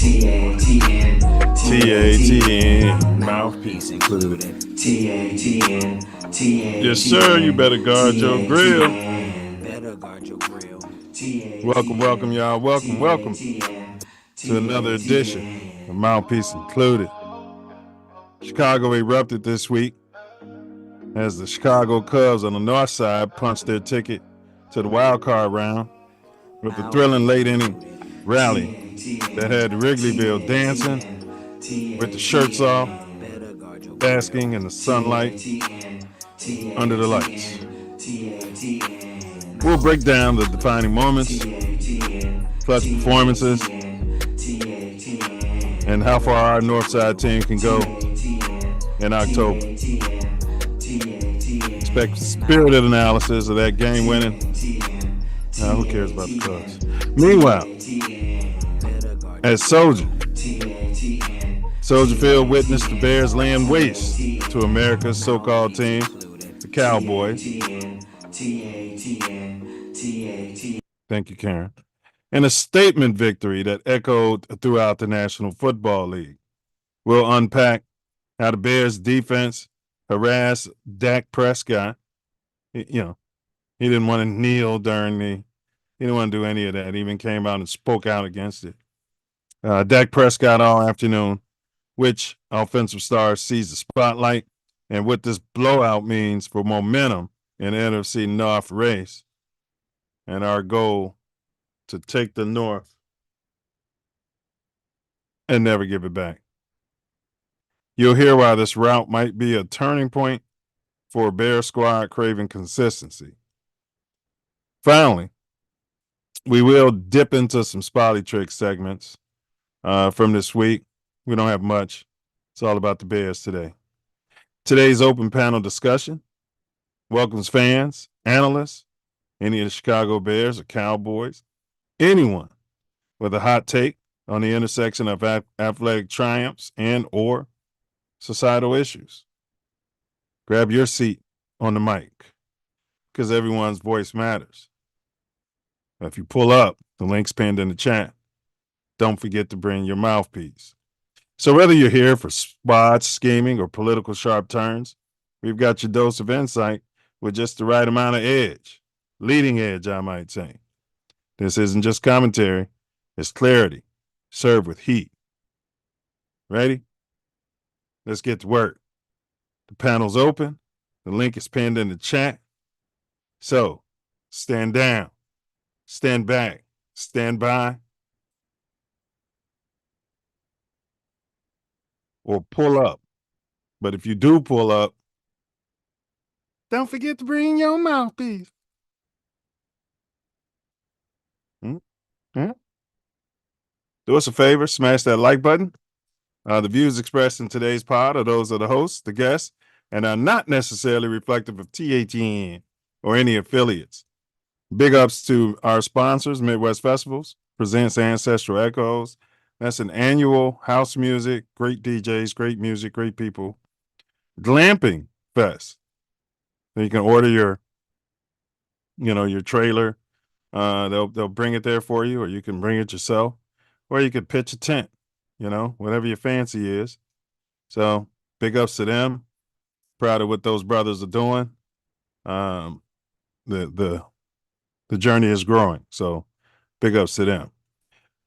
TATN. TATN. Mouthpiece included. TATN. Yes, sir. You better guard your grill. Better guard your grill. Welcome, y'all. Welcome to another edition of Mouthpiece Included. Chicago erupted this week as the Chicago Cubs on the north side punched their ticket to the wild card round with a thrilling late inning rally that had Wrigleyville dancing with the shirts off, basking in the sunlight under the lights. We'll break down the defining moments, clutch performances, and how far our Northside team can go in October. Expect spirited analysis of that game winning. Now, who cares about the Cubs? Meanwhile, at Soldier Field witnessed the Bears laying waste to America's so-called team, the Cowboys. Thank you, Karen. And a statement victory that echoed throughout the National Football League. We'll unpack how the Bears defense harassed Dak Prescott. He didn't want to kneel he didn't want to do any of that. He even came out and spoke out against it. Dak Prescott all afternoon, which offensive star sees the spotlight, and what this blowout means for momentum in the NFC North race, and our goal to take the North and never give it back. You'll hear why this route might be a turning point for a Bear squad craving consistency. Finally, we will dip into some Spolitricks segments from this week. We don't have much. It's all about the Bears today. Today's open panel discussion welcomes fans, analysts, any of the Chicago Bears or Cowboys, anyone with a hot take on the intersection of athletic triumphs and or societal issues. Grab your seat on the mic because everyone's voice matters. If you pull up, the link's pinned in the chat. Don't forget to bring your mouthpiece. So whether you're here for spots, scheming, or political sharp turns, we've got your dose of insight with just the right amount of edge. Leading edge, I might say. This isn't just commentary. It's clarity, served with heat. Ready? Let's get to work. The panel's open. The link is pinned in the chat. So, stand down, stand back, stand by, or pull up. But if you do pull up, don't forget to bring your mouthpiece. Do us a favor, smash that like button. The views expressed in today's pod are those of the hosts, the guests, and are not necessarily reflective of TATN or any affiliates. Big ups to our sponsors, Midwest Festivals, presents Ancestral Echoes. That's an annual house music, great DJs, great music, great people. Glamping Fest. So you can order your trailer. They'll bring it there for you, or you can bring it yourself, or you could pitch a tent, whatever your fancy is. So big ups to them. Proud of what those brothers are doing. The journey is growing. So big ups to them.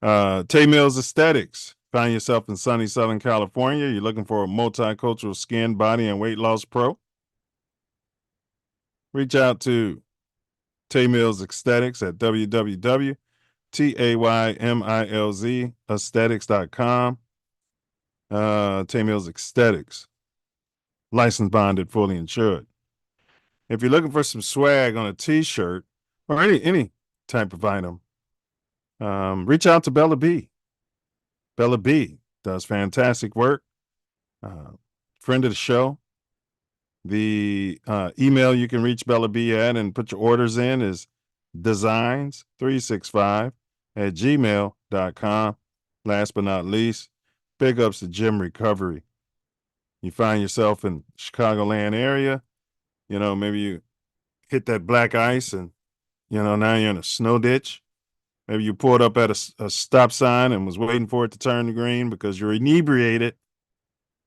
Milz Aesthetics. Find yourself in sunny Southern California. You're looking for a multicultural skin, body, and weight loss pro. Reach out to Milz Aesthetics at www.taymilzaesthetics.com. Milz Aesthetics. Licensed, bonded, fully insured. If you're looking for some swag on a t-shirt or any type of item, reach out to Bella B. Bella B does fantastic work. Friend of the show. The email you can reach Bella B at and put your orders in is designs365@gmail.com. Last but not least, big ups to Gym Recovery. You find yourself in Chicagoland area, maybe you hit that black ice and, now you're in a snow ditch. Maybe you pulled up at a stop sign and was waiting for it to turn to green because you're inebriated,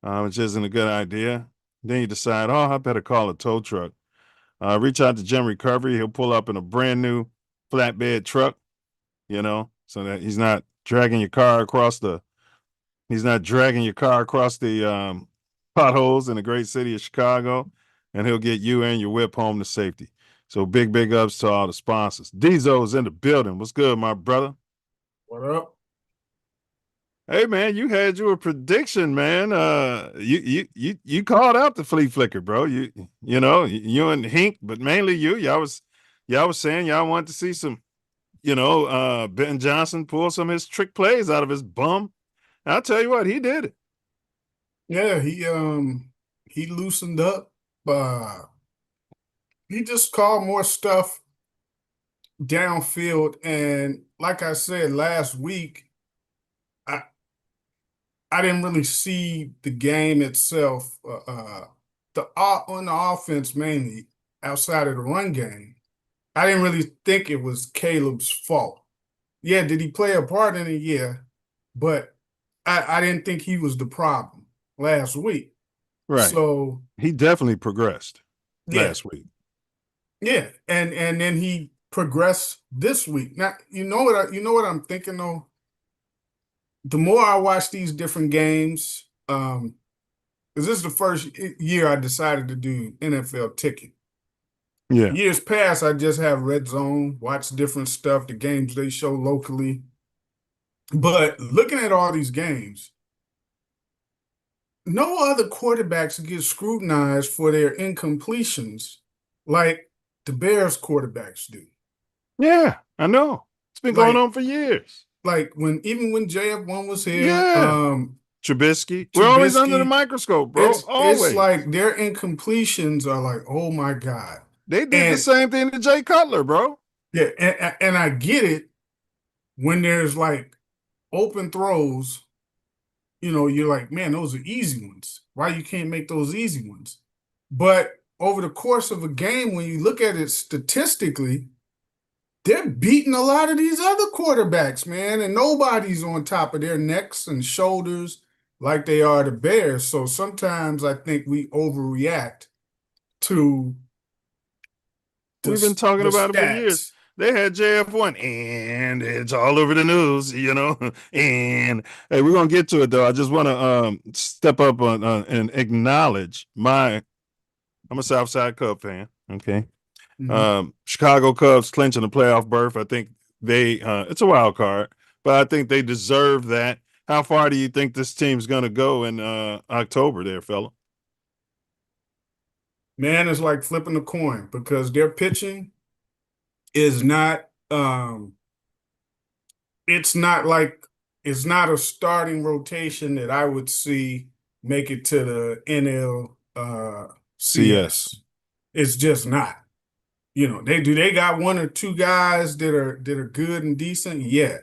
which isn't a good idea. Then you decide, oh, I better call a tow truck. Reach out to Jim Recovery. He'll pull up in a brand new flatbed truck, so that he's not dragging your car across the potholes in the great city of Chicago, and he'll get you and your whip home to safety. So big ups to all the sponsors. Diesel's in the building. What's good, my brother? What up? Hey man, you had your prediction, man. You called out the flea flicker, bro. You and Hink, but mainly you. Y'all was saying y'all wanted to see some, Ben Johnson pull some of his trick plays out of his bum. I'll tell you what, he did it. Yeah, he loosened up. He just called more stuff downfield, and like I said last week, I didn't really see the game itself. On the offense mainly outside of the run game, I didn't really think it was Caleb's fault. Yeah, did he play a part in it? Yeah, but I didn't think he was the problem last week. Right. So he definitely progressed last week. Yeah, and then he progressed this week. Now, you know what I'm thinking though? The more I watch these different games, because this is the first year I decided to do NFL ticket. Yeah. Years past, I just have Red Zone, watch different stuff, the games they show locally. But looking at all these games, no other quarterbacks get scrutinized for their incompletions like the Bears quarterbacks do. Yeah, I know. It's been going on for years. Like when JF1 was here, Trubisky. We're always under the microscope, bro. It's like their incompletions are like, oh my God. They did the same thing to Jay Cutler, bro. Yeah, and I get it when there's like open throws, you're like, man, those are easy ones. Why you can't make those easy ones? But over the course of a game, when you look at it statistically, they're beating a lot of these other quarterbacks, man, and nobody's on top of their necks and shoulders like they are the Bears. So sometimes I think we overreact to We've been talking about it for years. They had JF1, and it's all over the news, And hey, we're gonna get to it though. I just want to step up on and acknowledge I'm a Southside Cub fan. Okay. Mm-hmm. Chicago Cubs clinching a playoff berth. I think it's a wild card, but I think they deserve that. How far do you think this team's gonna go in October there, fella? Man, it's like flipping a coin because their pitching is not it's not a starting rotation that I would see make it to the NLCS. It's just not. They got one or two guys that are good and decent, yeah.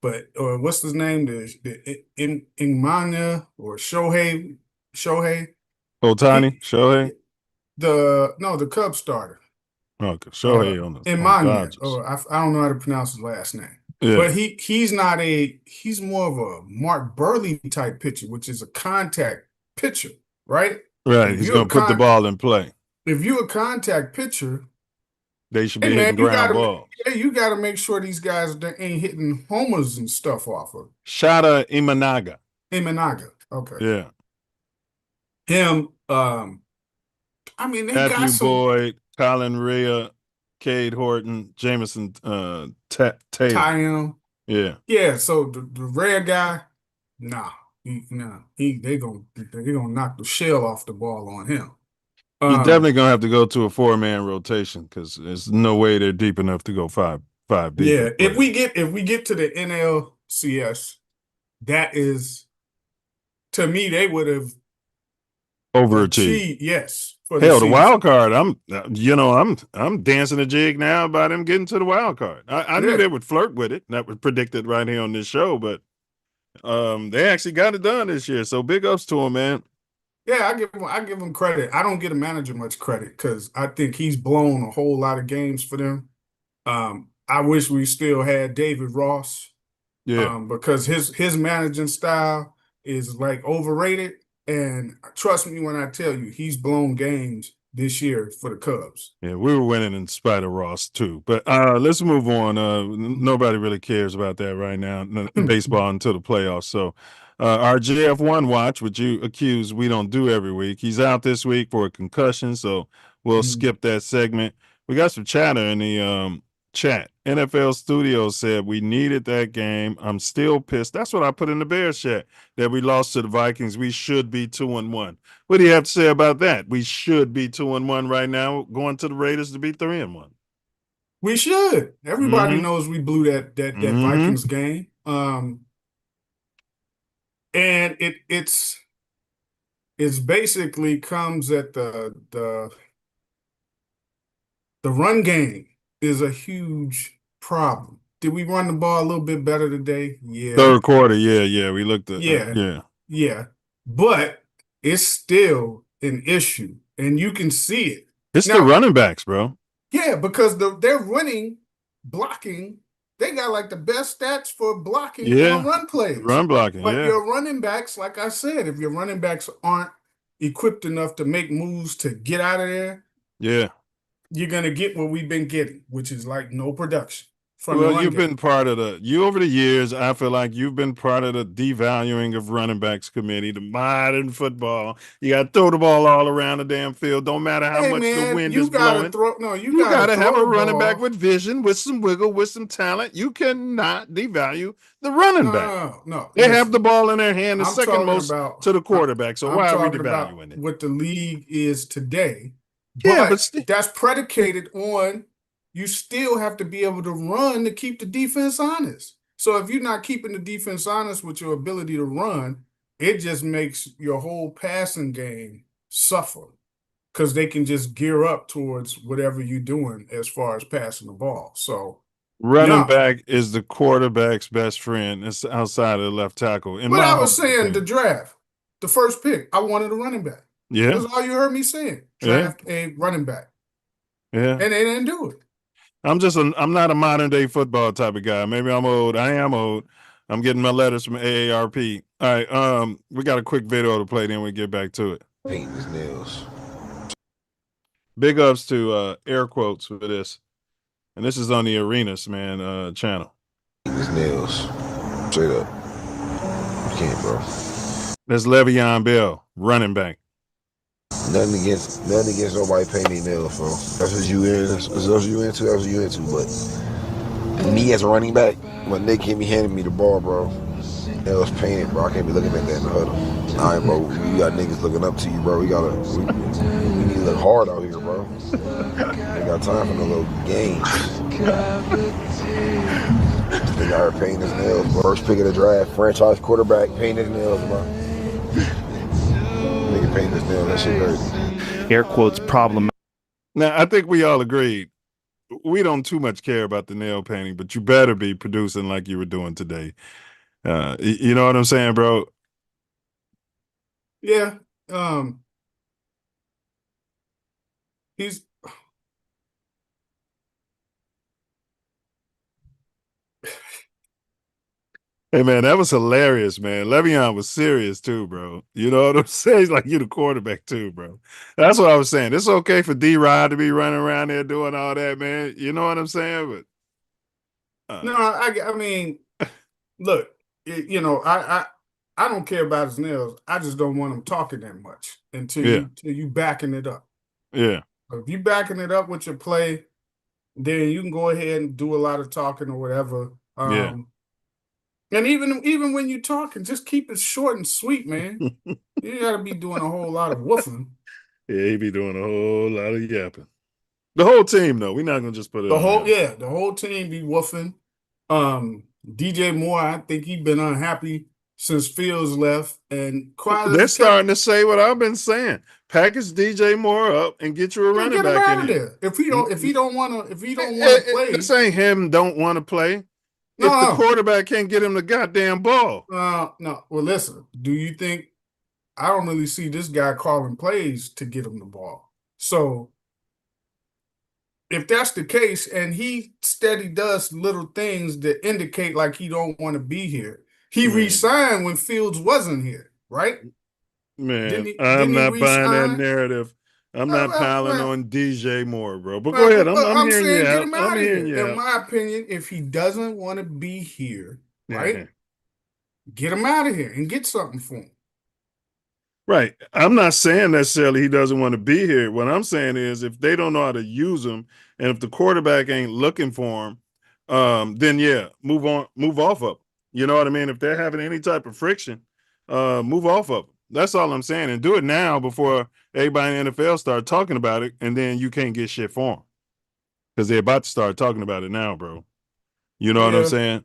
But what's his name? The Ingmania or Shohei? Ohtani? Shohei? The Cubs starter. Okay, Shohei on the Ingmania. I don't know how to pronounce his last name. Yeah. But he's more of a Mark Burley type pitcher, which is a contact pitcher, right? Right. He's gonna put the ball in play. If you're a contact pitcher, they should be hitting ground balls. You got to make sure these guys ain't hitting homers and stuff off of. Shota Imanaga. Okay. Yeah. Him. I mean, they Matthew got some. Boyd, Colin Rea, Cade Horton, Jameson Taylor. Yeah. Yeah. So the rare guy, they're gonna knock the shell off the ball on him. You're definitely gonna have to go to a 4-man rotation because there's no way they're deep enough to go five deep. Yeah, if we get to the NLCS, that is, to me, they would have overachieved. Yes. Hell, the wild card. I'm dancing a jig now about them getting to the wild card. I knew they would flirt with it. That was predicted right here on this show, but they actually got it done this year. So big ups to them, man. Yeah, I give him credit. I don't give a manager much credit because I think he's blown a whole lot of games for them. I wish we still had David Ross. Yeah. Because his managing style is like overrated. And trust me when I tell you, he's blown games this year for the Cubs. Yeah, we were winning in spite of Ross too. But let's move on. Nobody really cares about that right now. Baseball until the playoffs. So our JF1 watch, which you accuse we don't do every week, he's out this week for a concussion, so we'll skip that segment. We got some chatter in the chat. NFL Studios said we needed that game. I'm still pissed. That's what I put in the Bears chat, that we lost to the Vikings. We should be 2-1. What do you have to say about that? We should be 2-1 right now, going to the Raiders to be 3-1. We should. Everybody knows we blew that Vikings game. And it's basically comes at the run game is a huge problem. Did we run the ball a little bit better today? Yeah. Third quarter, yeah. We looked at yeah. But it's still an issue, and you can see it. It's the running backs, bro. Yeah, because they're running, blocking. They got like the best stats for blocking on run plays. Run blocking, but your running backs, like I said, if your running backs aren't equipped enough to make moves to get out of there, you're gonna get what we've been getting, which is like no production. Well, you've been part of over the years, I feel like you've been part of the devaluing of running backs committee, the modern football. You got to throw the ball all around the damn field. Don't matter how much the wind is blowing. You got to have a running back with vision, with some wiggle, with some talent. You cannot devalue the running back. No. They have the ball in their hand, the second most to the quarterback. So why are we devaluing it? What the league is today. But that's predicated on you still have to be able to run to keep the defense honest. So if you're not keeping the defense honest with your ability to run, it just makes your whole passing game suffer because they can just gear up towards whatever you're doing as far as passing the ball. So running back is the quarterback's best friend. It's outside of the left tackle. But I was saying the draft, the first pick, I wanted a running back. Yeah. That's all you heard me saying. Draft a running back. Yeah. And they didn't do it. I'm not a modern day football type of guy. Maybe I'm old. I am old. I'm getting my letters from AARP. All right. We got a quick video to play, then we get back to it. Painting his nails. Big ups to air quotes for this. And this is on the Arenas, man, channel. His nails. Straight up. You can't, bro. That's Le'Veon Bell, running back. Nothing against nobody painting their nails, bro. That's what you into. That's what you into. But me as a running back, when Nick came handing me the ball, bro, nails painted, bro. I can't be looking at that in the huddle. All right, bro. We got niggas looking up to you, bro. We need to look hard out here, bro. Ain't got time for no little games. They got her painting his nails, bro. First pick of the draft, franchise quarterback, painting his nails, bro. Nigga painting his nails, that shit hurt. Air quotes problem. Now, I think we all agreed. We don't too much care about the nail painting, but you better be producing like you were doing today. You know what I'm saying, bro? Yeah. He's Hey, man, that was hilarious, man. Le'Veon was serious, too, bro. You know what I'm saying? He's like, you the quarterback, too, bro. That's what I was saying. It's okay for D-Rod to be running around there doing all that, man. You know what I'm saying? But no, I mean, look, I don't care about his nails. I just don't want him talking that much until you backing it up. Yeah. If you backing it up with your play, then you can go ahead and do a lot of talking or whatever. And even when you're talking, just keep it short and sweet, man. You got to be doing a whole lot of woofing. Yeah, he be doing a whole lot of yapping. The whole team, though. We're not gonna just put it. The whole team be woofing. DJ Moore, I think he's been unhappy since Fields left, and they're starting to say what I've been saying: package DJ Moore up and get you a running back in there. If he don't want to play, this ain't him. Don't want to play. If the quarterback can't get him the goddamn ball. No. Well, listen. Do you think I don't really see this guy calling plays to get him the ball? So if that's the case, and he steady does little things that indicate like he don't want to be here. He re-signed when Fields wasn't here, right? Man, Didn't I'm he not buying that re-sign? narrative. I'm not piling Well, on DJ Moore, bro. But go ahead. I'm I'm hearing you saying get out. him I'm out of hearing you here. In out. my opinion, if he doesn't want to be here, right, Yeah. get him out of here and get something for him. Right. I'm not saying necessarily he doesn't want to be here. What I'm saying is if they don't know how to use him, and if the quarterback ain't looking for him, then yeah, move off of him. You know what I mean? If they're having any type of friction, move off of him. That's all I'm saying. And do it now before everybody in the NFL start talking about it, and then you can't get shit for them. Because they're about to start talking about it now, bro. You know what I'm Yeah. saying?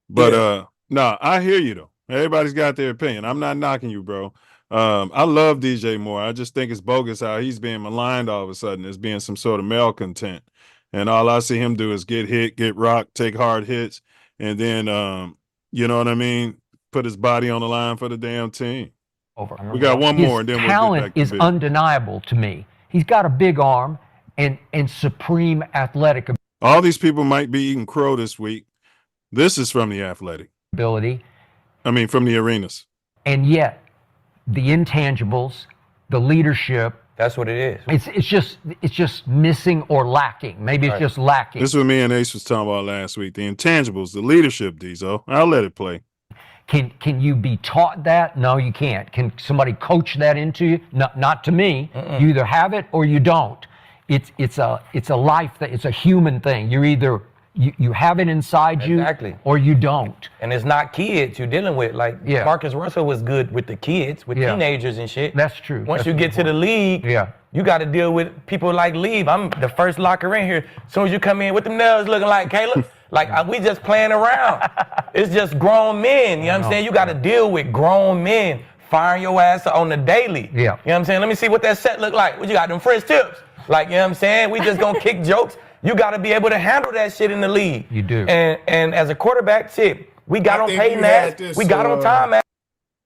But Yeah. no, I hear you though. Everybody's got their opinion. I'm not knocking you, bro. I love DJ Moore. I just think it's bogus how he's being maligned all of a sudden as being some sort of malcontent. And all I see him do is get hit, get rocked, take hard hits, and then you know what I mean, put his body on the line for the damn team. We got one more, and then we'll get talent back to is business. undeniable to me. He's got a big arm and supreme athletic All these people might be eating crow this week. This is from the Athletic. ability, I mean, from the arenas. and yet the intangibles, the leadership, That's what it is. it's just missing or lacking. Maybe it's just lacking. This is what me and Ace was talking about last week. The intangibles, the leadership, Diesel. I'll let it play. Can you be taught that? No, you can't. Can somebody coach that into you? No, not to me. You either have it or you don't. It's a life that it's a human thing. You're either you have it inside you or you don't. And it's not kids you're dealing with. Like Marcus Russell was good with the kids, with teenagers and shit. That's true. Once you get to the league, you got to deal with people like Leave. I'm the first locker in here. As soon as you come in, what them nails looking like, Caleb? Like, we just playing around. It's just grown men. You know what I'm saying? You got to deal with grown men firing your ass on the daily. You know what I'm saying? Let me see what that set look like. What you got, them French tips? Like, you know what I'm saying? We just gonna kick jokes. You got to be able to handle that shit in the league. You do. And as a quarterback, shit, we got on Peyton ass. We got on time ass.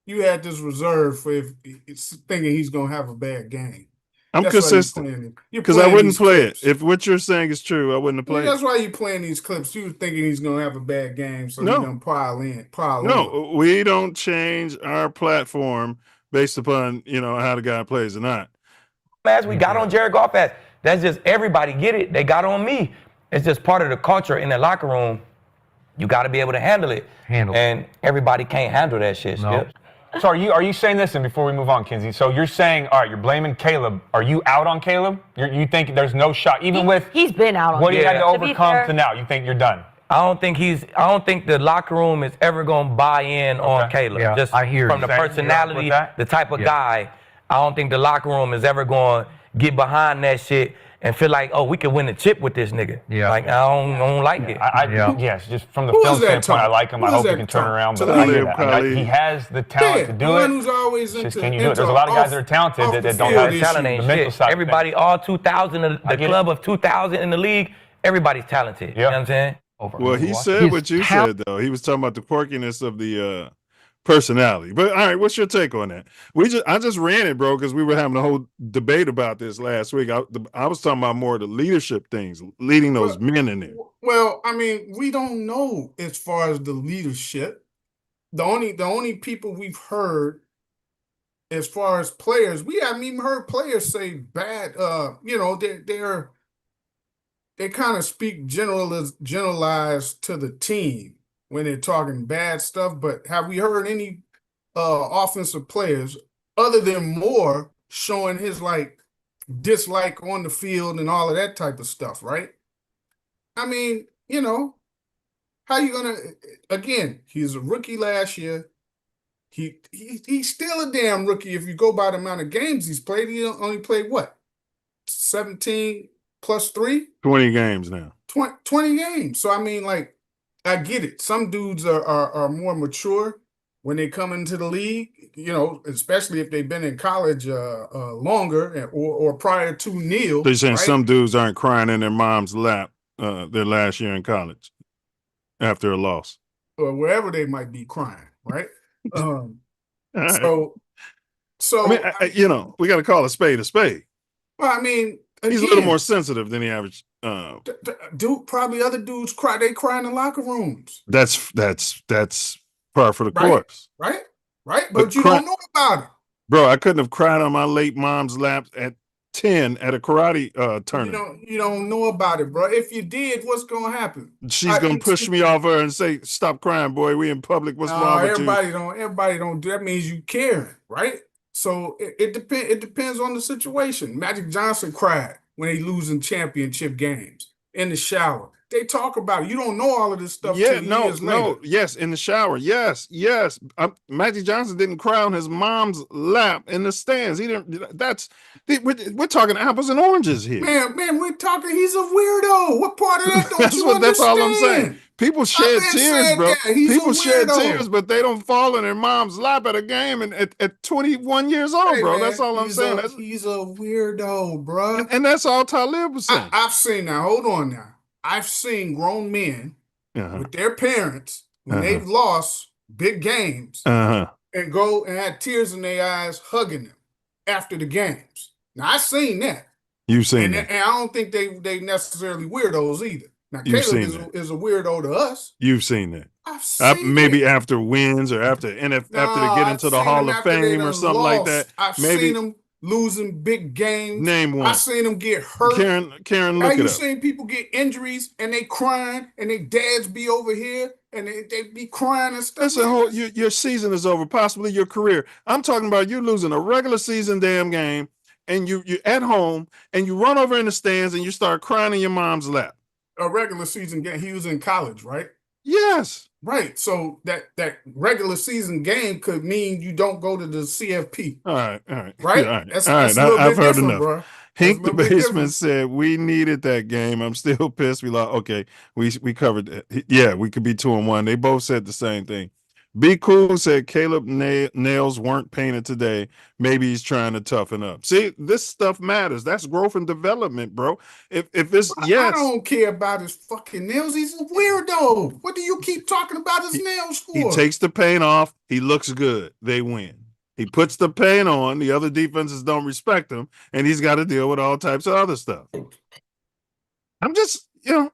You had this reserve for if it's thinking he's gonna have a bad game. I'm That's why consistent you're because I playing wouldn't these play clips. it. If what you're saying is true, I wouldn't have played That's it. why you playing these clips. You thinking he's gonna have a bad game, so No. you're gonna pile on. No, we don't change our platform based upon, you know, how the guy plays or not. Ass, we got on Jared Goff ass. That's just everybody get it. They got on me. It's just part of the culture in the locker room. You got to be able to handle it. And everybody can't handle that shit. No. So are you saying this, and before we move on, Kinsey, so you're saying, all right, you're blaming Caleb. Are you out on Caleb? You think there's no shot, even with he's been out on what he had to be overcome fair, to now? You think you're done? I don't think the locker room is ever gonna buy in on Caleb. Yeah, Just I hear from you. the You're up personality, with that? the type of guy. I don't think the locker room is ever gonna get behind that shit and feel like, oh, we can win the chip with this nigga. Yeah. Like I don't like it. Yes, just from the Who film is that standpoint, I talk? like him. Who I is hope he that can turn talk? around. But Talib I get that. I mean, Khalid. he has the talent to do the it. one who's always It's just, into, can you do it? into There's a lot of guys off- that are talented off that the don't field have issues. Talent ain't the mental shit. side of Everybody, all 2,000, the get club of 2,000 in the league, everybody's talented. You know what I'm saying? Well, he said His what you talent- said, though. He was talking about the quirkiness of the personality. But all right, what's your take on that? I just ran it, bro, because we were having a whole debate about this last week. I was talking about more of the leadership things, leading those men in there. Well, I mean, we don't know as far as the leadership. The only people we've heard as far as players, we haven't even heard players say bad. You know, they kind of speak generalized to the team when they're talking bad stuff. But have we heard any offensive players other than Moore showing his dislike on the field and all of that type of stuff, right? I mean, you know, how you gonna? Again, he's a rookie last year. He's still a damn rookie if you go by the amount of games he's played. He only played what, 17 plus 3? 20 games now. 20 games. So I mean, like, I get it. Some dudes are more mature when they come into the league, you know, especially if they've been in college longer or prior to Neil. So you're saying right? some dudes aren't crying in their mom's lap their last year in college after a loss. Or wherever they might be crying, right? All right. So I mean, you know, we got to call a spade a spade. well, I mean, He's a little more sensitive than the average. Dude, probably other dudes cry. They cry in the locker rooms. That's par for the course. Right. But you don't know about it. Bro, I couldn't have cried on my late mom's lap at 10 at a karate tournament. You don't know about it, bro. If you did, what's gonna happen? She's gonna push me off her and say, "Stop crying, boy. We in public. What's wrong with you?" Everybody don't do that. Means you caring, right? So it depends. It depends on the situation. Magic Johnson cried when he losing championship games in the shower. They talk about it. You don't know all of this stuff. Yeah, years later. yes, in the shower, yes. Magic Johnson didn't cry on his mom's lap in the stands. He didn't. We're talking apples and oranges here. Man, we're talking. He's a weirdo. What part of that don't you understand? That's all I'm saying. People shed tears, bro. People shed tears, but they don't fall in their mom's lap at a game and at 21 years old, bro. Man, that's all I'm saying. He's a weirdo, bro. And that's all Talib was saying. I've seen now. Hold on now. I've seen grown men with their parents when they've lost big games and go and had tears in their eyes hugging them after the games. Now, I've seen that. You've seen that. And I don't think they necessarily weirdos either. Now, Caleb is a weirdo to us. You've seen that. I've seen maybe after wins or after they get into the Hall of Fame or something like that. I've maybe seen them losing big games. Name one. I've seen them get hurt. Karen, look it up. You seen people get injuries and they crying and their dads be over here and they be crying and stuff. That's a whole. Your season is over, possibly your career. I'm talking about you losing a regular season damn game and you at home and you run over in the stands and you start crying in your mom's lap. A regular season game. He was in college, right? Yes. Right. So that regular season game could mean you don't go to the CFP. All right. Right? Yeah, all right. That's I've heard enough. Bro. Hank the Baseman said, "We needed that game. I'm still pissed. We lost." Okay, we covered that. Yeah, we could be 2-1. They both said the same thing. Be Cool said Caleb nails weren't painted today. Maybe he's trying to toughen up. See, this stuff matters. That's growth and development, bro. If it's I don't care about his fucking nails. He's a weirdo. What do you keep talking about his nails for? He takes the paint off. He looks good. They win. He puts the paint on. The other defenses don't respect him, and he's got to deal with all types of other stuff. I'm just, I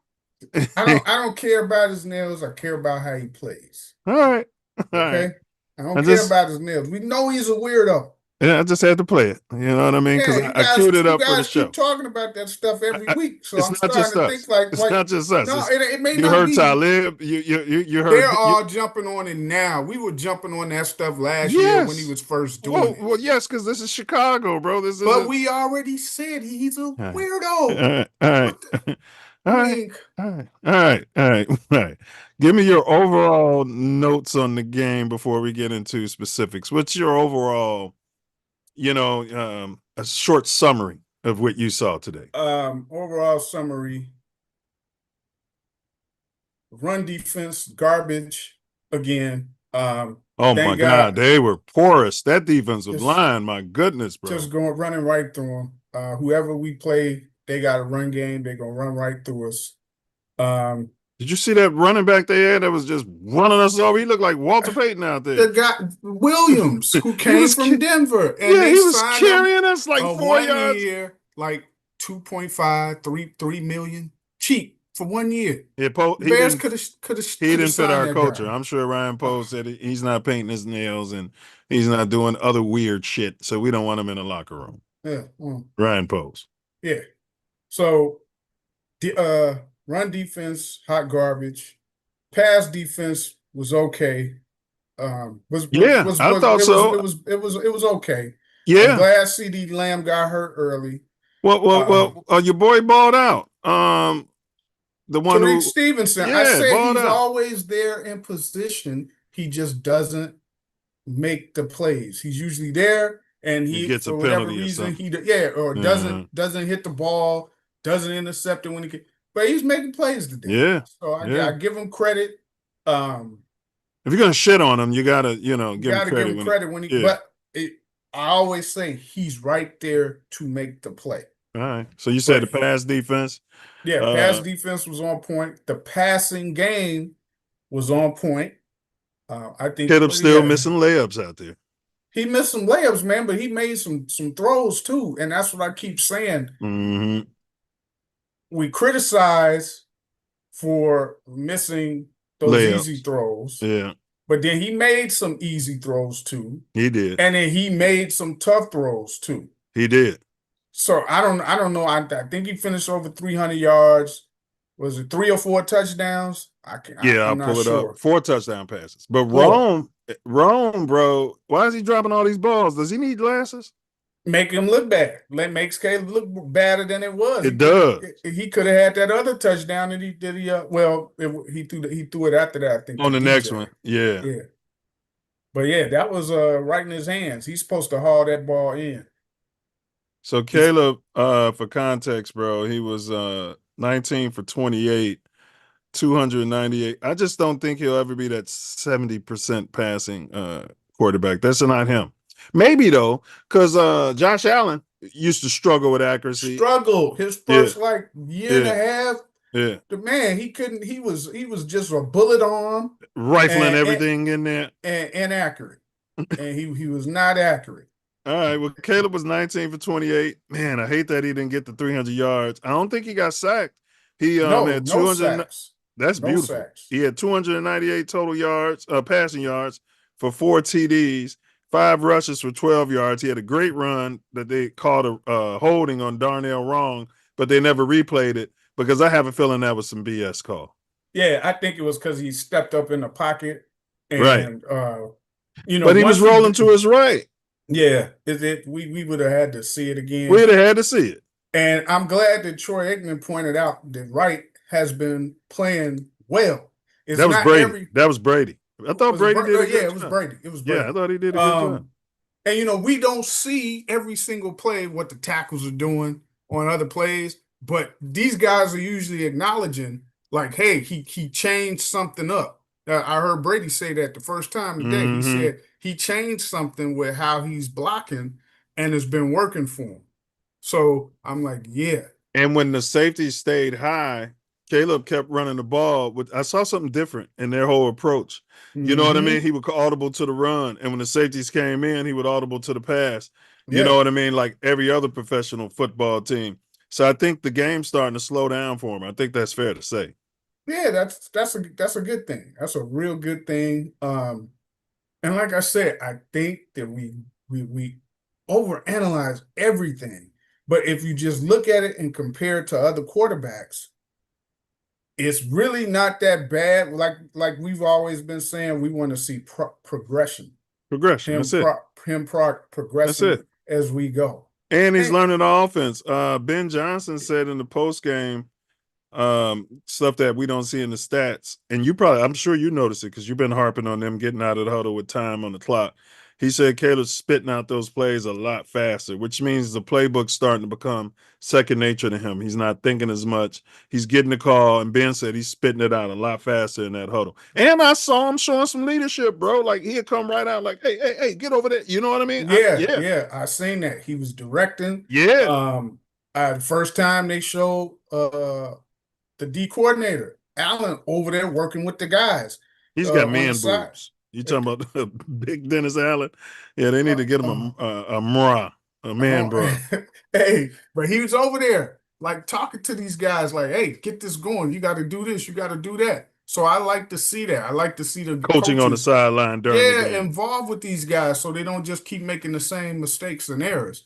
don't care about his nails. I care about how he plays. All right. Okay. I don't care about his nails. We know he's a weirdo. Yeah, I just had to play it. You know what I mean? Because I queued it up for the show. Keep talking about that stuff every week. So it's I'm not just starting to us. think like It's not just us. No, it may you not heard be. Talib. You heard. They're all jumping on it now. We were jumping on that stuff last year when he was first doing it. Well, yes, because this is Chicago, bro. But we already said he's a weirdo. All right. Give me your overall notes on the game before we get into specifics. What's your overall, a short summary of what you saw today? Overall summary: run defense, garbage again. Oh my God, they were porous. That defensive line, my goodness, bro. Just running right through them. Whoever we play, they got a run game. They're gonna run right through us. Did you see that running back they had that was just running us over? He looked like Walter Payton out there. The guy Williams, who came from Denver, and he was carrying us like 4 yards. Year, like 2.5, 3 million, cheap for 1 year. Yeah, Bears could have. He didn't fit our culture. I'm sure Ryan Poe said he's not painting his nails and he's not doing other weird shit. So we don't want him in the locker room. Yeah, Ryan Poe's. Yeah. So the run defense, hot garbage. Pass defense was okay. I thought so. It was okay. Yeah. I'm glad CD Lamb got hurt early. Well, your boy balled out. The one Tariq who Stevenson. I said he's always there in position. He just doesn't make the plays. He's usually there, and he gets for a whatever penalty reason doesn't hit the ball, doesn't intercept it when he can. But he's making plays today. Yeah. So I give him credit. If you're gonna shit on him, you gotta give him credit when he. But I always say he's right there to make the play. All right. So you said the pass defense. Yeah, pass defense was on point. The passing game was on point. I think Caleb's still missing layups out there. he missed some layups, man, but he made some throws too. And that's what I keep saying. Mm-hmm. We criticize for missing those easy Layups. throws. Yeah, But then he made some easy throws too. he did. And then he made some tough throws too. He did. So I don't know. I think he finished over 300 yards. Was it 3 or 4 touchdowns? Yeah, I'm I'll pull not it sure. up. 4 touchdown passes. But 4. Rome, bro, why is he dropping all these balls? Does he need glasses? Make him look bad. Makes Caleb look badder than it was. It does. He could have had that other touchdown that he did. He threw it after that. I think On to the next DJ. one. Yeah. Yeah. But yeah, that was right in his hands. He's supposed to haul that ball in. So Caleb, for context, bro, he was 19 for 28, 298. I just don't think he'll ever be that 70% passing quarterback. That's not him. Maybe though, because Josh Allen used to struggle with accuracy. Struggled his first year and a half. Yeah, The man, he couldn't. He was just a bullet arm, rifling everything in there. and inaccurate, and he was not accurate. All right, well, Caleb was 19 for 28. Man, I hate that he didn't get the 300 yards. I don't think he got sacked. He had 200. Sacks. That's No beautiful. sacks. He had 298 total yards, passing yards for 4 TDs, 5 rushes for 12 yards. He had a great run that they called a holding on Darnell Wrong, but they never replayed it because I have a feeling that was some BS call. Yeah, I think it was because he stepped up in the pocket, and Right. But he was rolling to his right. Yeah, we would have had to see it again. We'd have had to see it. And I'm glad that Troy Aikman pointed out that Wright has been playing well. It's That was not Brady. That was Brady. I thought Brady did a good Yeah, job. it was Brady. It was Brady. Yeah, I thought he did a good job. And we don't see every single play what the tackles are doing on other plays, but these guys are usually acknowledging, like, hey, he changed something up. I heard Brady say that the first time today. Mhm. He said he changed something with how he's blocking, and it's been working for him. So I'm like, yeah. And when the safety stayed high, Caleb kept running the ball. I saw something different in their whole approach. You know what I mean? He would audible to the run, and when the safeties came in, he would audible to the pass. You know what I mean? Like every other professional football team. So I think the game's starting to slow down for him. I think that's fair to say. Yeah, that's a good thing. That's a real good thing. And like I said, I think that we overanalyze everything. But if you just look at it and compare it to other quarterbacks, it's really not that bad. Like we've always been saying, we want to see progression. Progression. That's it. Progressing as we go. And he's learning the offense. Ben Johnson said in the post game stuff that we don't see in the stats. And I'm sure you noticed it because you've been harping on them getting out of the huddle with time on the clock. He said Caleb's spitting out those plays a lot faster, which means the playbook's starting to become second nature to him. He's not thinking as much. He's getting the call, and Ben said he's spitting it out a lot faster in that huddle. And I saw him showing some leadership, bro. Like he'd come right out like, hey, get over there. You know what I mean? Yeah. I seen that. He was directing. Yeah. The first time they showed the D coordinator, Allen, over there working with the guys. He's got man boobs. You talking about big Dennis Allen? Yeah, they need to get him a man bro. Hey, but he was over there like talking to these guys like, hey, get this going. You got to do this. You got to do that. So I like to see that. I like to see the coaching on the sideline during the game. Involved with these guys so they don't just keep making the same mistakes and errors.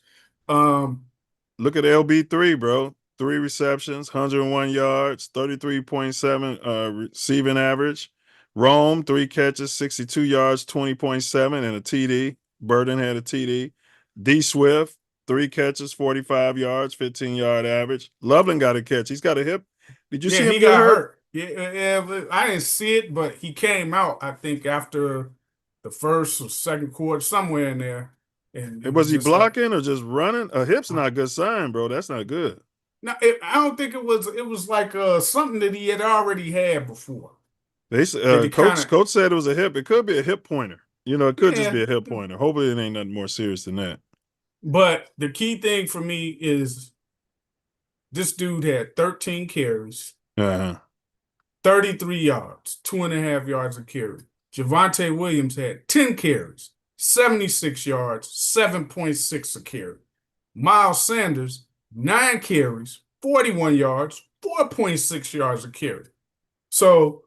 Look at LB3, bro. 3 receptions, 101 yards, 33.7 receiving average. Rome, 3 catches, 62 yards, 20.7, and a TD. Burden had a TD. D Swift, 3 catches, 45 yards, 15-yard average. Loveland got a catch. He's got a hip. Did you see him get hurt? Yeah, I didn't see it, but he came out, I think, after the first or second quarter, somewhere in there. And was he blocking or just running? A hip's not a good sign, bro. That's not good. No, I don't think it was. It was like something that he had already had before. They coach said it was a hip. It could be a hip pointer. You know, it could just be a hip pointer. Hopefully, it ain't nothing more serious than that. But the key thing for me is this dude had 13 carries, 33 yards, 2.5 yards a carry. Javonte Williams had 10 carries, 76 yards, 7.6 a carry. Miles Sanders, 9 carries, 41 yards, 4.6 yards a carry. So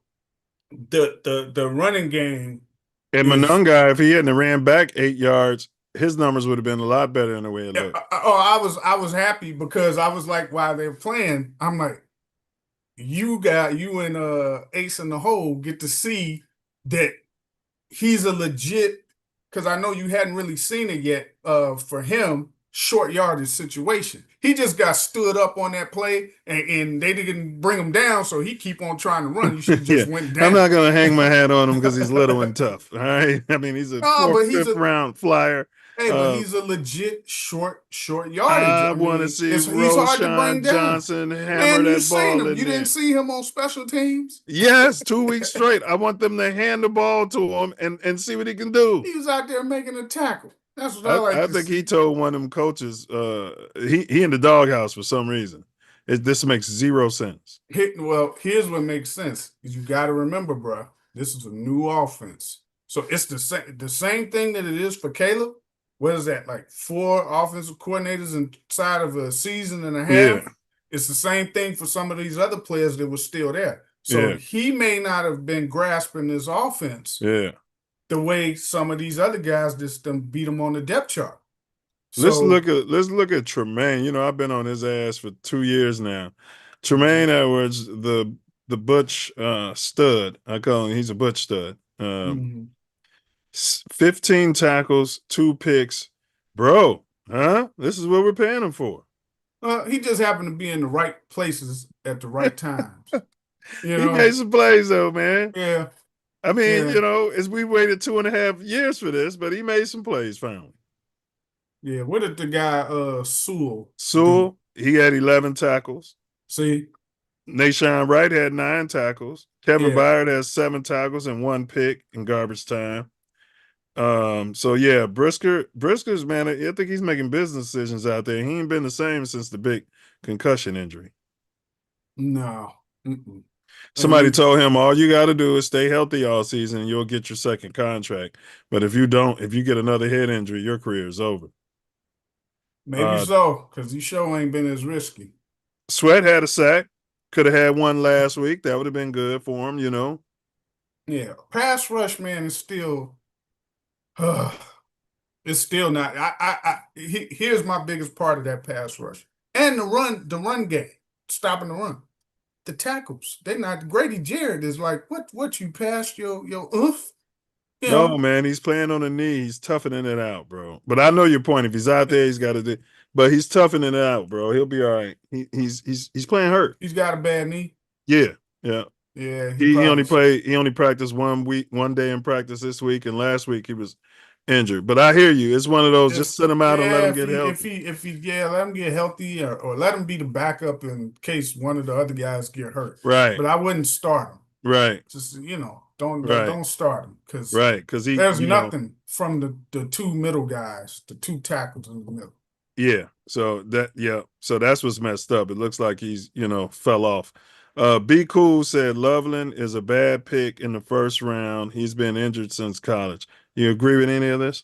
the running game. And Monunga, if he hadn't ran back 8 yards, his numbers would have been a lot better in the way it looked. I was happy because I was like, while they're playing, I'm like, you and Ace in the Hole get to see that he's a legit, because I know you hadn't really seen it yet, for him, short yardage situation. He just got stood up on that play and they didn't bring him down, so he keep on trying to run. You should have just went down. I'm not going to hang my hat on him because he's little and tough. All right. I mean, he's a fifth round flyer. Hey, but he's a legit short yardage. I want to see he's hard to bring down. Johnson hammer that ball in You didn't see him on special teams? Yes, 2 weeks straight. I want them to hand the ball to him and see what he can do. He was out there making a tackle. That's what I like. I think he told one of them coaches, he in the doghouse for some reason. This makes 0 sense. Well, here's what makes sense. Is you got to remember, bro, this is a new offense. So it's the same thing that it is for Caleb. What is that, like 4 offensive coordinators inside of a season and a half? Yeah. It's the same thing for some of these other players that were still there. So he may not have been grasping this offense the way some of these other guys just beat him on the depth chart. So, let's look at Tremaine. You know, I've been on his ass for 2 years now. Tremaine Edwards, the Butch stud. I call him. He's a Butch stud. 15 tackles, 2 picks, bro. This is what we're paying him for. He just happened to be in the right places at the right times. He made some plays though, man. Yeah. I mean, you know, we waited 2.5 years for this, but he made some plays finally. Yeah. What did the guy Sewell? Sewell, he had 11 tackles. See, Nashawn Wright had 9 tackles. Kevin Byard has 7 tackles and 1 pick in garbage time. So yeah, Brisker's, man, I think he's making business decisions out there. He ain't been the same since the big concussion injury. No. Somebody told him all you got to do is stay healthy all season and you'll get your second contract. But if you get another head injury, your career is over. Maybe so, because he sure ain't been as risky. Sweat had a sack. Could have had one last week. That would have been good for him, you know. Yeah. Pass rush, man, is still it's still not. Here's my biggest part of that pass rush. And the run game, stopping the run. The tackles, they're not. Grady Jarrett is like, what you passed your oof? No, man, he's playing on the knee. He's toughening it out, bro. But I know your point. If he's out there, he's got to do. But he's toughening it out, bro. He'll be all right. He's playing hurt. He's got a bad knee. Yeah. Yeah. He only practiced 1 day in practice this week, and last week he was injured. But I hear you. It's one of those. Just sit him out and let him get healthy. If he let him get healthy, or let him be the backup in case one of the other guys get hurt. Right. But I wouldn't start him. Right. Just don't start him because there's nothing from the 2 middle guys, the 2 tackles in the middle. Yeah. So that's what's messed up. It looks like he's fell off. Be Cool said Loveland is a bad pick in the first round. He's been injured since college. You agree with any of this?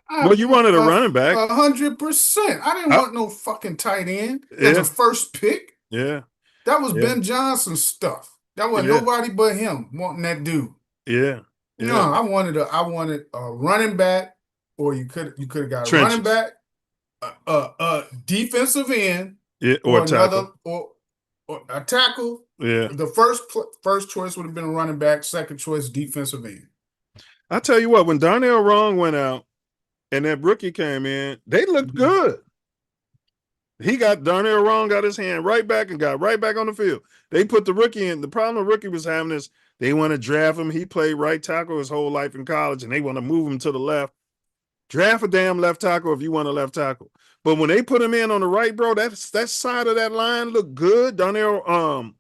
Well, you wanted a running back. 100%. I didn't want no fucking tight end as a first pick. Yeah. That was Ben Johnson's stuff. That wasn't nobody but him wanting that dude. Yeah. No, I wanted a running back, or you could have got a running back, a defensive end, or tackle. or a tackle. Yeah. The first choice would have been a running back. Second choice, defensive end. I tell you what, when Darnell Wrong went out and that rookie came in, they looked good. Darnell Wrong got his hand right back and got right back on the field. They put the rookie in. The problem the rookie was having is they want to draft him. He played right tackle his whole life in college, and they want to move him to the left. Draft a damn left tackle if you want a left tackle. But when they put him in on the right, bro, that side of that line looked good. Darnell,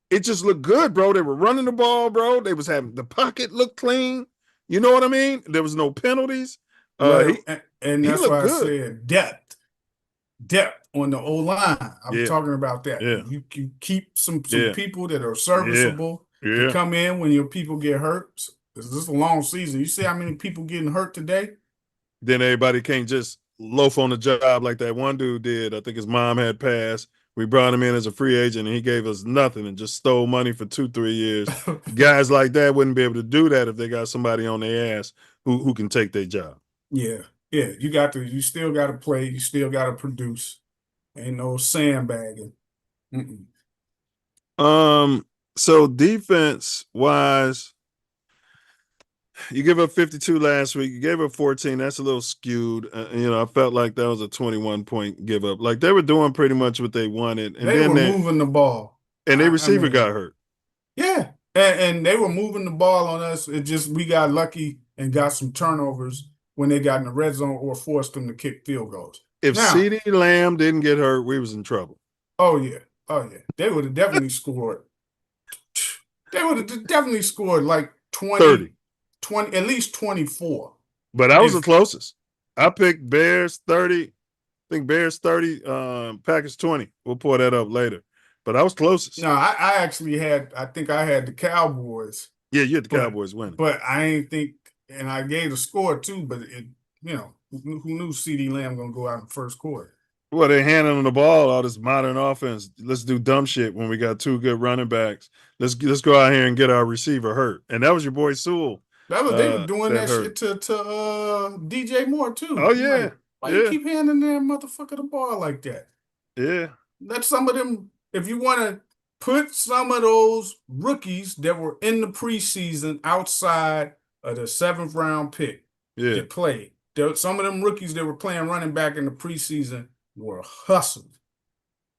it just looked good, bro. They were running the ball, bro. They was having the pocket look clean. You know what I mean? There was no penalties. And that's why I said depth on the O-line. I'm talking about that. Yeah. You keep some people that are serviceable to come in when your people get hurt. This is a long season. You see how many people getting hurt today? Then everybody can't just loaf on the job like that one dude did. I think his mom had passed. We brought him in as a free agent, and he gave us nothing and just stole money for 2-3 years. Guys like that wouldn't be able to do that if they got somebody on their ass who can take their job. Yeah. You still got to play. You still got to produce. Ain't no sandbagging. So defense wise, you give up 52 last week. You gave up 14. That's a little skewed. I felt like that was a 21-point give up. Like they were doing pretty much what they wanted, and They then were moving the ball, and their receiver got hurt. Yeah, and they were moving the ball on us. It just we got lucky and got some turnovers when they got in the red zone or forced them to kick field goals. If CeeDee Lamb didn't get hurt, we was in trouble. Oh yeah, they would have definitely scored. They would have definitely scored like 20, at least 24. But I was the closest. I picked Bears 30. I think Bears 30, Packers 20. We'll pull that up later. But I was closest. No, I actually I think I had the Cowboys. Yeah, you had the Cowboys winning. But I ain't think, and I gave the score too, but who knew CeeDee Lamb going to go out in the first quarter? Well, they're handing the ball, all this modern offense. Let's do dumb shit when we got two good running backs. Let's go out here and get our receiver hurt. And that was your boy Sewell. They were doing that shit to DJ Moore too. Oh yeah. Why you keep handing that motherfucker the ball like that? Yeah. Let some of them, if you want to put some of those rookies that were in the preseason outside of the 7th round pick that played. Some of them rookies that were playing running back in the preseason were hustled.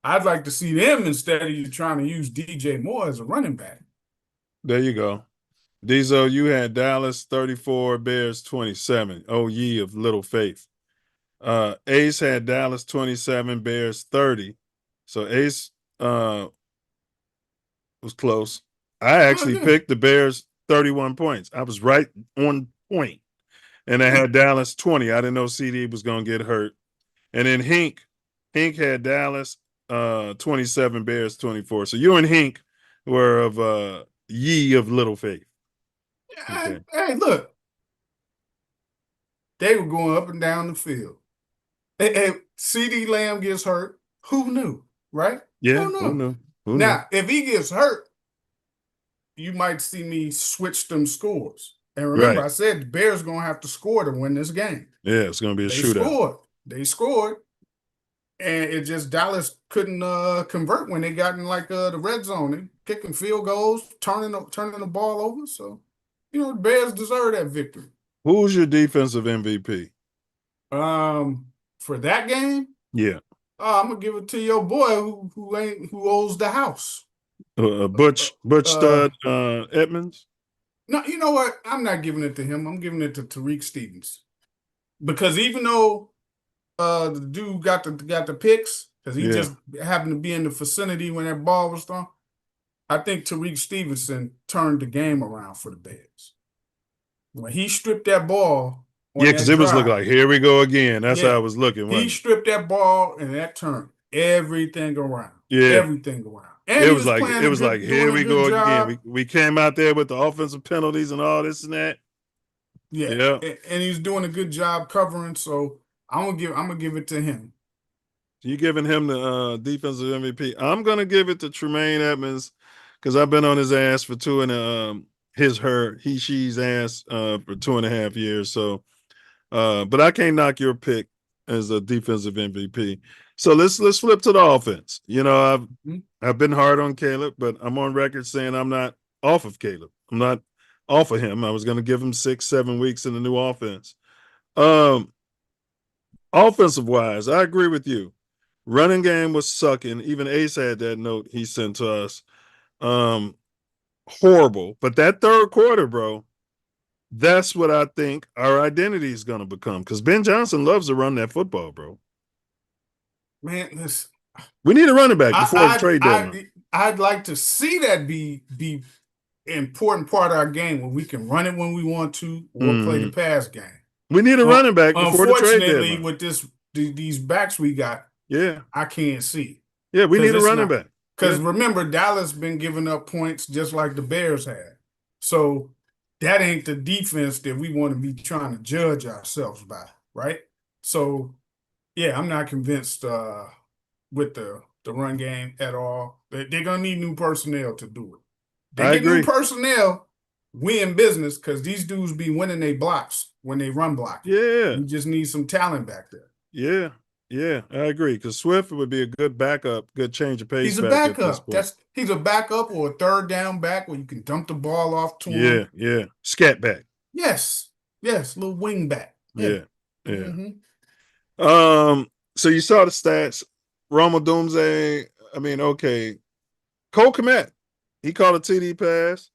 I'd like to see them instead of you trying to use DJ Moore as a running back. There you go. Diesel, you had Dallas 34, Bears 27. Oh, ye of little faith. Ace had Dallas 27, Bears 30. So Ace was close. I actually picked the Bears 31 points. I was right on point. And I had Dallas 20. I didn't know CD was going to get hurt. And then Hink had Dallas 27, Bears 24. So you and Hink were of ye of little faith. Okay. Hey, look. They were going up and down the field. Hey, CeeDee Lamb gets hurt. Who knew, right? Yeah, who knew? Now, if he gets hurt, you might see me switch them scores. And remember, I said the Bears going to have to score to win this game. Yeah, it's going to be a shootout. They scored. And it just Dallas couldn't convert when they got in like the red zone. They kicking field goals, turning the ball over. So, the Bears deserve that victory. Who's your defensive MVP? For that game? Yeah. I'm gonna give it to your boy who owes the house. Butch Stud Edmonds. No, you know what? I'm not giving it to him. I'm giving it to Tariq Stevens. Because even though the dude got the picks, because he just happened to be in the vicinity when that ball was thrown, I think Tariq Stevenson turned the game around for the Bears. When he stripped that ball. Yeah, because it was looking like, here we go again. That's how I was looking. He stripped that ball and that turned everything around. Yeah. Everything around. And it was like, here we go again. We came out there with the offensive penalties and all this and that. Yeah. And he's doing a good job covering. So I'm gonna give it to him. You giving him the defensive MVP? I'm gonna give it to Tremaine Edmonds because I've been on his ass for she's ass for 2.5 years. So, but I can't knock your pick as a defensive MVP. So let's flip to the offense. I've been hard on Caleb, but I'm on record saying I'm not off of Caleb. I'm not off of him. I was going to give him 6-7 weeks in the new offense. Offensive wise, I agree with you. Running game was sucking. Even Ace had that note he sent to us. Horrible. But that third quarter, bro, that's what I think our identity is going to become. Because Ben Johnson loves to run that football, bro. Man, listen. We need a running back before the trade deadline. I'd like to see that be important part of our game when we can run it when we want to or play the pass game. We need a running back before the trade deadline. Unfortunately, with these backs we got, I can't see. Yeah, we need a running back. Because remember, Dallas been giving up points just like the Bears had. So that ain't the defense that we want to be trying to judge ourselves by, right? So, yeah, I'm not convinced with the run game at all. They're gonna need new personnel to do it. They I get new agree. personnel, we in business because these dudes be winning their blocks when they run block. Yeah. We just need some talent back there. Yeah. Yeah. I agree. Because Swift would be a good backup, good change of pace He's a back at this backup. point. He's a backup or a third down back where you can dump the ball off to Yeah. him. Yeah. Scat back. Yes, little wing back. Yeah. Yeah. Mhm. So you saw the stats. Romo Doomsday. I mean, okay. Cole Kmet, he caught a TD pass,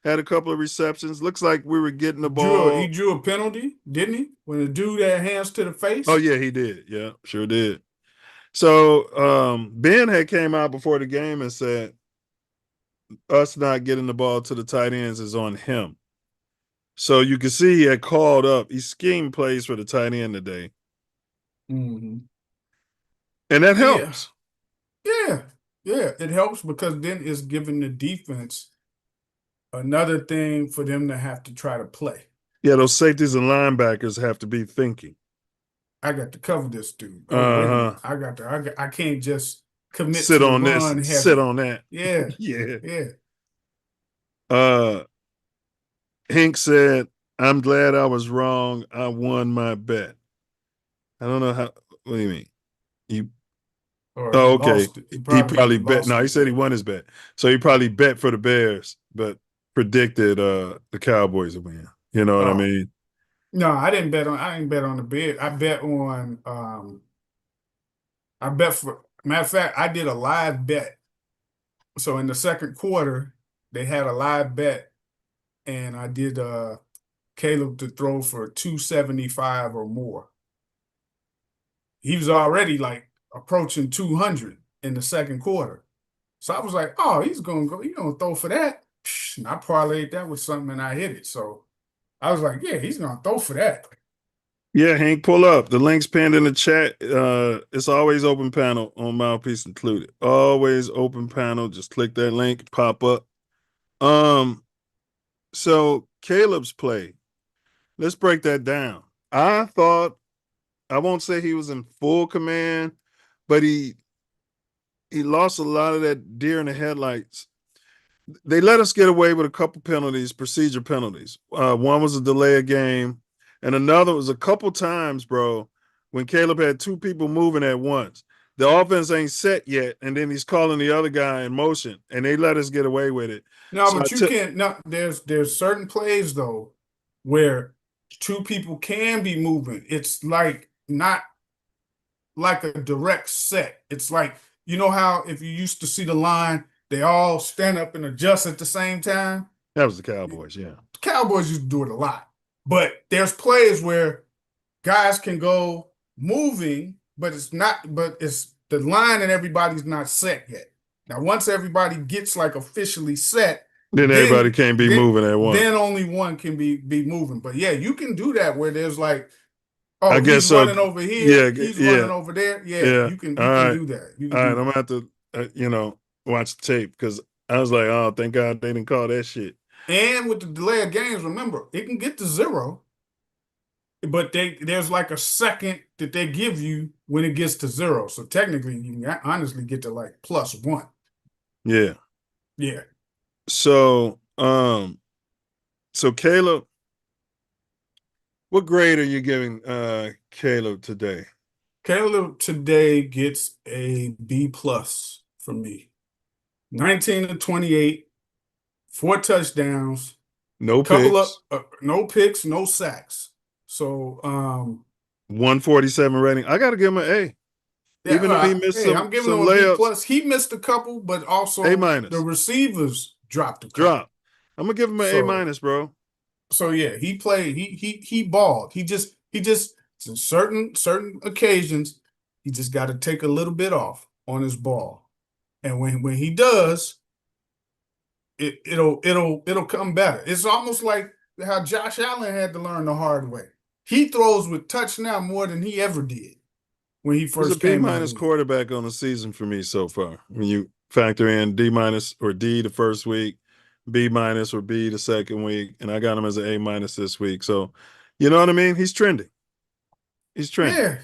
had a couple of receptions. Looks like we were getting the ball. He drew a penalty, didn't he? When the dude had hands to the face. Oh yeah, he did. Yeah, sure did. So Ben had came out before the game and said us not getting the ball to the tight ends is on him. So you can see he had called up. He schemed plays for the tight end today, Mm-hmm. and that helps. Yeah, it helps because then it's giving the defense another thing for them to have to try to play. Yeah, those safeties and linebackers have to be thinking. I got to cover this dude. Oh, wait a minute. I can't just commit Sit to on the this, run heavy. sit on that. Yeah, yeah. Hank said, "I'm glad I was wrong. I won my bet." I don't know how. What do you mean? Oh, okay. He probably bet. No, he said he won his bet. So he probably bet for the Bears, but predicted the Cowboys would win. You know what I mean? No, I didn't bet on the Bears. I bet on matter of fact, I did a live bet. So in the second quarter, they had a live bet, and I did Caleb to throw for 275 or more. He was already like approaching 200 in the second quarter. So I was like, oh, he's going to throw for that. And I parlayed that with something and I hit it. So I was like, yeah, he's going to throw for that. Yeah, Hank, pull up. The link's pinned in the chat. It's always open panel on Mouthpiece Included. Always open panel. Just click that link, pop up. So Caleb's play. Let's break that down. I won't say he was in full command, but he lost a lot of that deer in the headlights. They let us get away with a couple penalties, procedure penalties. One was a delay of game, and another was a couple times, bro, when Caleb had two people moving at once. The offense ain't set yet, and then he's calling the other guy in motion, and they let us get away with it. No, so but you can't. No, there's certain plays though where two people can be moving. It's like not like a direct set. It's like, you know how if you used to see the line, they all stand up and adjust at the same time? That was the Cowboys, yeah. The Cowboys used to do it a lot. But there's plays where guys can go moving, but it's the line and everybody's not set yet. Now, once everybody gets like officially set, then everybody can't be moving at once. Then only one can be moving. But yeah, you can do that where there's like, oh, I guess he's running over here, he's running over there. Yeah, you can do that. You can all right, I'm gonna have to watch the tape because I was like, oh, thank God they didn't call that shit. And with the delay of games, remember, it can get to 0, but there's like a second that they give you when it gets to 0. So technically, you can honestly get to like +1. Yeah. Yeah. So Caleb, what grade are you giving Caleb today? Caleb today gets a B+ from me. 19 to 28, 4 touchdowns, no picks, no picks, no sacks. So 147 rating. I got to give him an A. Yeah, even if he missed I'm giving him a layups. B+. He missed a couple, but also A-. the receivers dropped a couple. I'm gonna give him an A-, bro. So yeah, he played. He balled. He just in certain occasions, he just got to take a little bit off on his ball, and when he does, it'll come better. It's almost like how Josh Allen had to learn the hard way. He throws with touch now more than he ever did when he first came. He's a B- quarterback on the season for me so far. When you factor in D- or D the first week, B- or B the second week, and I got him as an A- this week. So, you know what I mean? He's trending. He's trending. Yeah,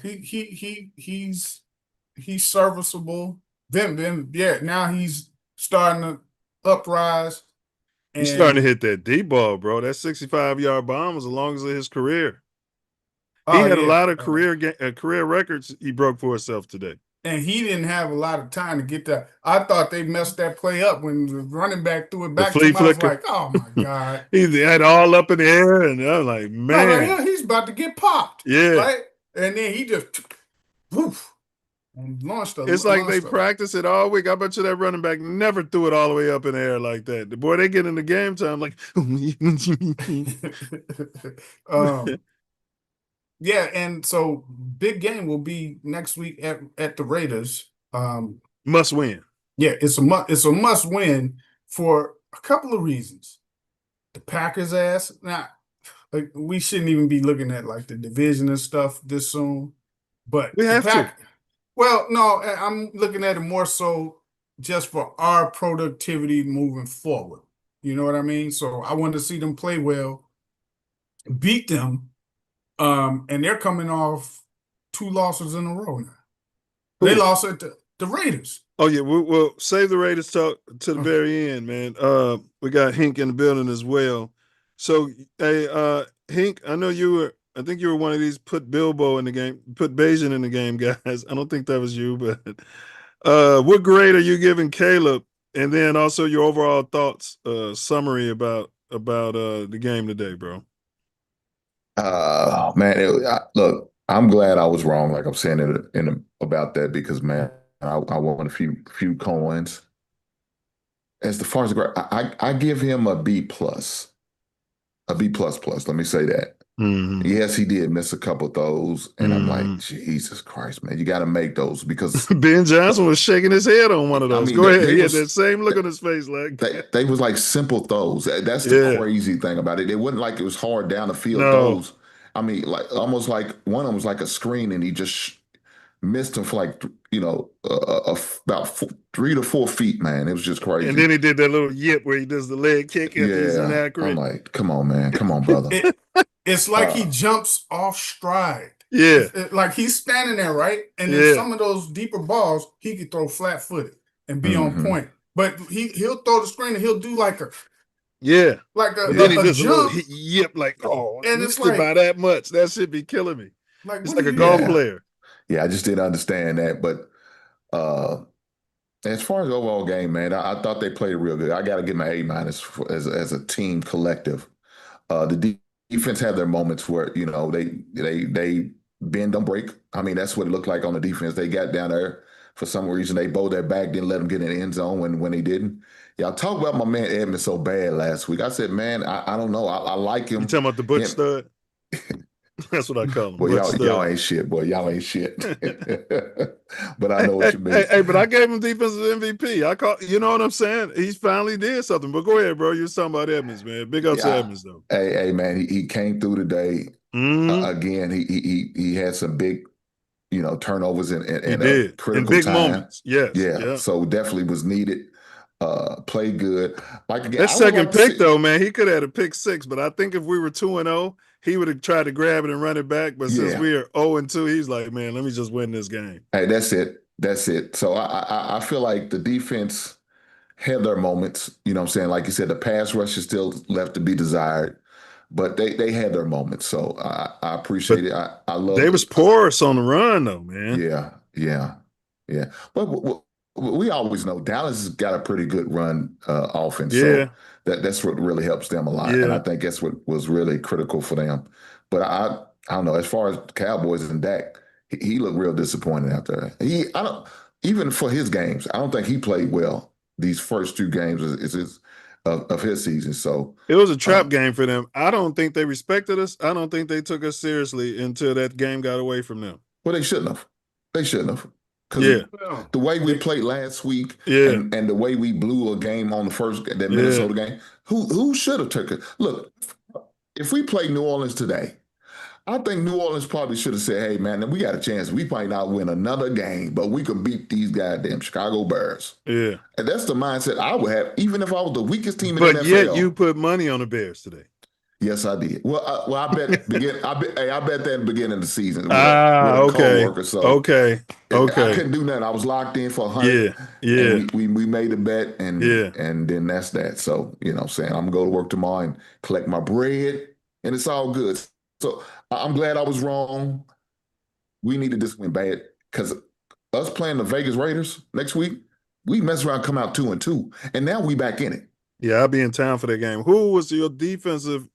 he's serviceable. Then yeah, now he's starting to uprise. He's starting to And hit that deep ball, bro. That 65-yard bomb was the longest of his career. He oh had a yeah, lot of career records he broke for himself today. and he didn't have a lot of time to get that. I thought they messed that play up when the running back threw it The back to flea him. I was flicker. like, oh my God. He had all up in the air, and I was like, I was man. like, yeah, he's about to get popped. Yeah. Right? And then he just woof, and launched a It's like they launched a- practice it all week. I bet you that running back never threw it all the way up in the air like that. The boy, they get in the game time like, yeah, and so big game will be next week at the Raiders. must win. Yeah, it's a must win for a couple of reasons. The Packers ass now, like we shouldn't even be looking at like the division and stuff this soon, but We have to. Well, no, I'm looking at it more so just for our productivity moving forward. You know what I mean? So I want to see them play well, beat them, and they're coming off 2 losses in a row now. They Who? lost at the Raiders. Oh yeah, we'll save the Raiders talk to the very end, man. We got Hink in the building as well. So, hey, Hink, I think you were one of these put Bilbo in the game, put Bayesian in the game guys. I don't think that was you, but what grade are you giving Caleb? And then also your overall thoughts, summary about the game today, bro. Man, look, I'm glad I was wrong. Like I'm saying about that because man, I won a few coins. As far as the grade, I give him a B+, a B++. Let me say that. Mm-hmm. Yes, he did miss a couple of those, and I'm like, Jesus Christ, man, you got to make those because Ben Johnson was shaking his head on one of those. Go ahead, he had that same look on his face, like they was like simple throws. That's the crazy thing about it. It wasn't like it was hard down the field throws. I mean, like almost like one of them was like a screen, and he just missed him for like about 3 to 4 feet, man. It was just crazy. And then he did that little yip where he does the leg kick if he's inaccurate. I'm like, come on, man, come on, brother. It's like he jumps off stride. Yeah, like he's standing there, right? And then some of those deeper balls he could throw flat-footed and be on point. But he'll throw the screen and he'll do like a then he does jump, a little yip, like and it's like by that much. That should be killing me. Like it's like a golf player. Yeah, I just didn't understand that. But as far as the overall game, man, I thought they played real good. I got to give my A- as a team collective. The defense had their moments where they bend, don't break. I mean, that's what it looked like on the defense. They got down there for some reason. They bowed their back, didn't let them get in the end zone when they didn't. Y'all talk about my man Edmonds so bad last week. I said, man, I don't know. I like him. You talking about the Butch Stud? That's what I call him. Well, y'all ain't shit, boy. Y'all ain't shit. But I know what you mean. Hey, but I gave him defensive MVP. You know what I'm saying? He's finally did something. But go ahead, bro. You was talking about Edmonds, man. Big ups to Edmonds, though. Hey, man, he came through today. Again, he had some big, turnovers in critical big time. moments. Yes. Yeah. So definitely was needed. Played good. Like again, that second pick though, man, he could have had a pick 6, but I think if we were 2-0, he would have tried to grab it and run it back. But since we are 0-2, he's like, man, let me just win this game. Hey, that's it. So I feel like the defense had their moments. You know what I'm saying? Like you said, the pass rush is still left to be desired, but they had their moments. So I appreciate it. I love. They was porous on the run though, man. Yeah. But we always know Dallas has got a pretty good run offense. Yeah. So that's what really helps them a lot. Yeah. And I think that's what was really critical for them. But I don't know, as far as Cowboys and Dak, he looked real disappointed out there. Even for his games, I don't think he played well these first 2 games of his season. So it was a trap game for them. I don't think they respected us. I don't think they took us seriously until that game got away from them. Well, they shouldn't have. Because the way we played last week and the way we blew a game on that Minnesota game, who should have took it? Look, if we play New Orleans today, I think New Orleans probably should have said, "Hey, man, we got a chance. We might not win another game, but we can beat these goddamn Chicago Bears." Yeah. And that's the mindset I would have, even if I was the weakest team in But the yet NFL. you put money on the Bears today. Yes, I did. Well, I bet I bet that in the beginning of the season with Ah, a okay. coworker. So Okay. I Okay. couldn't do nothing. I was locked in for 100. Yeah. Yeah. And we made a bet, and Yeah. and then that's that. So you know, what I'm saying, I'm gonna go to work tomorrow and collect my bread, and it's all good. So I'm glad I was wrong. We needed this win bad because us playing the Vegas Raiders next week, we mess around, come out 2-2, and now we back in it. Yeah, I'll be in town for that game. Who was your defensive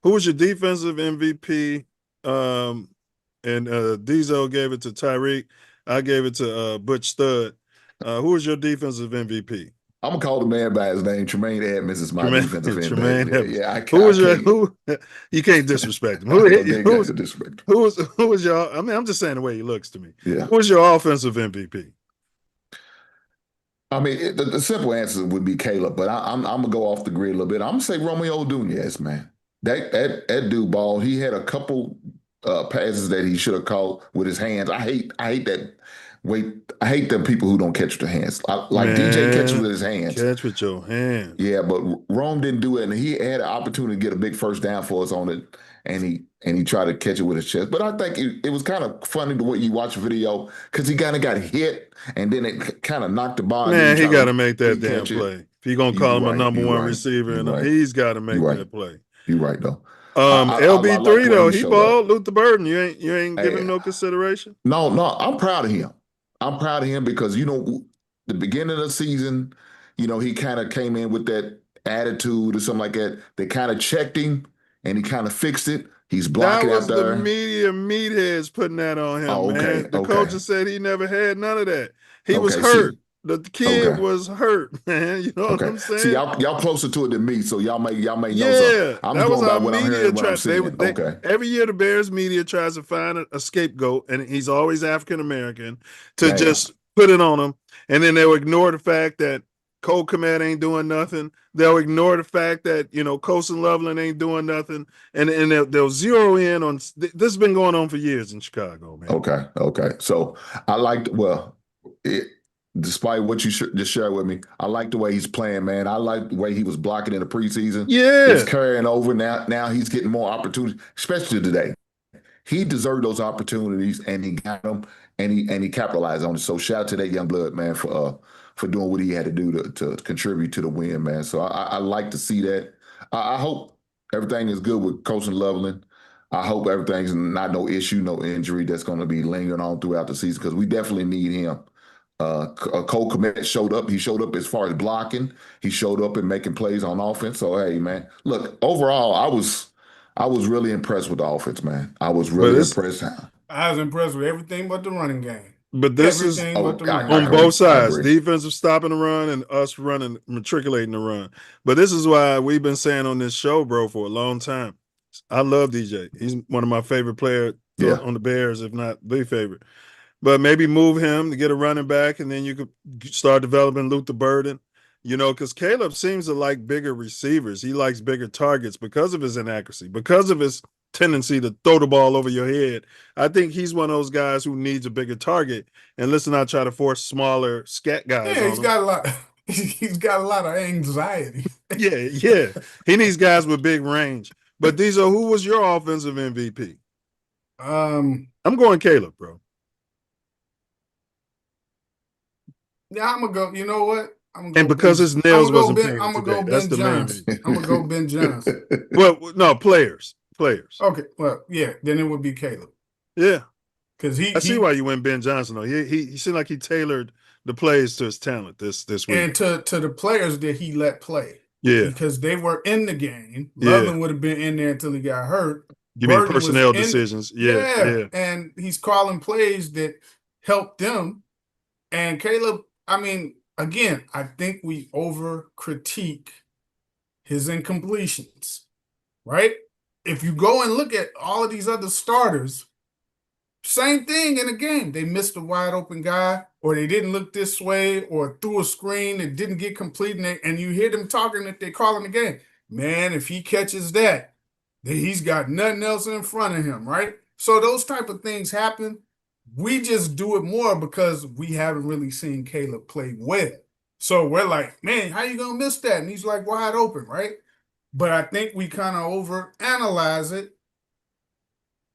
MVP? And Diesel gave it to Tyreek. I gave it to Butch Stud. Who was your defensive MVP? I'm gonna call the man by his name. Tremaine Edmonds is my defensive end. Tremaine Yeah, Edmonds. yeah. Who was your who? You can't disrespect him. Who was your? I mean, I'm just saying the way he looks to me. Yeah. Who was your offensive MVP? I mean, the simple answer would be Caleb, but I'm gonna go off the grid a little bit. I'm gonna say Romeo Dounez, man. That dude ball. He had a couple passes that he should have caught with his hands. I hate that. I hate them people who don't catch with their hands. Like DJ catches with his hands. Catch with your hands. Yeah, but Rome didn't do it, and he had an opportunity to get a big first down for us on it, and he tried to catch it with his chest. But I think it was kind of funny the way you watch the video because he kind of got hit, and then it kind of knocked the ball. Man, he got to make that damn play. If he gonna call him a number one receiver, he's got to make that play. You're right though. LB3 though, he balled. Luther Burden, you ain't giving no consideration. No, I'm proud of him. I'm proud of him because the beginning of the season, he kind of came in with that attitude or something like that. They kind of checked him and he kind of fixed it. He's blocking out there. That was the media meatheads putting that on him, man. The coaches said he never had none of that. He was hurt. The kid was hurt, man. You know what I'm saying? See, y'all closer to it than me, so y'all may know something. I'm that going was by our what I'm media hearing, trap. Every year the Bears media tries to find a scapegoat, and he's always African American to just put it on him, and then they'll ignore the fact that Cole Kmet ain't doing nothing. They'll ignore the fact that Colson Loveland ain't doing nothing, and they'll zero in on this. Has been going on for years in Chicago, man. Okay. So I liked despite what you just shared with me, I like the way he's playing, man. I like the way he was blocking in the preseason. Yeah. It's carrying over now. He's getting more opportunities, especially today. He deserved those opportunities, and he got them, and he capitalized on it. So shout out to that young blood, man, for doing what he had to do to contribute to the win, man. So I like to see that. I hope everything is good with Colson Loveland. I hope everything's not no issue, no injury that's going to be lingering on throughout the season because we definitely need him. Cole Kmet showed up. He showed up as far as blocking. He showed up and making plays on offense. So hey, man, look, overall, I was really impressed with the offense, man. I was really impressed. I was impressed with everything but the running game. But this is on both sides, defensive stopping the run and us running, matriculating the run. But this is why we've been saying on this show, bro, for a long time. I love DJ. He's one of my favorite players on the Bears, if not the favorite. But maybe move him to get a running back, and then you could start developing Luther Burden. Because Caleb seems to like bigger receivers. He likes bigger targets because of his inaccuracy, because of his tendency to throw the ball over your head. I think he's one of those guys who needs a bigger target. And let's not try to force smaller scat guys. Yeah, got a lot. He's got a lot of anxiety. Yeah. He needs guys with big range. But Diesel, who was your offensive MVP? I'm going Caleb, bro. Yeah, I'm gonna go. You know what? Because his nails wasn't painted I'm gonna today. go That's Ben the main Johnson. I'm gonna go Ben Johnson. Well, no, players. Okay, well, yeah, then it would be Caleb. Yeah, because I see why you went Ben Johnson though. He seemed like he tailored the plays to his talent this week, and to the players that he let play. Yeah, because they were in the game. Loveland would have been in there until he got hurt. You mean personnel decisions? Yeah, and he's calling plays that helped them. And Caleb, I mean, again, I think we over critique his incompletions, right? If you go and look at all of these other starters, same thing in a game. They missed a wide open guy, or they didn't look this way, or threw a screen that didn't get complete, and you hear them talking that they're calling the game. Man, if he catches that, He's got nothing else in front of him, right? So those type of things happen. We just do it more because we haven't really seen Caleb play well. So we're like, man, how you gonna miss that? And he's like wide open, right? But I think we kind of overanalyze it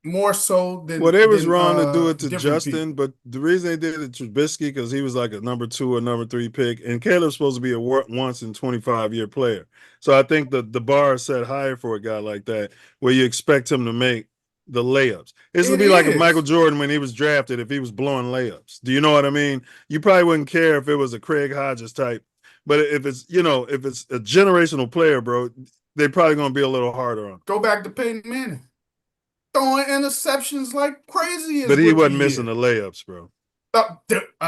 more so than Well, they was wrong to do it to different Justin, people. but the reason they did it to Trubisky because he was like a number 2 or number 3 pick, and Caleb's supposed to be a once in 25-year player. So I think the bar is set higher for a guy like that, where you expect him to make the layups. This would be like a Michael Jordan when he was drafted if he was blowing layups. Do you know what I mean? You probably wouldn't care if it was a Craig Hodges type, but if it's if it's a generational player, bro, they're probably going to be a little harder on him. Go back to Peyton Manning. Throwing interceptions like crazy. But he wasn't missing the layups, bro.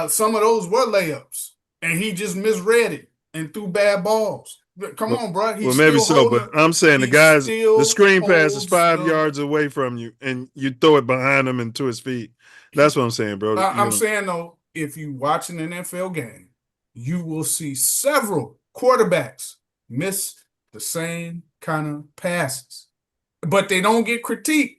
Some of those were layups, and he just misread it and threw bad balls. Come on, bro. Well, maybe so, but I'm saying the screen pass is 5 yards away from you, and you throw it behind him and to his feet. That's what I'm saying, bro. I'm saying, though, if you watch an NFL game, you will see several quarterbacks miss the same kind of passes, but they don't get critiqued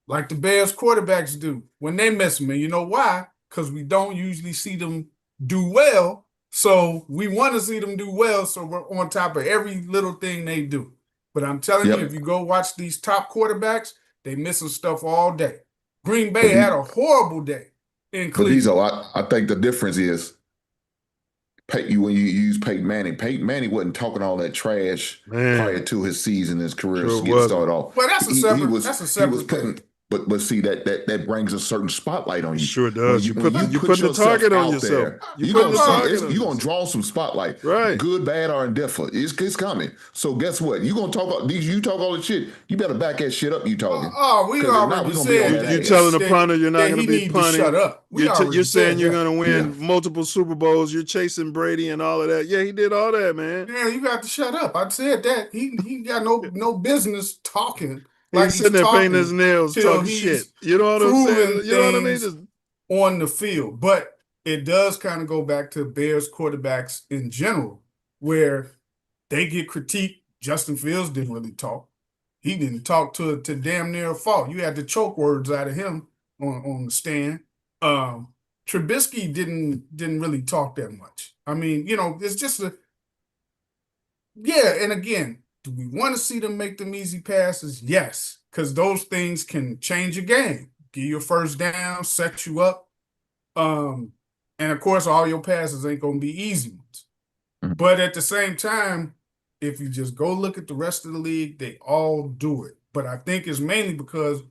like the Bears quarterbacks do when they miss them. And you know why? Because we don't usually see them do well. So we want to see them do well. So we're on top of every little thing they do. But I'm telling you, if you go watch these top quarterbacks, they missing stuff all day. Green Bay had a horrible day in Cleveland. I think the difference is when you use Peyton Manning wasn't talking all that trash prior to his season, his career getting started off. Well, that's a separate thing. But see that brings a certain spotlight on you. Sure does. You put the target on yourself. You're gonna draw some spotlight. Right. Good, bad, or indifferent. It's coming. So guess what? You gonna talk about these? You talk all the shit. You better back that shit up. You talking? We already said you're telling the punter you're not gonna be punting. Shut up. You're saying you're gonna win multiple Super Bowls. You're chasing Brady and all of that. Yeah, he did all that, man. Yeah, you got to shut up. I said that. He got no business talking. He's sitting there painting his nails, talking shit. You know what I'm saying? You know what I mean? On the field. But it does kind of go back to Bears quarterbacks in general, where they get critiqued. Justin Fields didn't really talk. He didn't talk to damn near a fault. You had the choke words out of him on the stand. Trubisky didn't really talk that much. I mean, it's just and again, do we want to see them make them easy passes? Yes, because those things can change a game. Give you a first down, set you up. And, of course, all your passes ain't going to be easy ones. But at the same time, if you just go look at the rest of the league, they all do it. But I think it's mainly because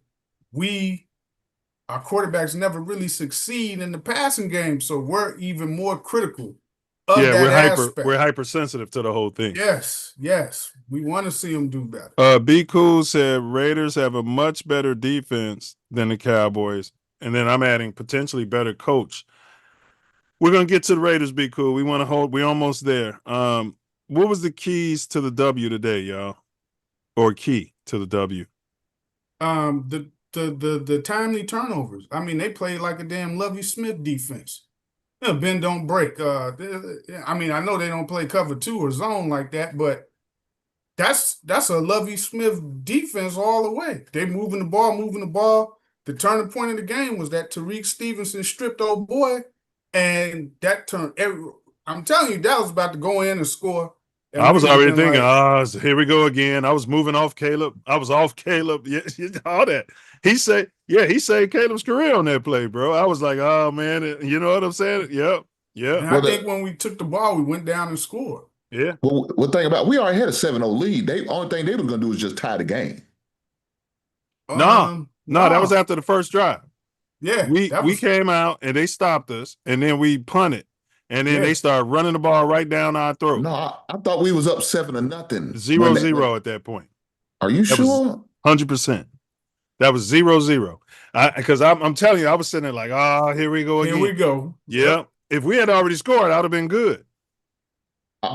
our quarterbacks never really succeed in the passing game, so we're even more critical. We're hypersensitive to the whole thing. Yes. We want to see them do better. Be Cool said Raiders have a much better defense than the Cowboys, and then I'm adding potentially better coach. We're gonna get to the Raiders. Be Cool. We want to hold. We're almost there. What was the keys to the W today, y'all? Or key to the W? The timely turnovers. I mean, they played like a damn Lovie Smith defense. Bend don't break. I mean, I know they don't play cover 2 or zone like that, but that's a Lovie Smith defense all the way. They moving the ball. The turning point of the game was that Tariq Stevenson stripped old boy, and that turned. I'm telling you, that was about to go in and score. And I was already thinking, here we go again. I was moving off Caleb. I was off Caleb. Yeah, all that. He saved Caleb's career on that play, bro. I was like, oh, man. You know what I'm saying? Yep. And I think when we took the ball, we went down and scored. Yeah. Well, one thing about we already had a 7-0 lead. The only thing they were going to do is just tie the game. No, that was after the first drive. Yeah. We came out, and they stopped us, and then we punted. And then they started running the ball right down our throat. No, I thought we was up 7-0. 0-0 at that point. Are you sure? 100%. That was 0-0. Because I'm telling you, I was sitting there like, here we go again. Here we go. Yeah. If we had already scored, I'd have been good.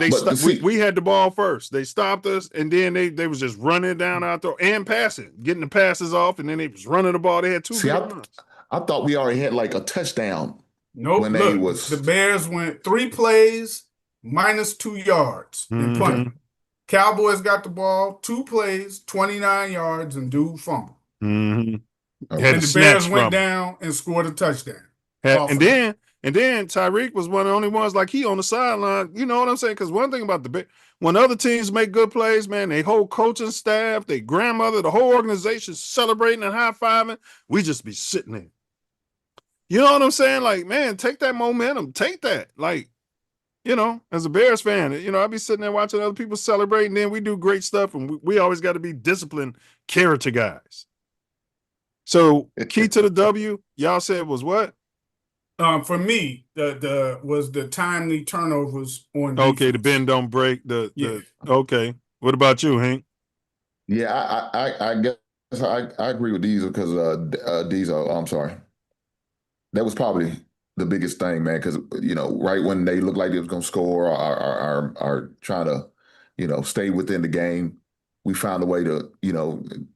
We had the ball first. They stopped us, and then they was just running down our throat and passing, getting the passes off, and then they was running the ball. They had 2 runs. I thought we already had like a touchdown. Nope. The Bears went 3 plays, -2 yards in punting. Cowboys got the ball, 2 plays, 29 yards, and dude fumbled. Mm-hmm. Okay. Had And to the Bears snatch went from him. down and scored a touchdown. And then Tyreek was one of the only ones like he on the sideline. You know what I'm saying? Because one thing about when other teams make good plays, man, they whole coaching staff, they grandmother, the whole organization celebrating and high fiving. We just be sitting there. You know what I'm saying? Like, man, take that momentum, take that. Like, you know, as a Bears fan, you know, I be sitting there watching other people celebrate, and then we do great stuff, and we always got to be disciplined character guys. So key to the W, y'all said was what? For me, the timely turnovers on defense. Okay, the bend don't break. Okay. What about you, Hank? Yeah, I guess I agree with Diesel because Diesel. I'm sorry. That was probably the biggest thing, man. Because right when they looked like they was gonna score or trying to, stay within the game, we found a way to,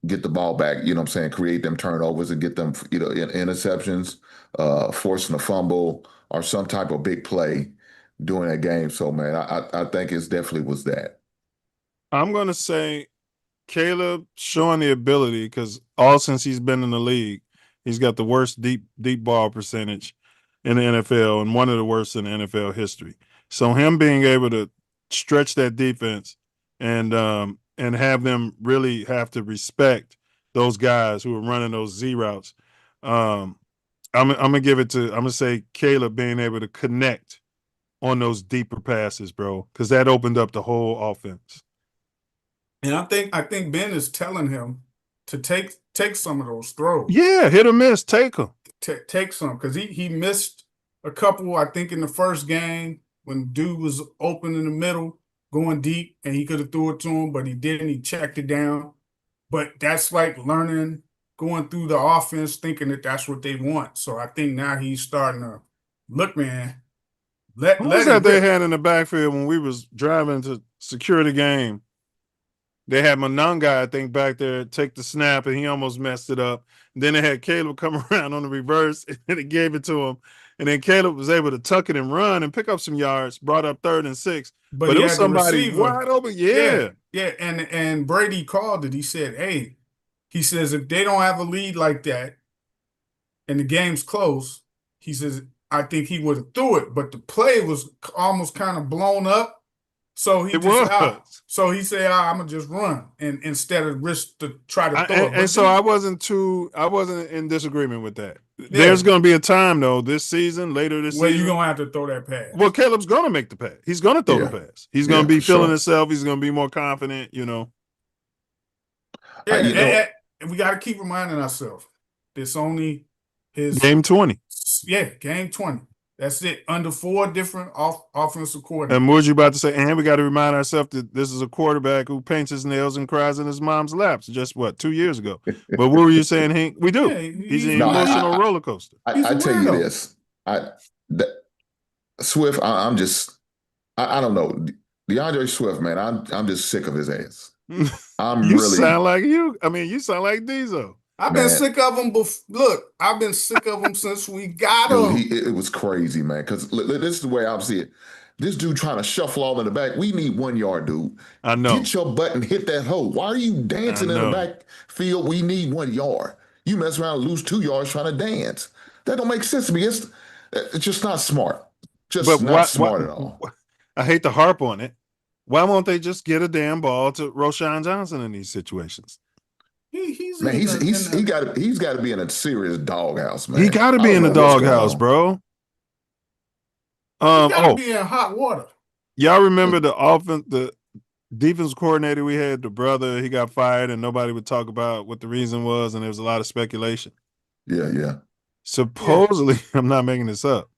get the ball back. You know what I'm saying? Create them turnovers and get them, interceptions, forcing a fumble or some type of big play during that game. So, man, I think it definitely was that. I'm gonna say Caleb showing the ability because all since he's been in the league, he's got the worst deep ball percentage in the NFL and one of the worst in the NFL history. So him being able to stretch that defense and have them really have to respect those guys who are running those Z routes. I'm gonna give it to I'm gonna say Caleb being able to connect on those deeper passes, bro, because that opened up the whole offense. And I think Ben is telling him to take some of those throws. Yeah, hit or miss, take them. Take some because he missed a couple. I think in the first game when dude was open in the middle, going deep, and he could have threw it to him, but he didn't. He checked it down. But that's like learning, going through the offense, thinking that that's what they want. So I think now he's starting to look, man. What was that they had in the backfield when we was driving to secure the game? They had Monanga, I think, back there take the snap, and he almost messed it up. And then they had Caleb come around on the reverse, and it gave it to him. And then Caleb was able to tuck it and run and pick up some yards, brought up 3rd and 6. But it was somebody wide open. Yeah. And Brady called it. He said, hey, he says, if they don't have a lead like that and the game's close, he says, I think he would have threw it. But the play was almost kind of blown up. So he said, I'm gonna just run and instead of risk to try to throw it. And so I wasn't in disagreement with that. Yeah. There's gonna be a time though this season, later this season, you're gonna have to throw that pass. Well, Caleb's gonna make the pass. He's gonna throw the pass. He's gonna be feeling himself. He's gonna be more confident. Yeah, and we got to keep reminding ourselves it's only his game 20. Yeah, game 20. That's it. Under 4 different offensive coordinators. And what was you about to say? And we got to remind ourselves that this is a quarterback who paints his nails and cries in his mom's laps just 2 years ago. But what were you saying, Hank? We do. Yeah, he's an emotional roller coaster. I tell you this. Swift, I don't know. DeAndre Swift, man, I'm just sick of his ass. You sound like Diesel. I've been sick of him. Look, I've been sick of him since we got him. It was crazy, man. Because this is the way I see it. This dude trying to shuffle all in the back. We need 1 yard, dude. I know. Get your butt and hit that hole. Why are you dancing in the backfield? We need 1 yard. You mess around and lose 2 yards trying to dance. That don't make sense to me. It's just not smart. Not smart at all. I hate to harp on it. Why won't they just get a damn ball to Roshan Johnson in these situations? He's got to be in a serious doghouse, man. He got to be in the doghouse, bro. He got to be in hot water. Y'all remember the defense coordinator we had, the brother? He got fired, and nobody would talk about what the reason was, and there was a lot of speculation. Yeah. Supposedly, I'm not making this up.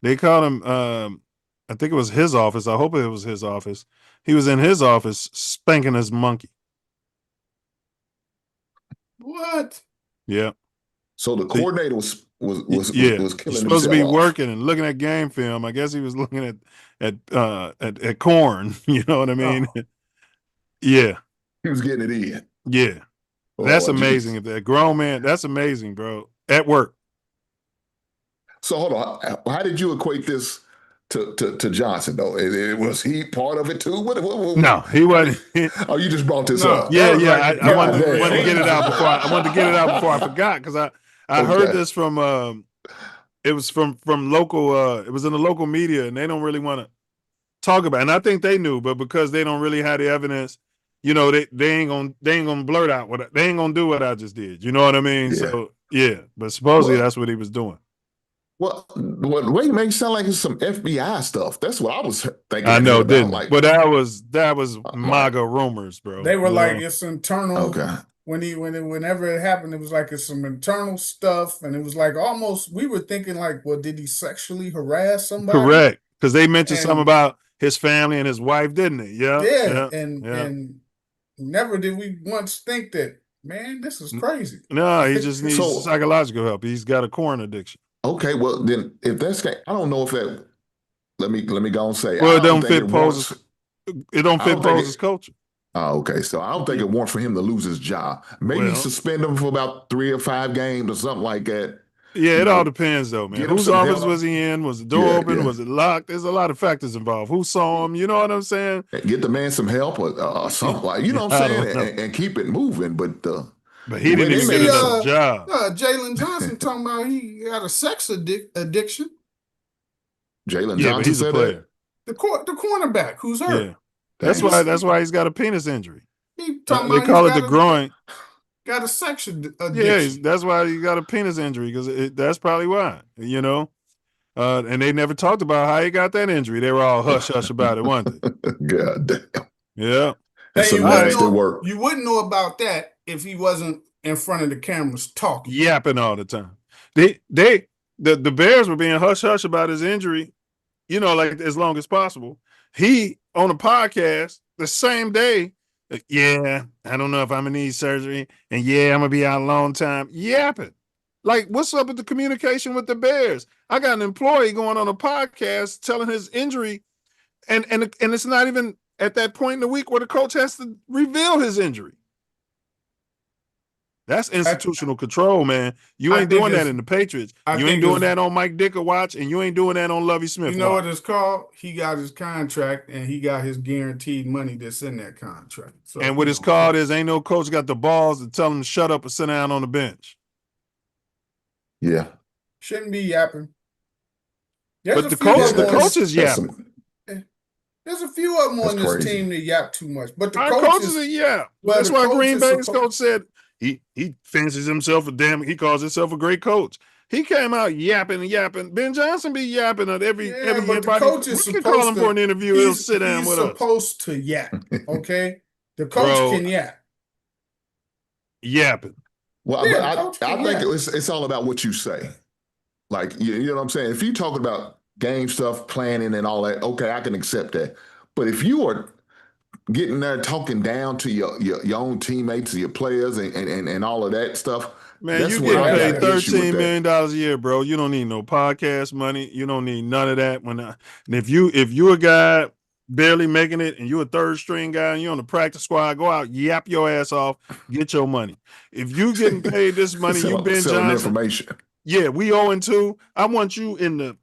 They called him. I think it was his office. I hope it was his office. He was in his office spanking his monkey. What? Yeah. So the coordinator was killing He's supposed to be working and looking at game film. I guess he was looking at corn. You know what I mean? Oh. Yeah. He was getting it in. Yeah. That's amazing. If that grown man, that's amazing, bro. At work. So hold on. How did you equate this to Johnson though? Was he part of it too? No, he wasn't. Oh, you just brought this No. up. Yeah, That was yeah. like I wanted God to damn. get it out before I wanted to get it out before I forgot because I heard Okay. this from it was from local it was in the local media and they don't really want to talk about it. And I think they knew, but because they don't really have the evidence, you know, they ain't gonna blurt out they ain't gonna do what I just did. You know what I mean? Yeah. So yeah, but supposedly Well- that's what he was doing. Well, the way you make it sound like it's some FBI stuff. That's what I was thinking. I know, about. didn't Like, but that was MAGA rumors, bro. They were you like, know? it's internal. okay. Whenever it happened, it was like it's some internal stuff, and it was like almost we were thinking like, well, did he sexually harass somebody? Correct. Because they mentioned And- something about his family and his wife, didn't they? Yeah. Yeah, yeah, and yeah. and never did we once think that, man, this is crazy. No, he just needs So- psychological help. He's got a corn addiction. Okay, well then, if that's I don't know if that. Let me go and say. Well, I it don't think fit warrants- Pose's. It don't I fit don't think Pose's culture. Oh, okay. So I don't think it warrants for him to lose his job. Maybe Well- suspend him for about 3 or 5 games or something like that. Yeah, it You all know, depends, though, man. get him Whose some office help. was he in? Was the door Yeah, open? yeah. Was it locked? There's a lot of factors involved. Who saw him? You know what I'm saying? Get the man some help or something like you know what I I'm don't saying, know. and keep it moving. But But he didn't When even they get say, another job. Jalen Johnson talking about he got a sex addiction. Jalen Yeah, Johnson but he's a said player. The cornerback who's hurt. Yeah, that's why he's got a penis injury. He talking They about call he's it the groin. got a sex addiction. Yeah, that's why he got a penis injury because that's probably why. You know, and they never talked about how he got that injury. They were all hush hush about it, weren't they? that. God damn. Yeah. That's Hey, some nasty work. You wouldn't know about that if he wasn't in front of the cameras talking. Yapping all the time. The Bears were being hush hush about his injury, you know, like as long as possible. He on a podcast the same day, like, yeah, I don't know if I'm gonna need surgery, and yeah, I'm gonna be out a long time. Yapping. Like, what's up with the communication with the Bears? I got an employee going on a podcast telling his injury, and it's not even at that point in the week where the coach has to reveal his injury. That's institutional control, man. You I ain't think doing that it's- in the Patriots. I You think ain't doing it's- that on Mike Dicker watch, and you ain't doing that on Lovie Smith You know watch. what it's called? He got his contract and he got his guaranteed money that's in that contract. So, And what you it's know, called is ain't no coach got the balls to tell him to shut up or sit down on the bench. Yeah. shouldn't be yapping. But the coach is That's yapping. some- There's a few of them on That's this crazy. team that yap too much. But the Our coaches, coaches are yap. well, That's the why coach Green is Bay's supposed- coach said he fancies himself he calls himself a great coach. He came out yapping and yapping. Ben Johnson be yapping at every but the everybody. coach is We can call him supposed for to- an interview. He'll sit down he's with us. supposed to yap. Okay, the coach Bro. can yap. Yapping. Well, Yeah, but the coach I can think yap. it's all about what you say. Like, you know what I'm saying? If you're talking about game stuff, planning and all that, okay, I can accept that. But if you are getting there talking down to your own teammates, your players, and all of that stuff, Man, that's you when I getting got paid an issue with $13 that. million a year, bro. You don't need no podcast money. You don't need none of that. And if you a guy barely making it and you a third string guy and you're on the practice squad, go out, yap your ass off, get your money. If you getting paid this money, you Ben selling Johnson. information. Yeah, we 0-2. I want you in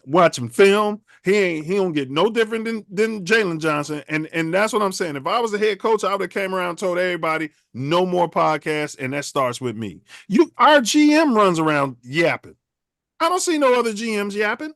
watching film. He don't get no different than Jalen Johnson. And that's what I'm saying. If I was a head coach, I would have came around and told everybody no more podcasts, and that starts with me. Our GM runs around yapping. I don't see no other GMs yapping.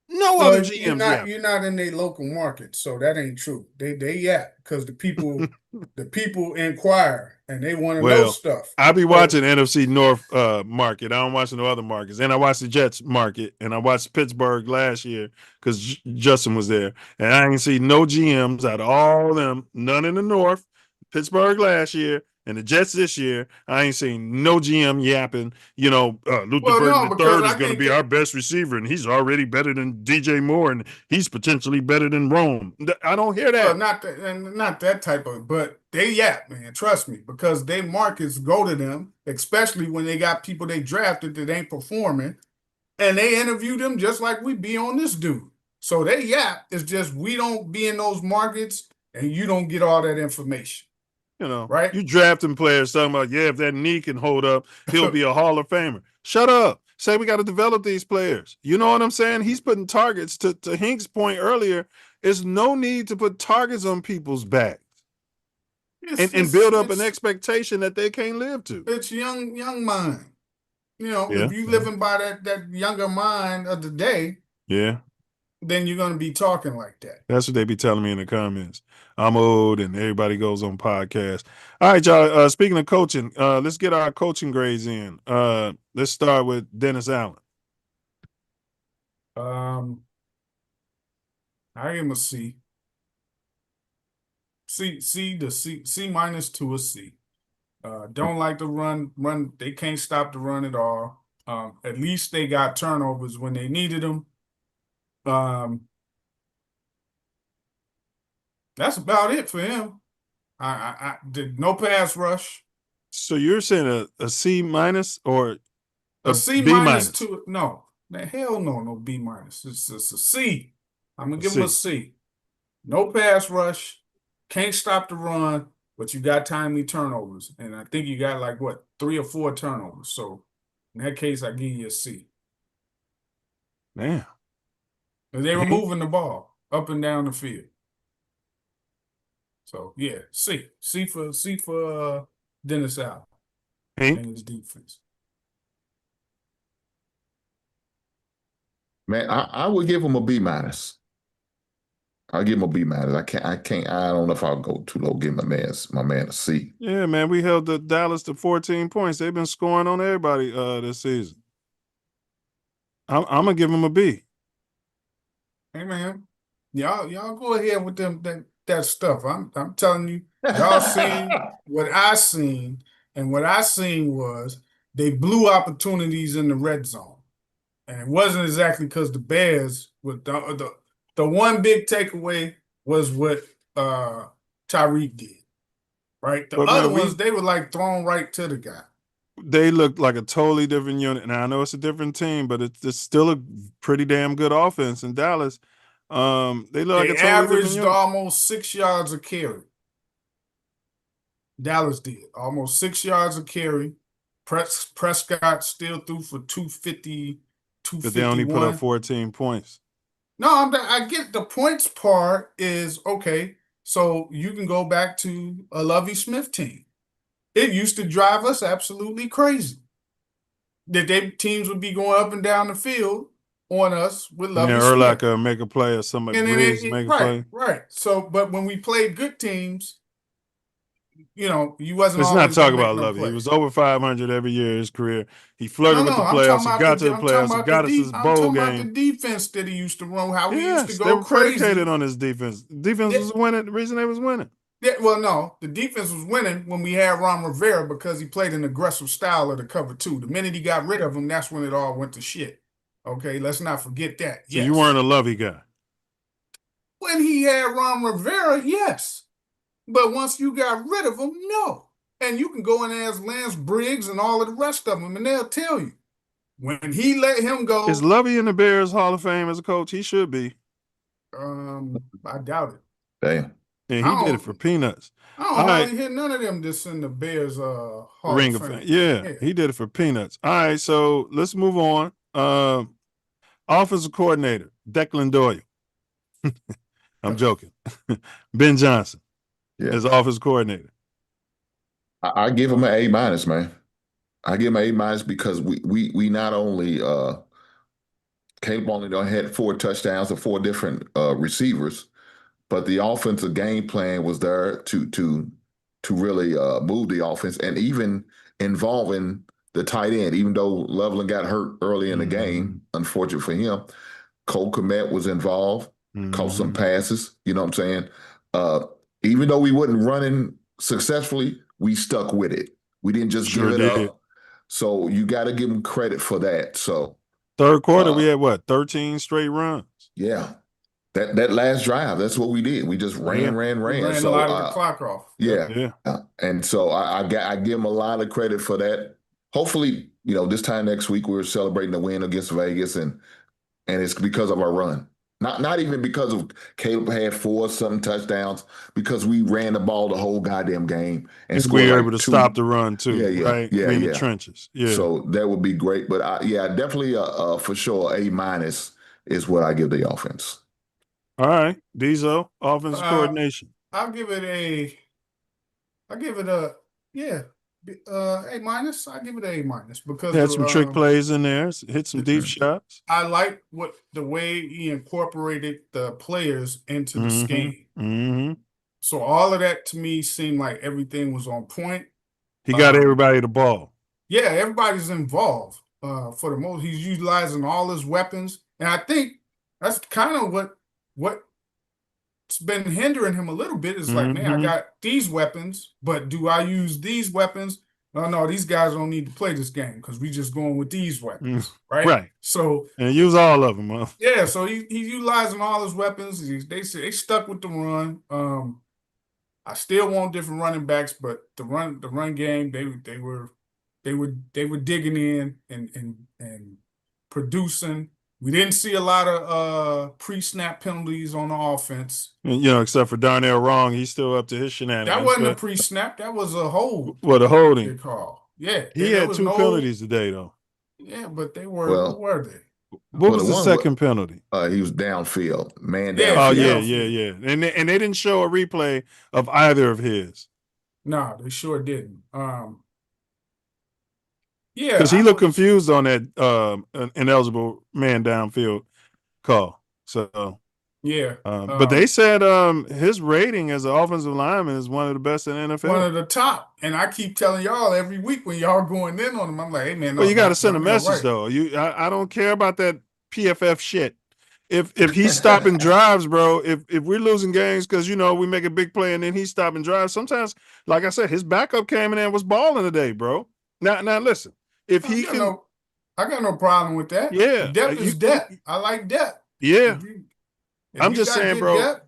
No other GMs yapping. You're not in their local market, so that ain't true. They yap because the people inquire and they want to know Well, stuff. I be watching NFC North market. I don't watch no other markets. And I watched the Jets market, and I watched Pittsburgh last year because Justin was there. And I ain't see no GMs out of all of them, none in the North, Pittsburgh last year, and the Jets this year. I ain't seen no GM yapping, Luther Burden because III I is going to think be our best receiver, and he's already better than DJ Moore, and he's potentially better than Rome. I don't hear that. Well, not that type of, but they yap, man. Trust me, because they markets go to them, especially when they got people they drafted that ain't performing, and they interview them just like we be on this dude. So they yap. It's just we don't be in those markets, and you don't get all that information. Right? You drafting players talking about, if that knee can hold up, he'll be a Hall of Famer. Shut up. say we got to develop these players. You know what I'm saying? He's putting targets to Hink's point earlier. There's no need to put targets on people's backs and build up an expectation that they can't live to. It's young mind. You know, Yeah, if you living by that younger mind of the day, yeah, then you're gonna be talking like that. that's what they be telling me in the comments. I'm old, and everybody goes on podcasts. All right, y'all. Speaking of coaching, let's get our coaching grades in. Let's start with Dennis Allen. I give him a C. C minus to a C. Don't like the run. They can't stop the run at all. At least they got turnovers when they needed them. That's about it for him. I did no pass rush. So you're saying a C minus or A C B minus to no. Hell no B minus. It's a C. I'm gonna give him a C. No pass rush. Can't stop the run, but you got timely turnovers. And I think you got like what, 3 or 4 turnovers. So in that case, I give you a C. Man. They were moving the ball up and down the field. So yeah, C. C for Dennis Allen and his defense. Man, I would give him a B minus. I'll give him a B minus. I don't know if I'll go too low. Give my man a C. Yeah, man. We held the Dallas to 14 points. They've been scoring on everybody this season. I'm gonna give him a B. Hey man, y'all go ahead with that stuff. I'm telling you, y'all seen what I seen, and what I seen was they blew opportunities in the red zone. And it wasn't exactly because the Bears with the one big takeaway was what Tyreek did. Right? The other ones, they were like thrown right to the guy. They looked like a totally different unit. Now I know it's a different team, but it's still a pretty damn good offense in Dallas. They look like a totally different averaged unit. almost 6 yards a carry. Dallas did almost 6 yards a carry. Prescott still threw for 250. But they only put up 14 points. No, I get the points part is okay. So you can go back to a Lovie Smith team. It used to drive us absolutely crazy that teams would be going up and down the field on us with Lovie Smith. Urlacher make a play or somebody Briggs make a play. Right. So, but when we played good teams, you know, you wasn't. Let's not talk about Lovey. He was over 500 every year in his career. He flirted with the playoffs. He got to the playoffs. He got us his bowl game. I'm talking about the defense that he used to run. How he used to go they were crazy. predicated on his defense. Defense was winning. The reason they was winning. Yeah, well, no, the defense was winning when we had Ron Rivera because he played an aggressive style of the cover 2. The minute he got rid of him, that's when it all went to shit. Okay, let's not forget that. So you weren't a Lovey guy. When he had Ron Rivera, yes. But once you got rid of him, no. And you can go and ask Lance Briggs and all of the rest of them, and they'll tell you. When he let him go. Is Lovey in the Bears Hall of Fame as a coach? He should be. I doubt it. Damn. And he did it for peanuts. I don't really hear none of them that's in the Bears Hall Ring of Fame. Yeah, he did it for peanuts. All right, so let's move on. Offensive coordinator, Declan Doyle. I'm joking. Ben Johnson as offensive coordinator. I give him an A minus, man. I give him an A minus because we not only Caleb only had 4 touchdowns to 4 different receivers, but the offensive game plan was there to really move the offense and even involving the tight end. Even though Loveland got hurt early in the game, unfortunate for him, Cole Kmet was involved, caught some passes. You know what I'm saying? Even though we wasn't running successfully, we stuck with it. We didn't just give it up. So you got to give him credit for that. So third quarter, we had what, 13 straight runs? Yeah. That last drive, that's what we did. We just ran. We ran so, a lot of the clock off. Yeah. And so I give him a lot of credit for that. Hopefully, this time next week we're celebrating the win against Vegas, and it's because of our run. Not even because of Caleb had 4 something touchdowns, because we ran the ball the whole goddamn game and And scored we were like able to 2. stop the run too, Yeah, yeah, right? yeah, We in the yeah. trenches. Yeah. So that would be great. But yeah, definitely for sure A minus is what I give the offense. All right. Diesel, offensive coordination. I'll give it a yeah, A minus. I give it A minus because Had some trick plays in there, hit some deep the- shots. I like the way he incorporated the players into the scheme. Mm-hmm. So all of that to me seemed like everything was on point. He got everybody the ball. Yeah, everybody's involved. For the most, he's utilizing all his weapons, and I think that's kind of what's been hindering him a little bit. Is like, man, I got these weapons, but do I use these weapons? No, these guys don't need to play this game because we just going with these weapons, right? Right. So and use all of them. Huh? Yeah, so he's utilizing all his weapons. They stuck with the run. I still want different running backs, but the run game they were digging in and producing. We didn't see a lot of pre-snap penalties on the offense. And, except for Darnell Wrong, he's still up to his shenanigans. That wasn't a pre-snap. That was a hold. What a holding? They call. Yeah, he had 2 penalties today, though. Yeah, but they were. What were they? What was the second penalty? He was downfield, man. Yeah, downfield. Yeah. And they didn't show a replay of either of his. No, they sure didn't. Yeah, because he looked confused on that ineligible man downfield call. So yeah, but they said his rating as an offensive lineman is one of the best in the NFL. One of the top. And I keep telling y'all every week when y'all going in on him, I'm like, hey man, no, well, you got to send a message though. I don't care about that PFF shit. If he's stopping drives, bro, if we're losing games because we make a big play and then he's stopping drives, sometimes, like I said, his backup came in and was balling today, bro. Now listen, if he can, I got no problem with that. Yeah, depth is depth. I like depth. Yeah, if I'm just saying, bro. Depth,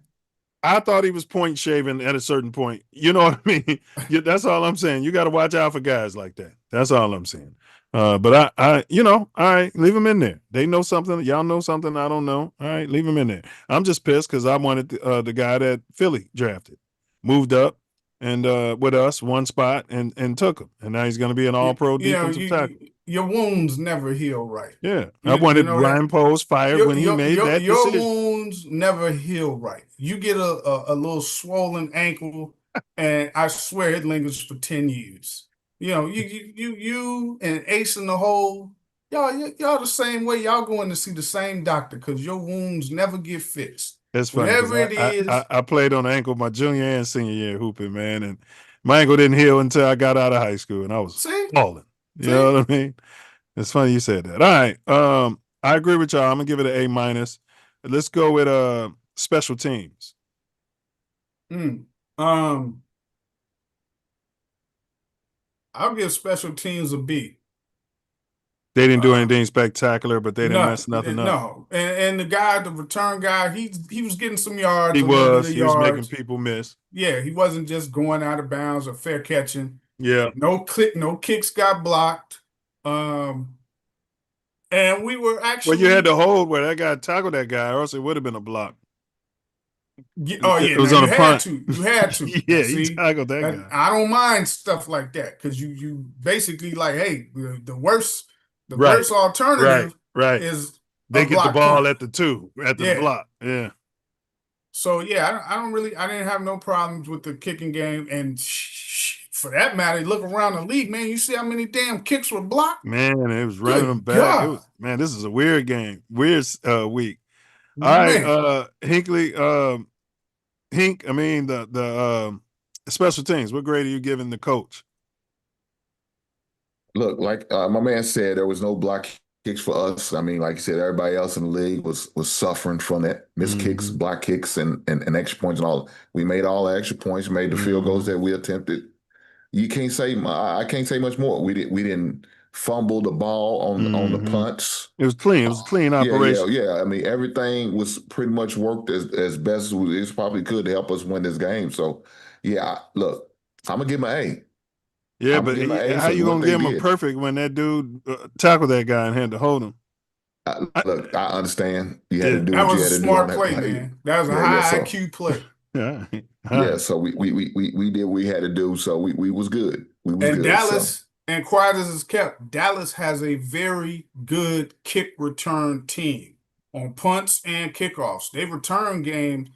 I thought he was point shaving at a certain point. You know what I mean? That's all I'm saying. You got to watch out for guys like that. That's all I'm saying. But I, all right, leave them in there. They know something. Y'all know something I don't know. All right, leave them in there. I'm just pissed because I wanted the guy that Philly drafted, moved up, and with us one spot and took him, and now he's going to be an All-Pro defensive tackle. Your wounds never heal right. Yeah, I wanted Ryan Poles fired when he made that your decision. Your wounds never heal right. You get a little swollen ankle, and I swear it lingers for 10 years. You and Ace in the hole, y'all the same way. Y'all going to see the same doctor because your wounds never get fixed. It's funny. Whatever it is. I played on the ankle my junior and senior year hooping, man, and my ankle didn't heal until I got out of high school, and I was falling. You know what I mean? It's funny you said that. All right. I agree with y'all. I'm gonna give it an A-. Let's go with special teams. I'll give special teams a B. They didn't do anything spectacular, but they didn't mess nothing up. No, and the guy, the return guy, he was getting some yards. He was making people miss. Yeah, he wasn't just going out of bounds or fair catching. Yeah, no kicks got blocked. And we were actually. Well, you had to hold where that guy tackled that guy, or else it would have been a block. It was on a punt. You had to. Yeah, he tackled that guy. I don't mind stuff like that because you basically like, hey, the worst alternative is they get the ball at the 2 at the block. Yeah. So yeah, I didn't have no problems with the kicking game, and for that matter, look around the league, man. You see how many damn kicks were blocked? Man, it was running them back. It was, this is a weird game, weird week. All right, Hinkley, the special teams. What grade are you giving the coach? Look, like my man said, there was no block kicks for us. I mean, like you said, everybody else in the league was suffering from that. Missed kicks, block kicks, and extra points and all. We made all the extra points, made the field goals that we attempted. You can't say I can't say much more. We didn't fumble the ball on the punts. It was clean. It was a clean operation. Yeah. I mean, everything was pretty much worked as best as it probably could to help us win this game. So, yeah, look, I'm gonna give him an A. Yeah, but how you gonna give him a perfect when that dude tackled that guy and had to hold him? Look, I understand. You had to Yeah. do That what you was a had to do on smart that play, play. man. That was a Yeah. high So IQ play. Yeah. yeah, so we did what we had to do. So we was good. We was And good. So Dallas, and quiet as it's kept, Dallas has a very good kick return team on punts and kickoffs. They return games,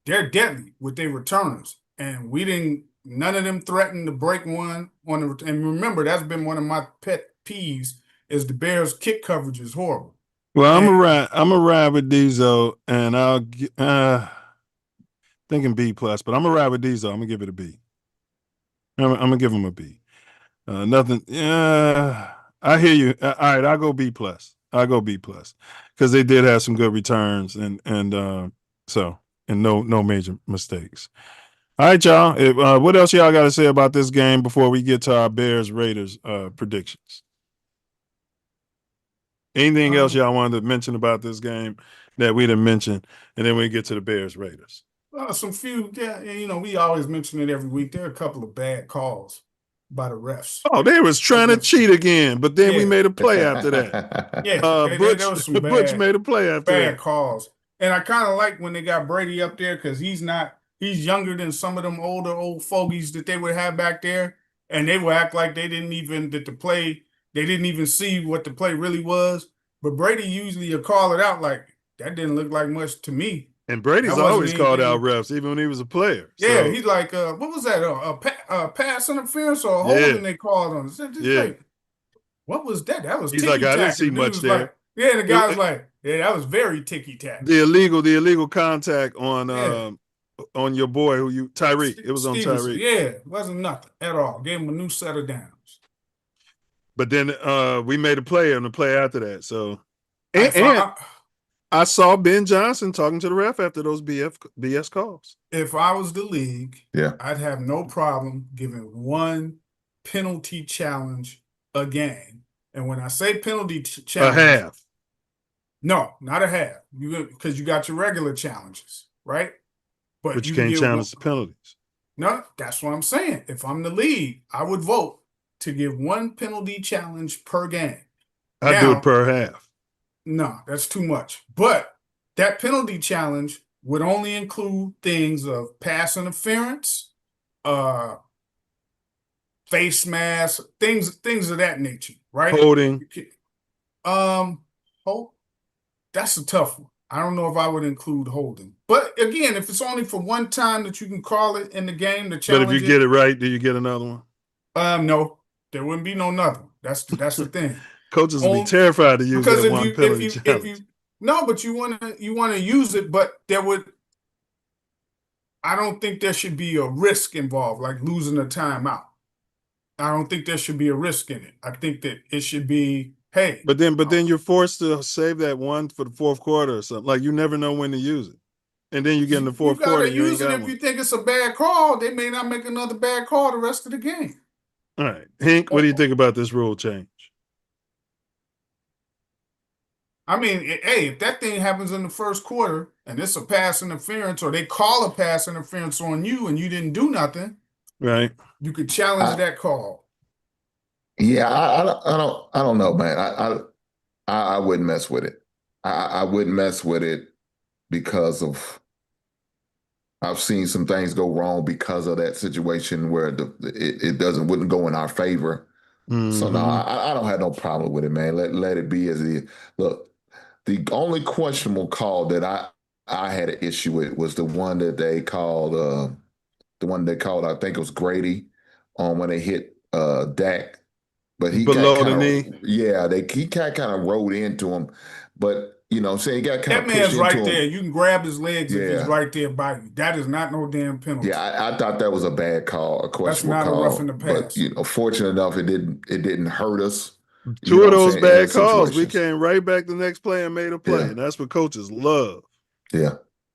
they're deadly with their returners. And we didn't, none of them threatened to break one on the, and remember, that's been one of my pet peeves is the Bears kick coverage is horrible. Well, And I'm a ride with Diesel, and thinking B plus, but I'm gonna ride with Diesel. I'm gonna give it a B. I'm gonna give him a B. Nothing. Yeah, I hear you. All right, I'll go B plus. I'll go B plus because they did have some good returns and no major mistakes. All right, y'all. What else y'all got to say about this game before we get to our Bears Raiders predictions? Anything else y'all wanted to mention about this game that we didn't mention, and then we get to the Bears Raiders. some few, yeah, you know, we always mention it every week. There are a couple of bad calls by the refs. Oh, they was trying to cheat again, but then we Yeah. made a play after that. Yeah, there was some Butch made a play after bad that. calls. And I kind of like when they got Brady up there because he's younger than some of them older old fogies that they would have back there. And they would act like they didn't even see what the play really was. But Brady usually will call it out like, that didn't look like much to me. And Brady's That wasn't always called out anything. refs, even when he was a player. Yeah, So, he's like, what was that? A pass interference or a holding they called on? It's like, what was that? That was he's like, I didn't see ticky-tack. much there. Like, yeah, the guy's like, yeah, that was very ticky-tack. The illegal contact on Yeah. on your boy Tyreek. It was on Stevenson. Tyreek. Yeah, it wasn't nothing at all. Gave him a new set of downs. But then we made a play on the play after that. So If I saw Ben Johnson talking to the ref after those BS calls. if I was the league, yeah. I'd have no problem giving one penalty challenge a game. And when I say penalty challenge, A half. no, not a half. Because you got your regular challenges, right? But you can can't get challenge the penalties. No, that's what I'm saying. If I'm the league, I would vote to give one penalty challenge per game. I do it per half. No, that's too much. But that penalty challenge would only include things of pass interference, face mask, things of that nature, right? Holding. That's a tough one. I don't know if I would include holding. But again, if it's only for one time that you can call it in the game, the challenge. But if you get it right, do you get another one? No, there wouldn't be no another. That's the thing. Coaches would be terrified to use because that one penalty challenge. No, but you wanna use it, but I don't think there should be a risk involved, like losing a timeout. I don't think there should be a risk in it. I think that it should be, hey. But then you're forced to save that one for the fourth quarter or something. Like you never know when to use it. And then you get in the fourth quarter. You gotta use it if you think it's a bad call. They may not make another bad call the rest of the game. All right. Hank, what do you think about this rule change? I mean, hey, if that thing happens in the first quarter and it's a pass interference or they call a pass interference on you and you didn't do nothing, right? You could challenge that call. Yeah, I don't know, man. I wouldn't mess with it. I wouldn't mess with it because of I've seen some things go wrong because of that situation where it wouldn't go in our favor. Mm-hmm. So no, I don't have no problem with it, man. Let it be as it is. Look, the only questionable call that I had an issue with was the one that they called I think it was Grady when they hit Dak. But he below the knee. Yeah, he kind of rode into him. But you know what I'm saying? He got kind of pushed into him. That man's right there. You can grab his legs if he's right there by you. That is not no damn penalty. Yeah, I thought that was a bad call, a questionable call. That's not a rough in the pass. But fortunate enough, it didn't hurt us. Two of those bad calls, we came right back the next play and made a play, and that's what coaches love. Yeah.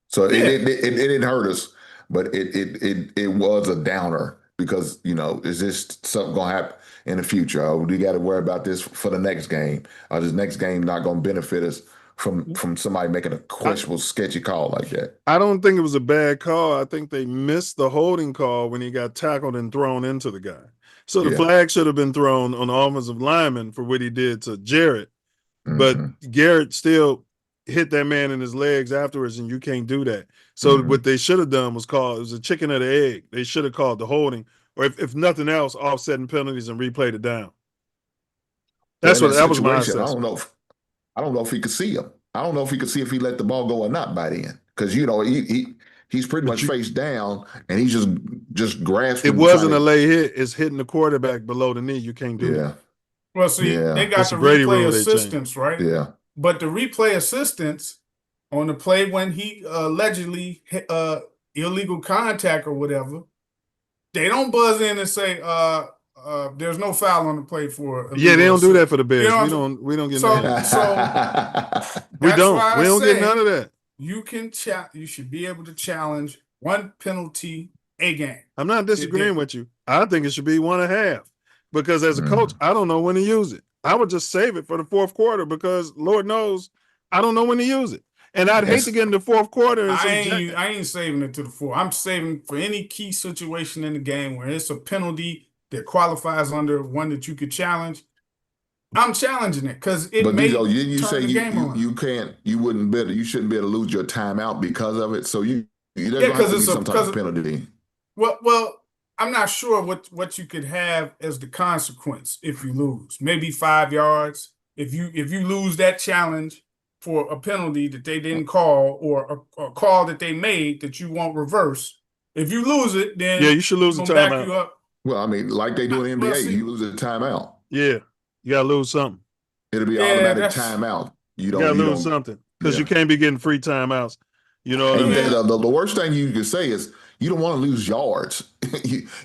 So it didn't hurt us, but it was a downer because is this something gonna happen in the future? We got to worry about this for the next game. This next game not gonna benefit us from somebody making a questionable, sketchy call like that. I don't think it was a bad call. I think they missed the holding call when he got tackled and thrown into the guy. So the flag should have been thrown on the offensive lineman for what he did to Jarrett but Mhm. Garrett still hit that man in his legs afterwards, and you can't do that. So Mhm. what they should have done was it was a chicken or the egg. They should have called the holding, or if nothing else, offsetting penalties and replayed it down. Well, in that That was my situation, assessment. I don't know if he could see him. I don't know if he could see if he let the ball go or not by then, because he's pretty much face down and he's just It grasping. wasn't a lay hit. It's hitting the quarterback below the knee. You can't do Yeah, that. Well, see, they yeah, got That's the a Brady replay rule they changed. assistance, right? yeah. But the replay assistance on the play when he allegedly illegal contact or whatever, they don't buzz in and say there's no foul on the play for illegal Yeah, they don't do that assist. for the Bears. You know We what I'm don't get So- none of that. so We that's don't. why We I don't get say none of that. you can you should be able to challenge one penalty a game. I'm not disagreeing with you. I think it should be 1.5 because as a coach, I don't know when to use it. I would just save it for the fourth quarter because Lord knows I don't know when to use it. And I'd hate to get in the fourth quarter and I say, ain't saving it to the four. I'm saving for any key situation in the game where it's a penalty that qualifies under one that you could challenge. I'm challenging it because it But may Diesel, you turn say the game around. you shouldn't be able to lose your timeout because of it. So there's gonna have 'cause to be it's some type of penalty. Well, I'm not sure what you could have as the consequence if you lose. Maybe 5 yards. If you lose that challenge for a penalty that they didn't call or a call that they made that you won't reverse. If you lose it, then yeah, you should lose a gonna back timeout. you up. Well, I mean, like they do in the Well, NBA, see- you lose a timeout. Yeah, you got to lose something. It'll be Yeah, automatic that's- timeout. You got to lose something because you Yeah. can't be getting free timeouts. You know what I And mean? the worst thing you can say is you don't want to lose yards.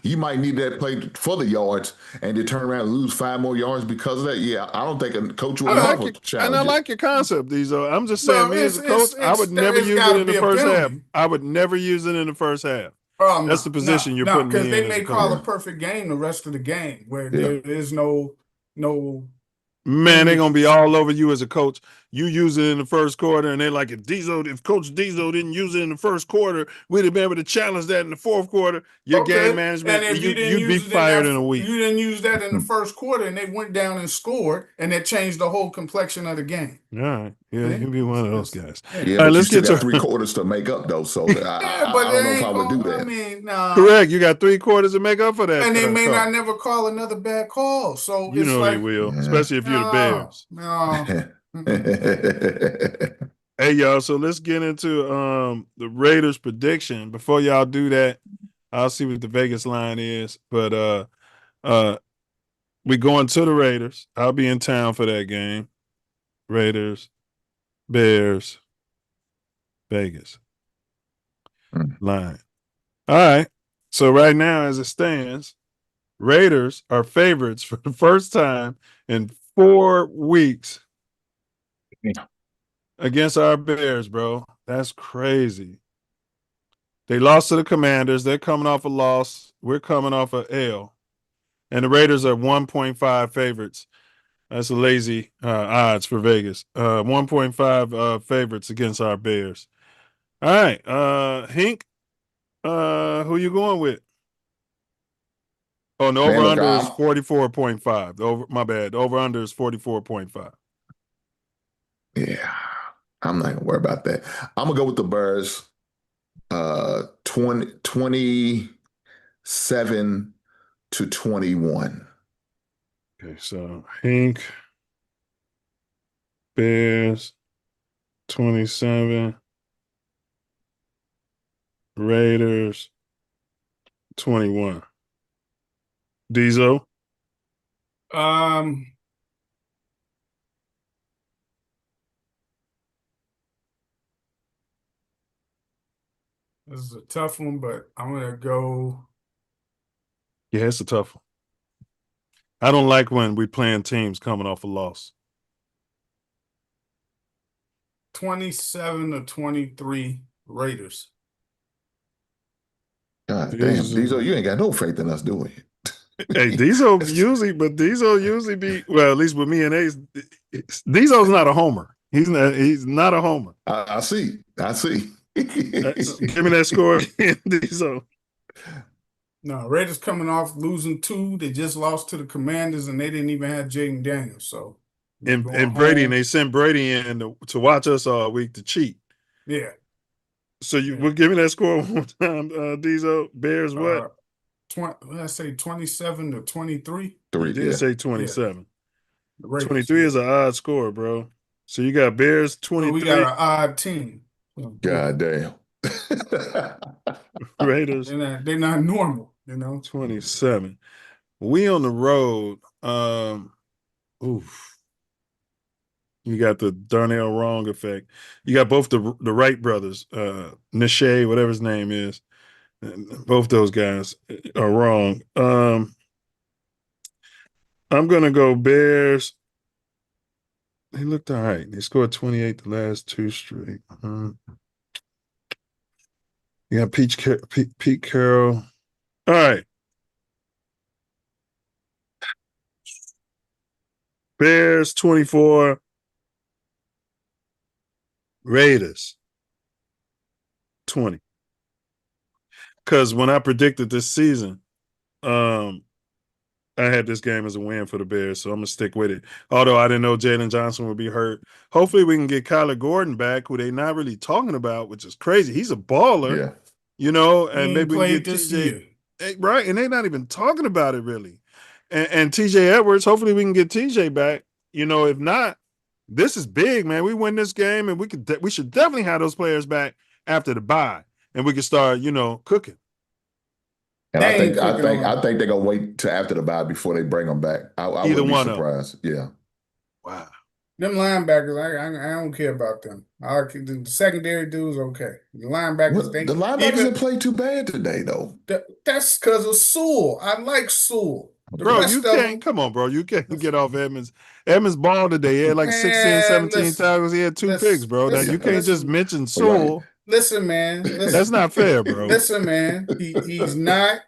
you might need that play for the yards and to turn around and lose 5 more yards because of that. Yeah, I don't think a coach would have a challenge. And I like your concept, Diesel. I'm just saying, Well, me as a coach, I would never it's use it gotta in the be a first half. penalty. I would never use it in the first half. Oh, That's the position you're putting me because in they as may a call coach. a perfect game the rest of the game where Yeah. there is no Man, they're gonna be all over you as a coach. You use it in the first quarter, and they're like, if Coach Diesel didn't use it in the first quarter, we'd have been able to challenge that in the fourth quarter. Your game management, And if you didn't you'd be use it fired in a week. You didn't use that in the first quarter, and they went down and scored, and that changed the whole complexion of the game. All right, yeah, you'd be one of those guys. Yeah, All but right, you let's still get got to 3 quarters to make up though. So I don't know if I would do that. I mean, nah. correct. You got 3 quarters to make up for that. And they may call. not never call another bad call. So You it's know like, they will, Yeah. especially if you're the Bears. No. Hey y'all, so let's get into the Raiders prediction. Before y'all do that, I'll see what the Vegas line is. But we going to the Raiders. I'll be in town for that game. Raiders, Bears, Vegas line. All right. So right now, as it stands, Raiders are favorites for the first time in 4 weeks against our Bears, bro. That's crazy. They lost to the Commanders. They're coming off a loss. We're coming off a L. And the Raiders are 1.5 favorites. That's a lazy odds for Vegas. 1.5 favorites against our Bears. All right. Hink, who you going with? Oh, the Man, look, over-under is 44.5. My bad. The over-under is 44.5. Yeah, I'm not gonna worry about that. I'm gonna go with the Bears. 27 to 21. Okay, so Hink, Bears, 27. Raiders, 21. Diesel? This is a tough one, but I'm gonna go. Yeah, it's a tough one. I don't like when we playing teams coming off a loss. 27 to 23 Raiders. God damn, Diesel, you ain't got no faith in us, do we? Hey, Diesel usually be, well, at least with me and Ace, Diesel's not a homer. He's not a homer. I see. Give me that score again, Diesel. No, Raiders coming off losing 2. They just lost to the Commanders, and they didn't even have Jaden Daniels. So and Brady, and they sent Brady in to watch us all week to cheat. Yeah. So will give me that score one more time, Diesel. Bears what? Let's say 27 to 23. You did say 27. Yeah. 23 is an odd score, bro. So you got Bears 23. So we got an odd team. God damn. Raiders. They're not normal, 27. We on the road. Oof. You got the Darnell Wrong effect. You got both the Wright brothers, Nishay, whatever his name is. Both those guys are wrong. I'm gonna go Bears. They looked all right. They scored 28 the last two straight. You got Pete Carroll. All right. Bears 24. Raiders 20. Because when I predicted this season, I had this game as a win for the Bears, so I'm gonna stick with it. Although I didn't know Jalen Johnson would be hurt. Hopefully we can get Kyler Gordon back, who they're not really talking about, which is crazy. He's a baller, and maybe we can get TJ. Right, and they're not even talking about it really. And TJ Edwards, hopefully we can get TJ back. If not, this is big, man. We win this game, and we should definitely have those players back after the bye, and we can start, cooking. And I think they're gonna wait till after the bye before they bring them back. I wouldn't be surprised. Yeah. Wow. Them linebackers, I don't care about them. The secondary dudes, okay. The linebackers, the linebackers didn't play too bad today, though. That's because of Sewell. I like Sewell. Bro, you can't. Come on, bro. You can't get off Edmonds. Edmonds balled today. He had like 16, 17 tackles. He had 2 picks, bro. Now, you can't just mention Sewell. Listen, man. That's not fair, bro. Listen, man. He's not.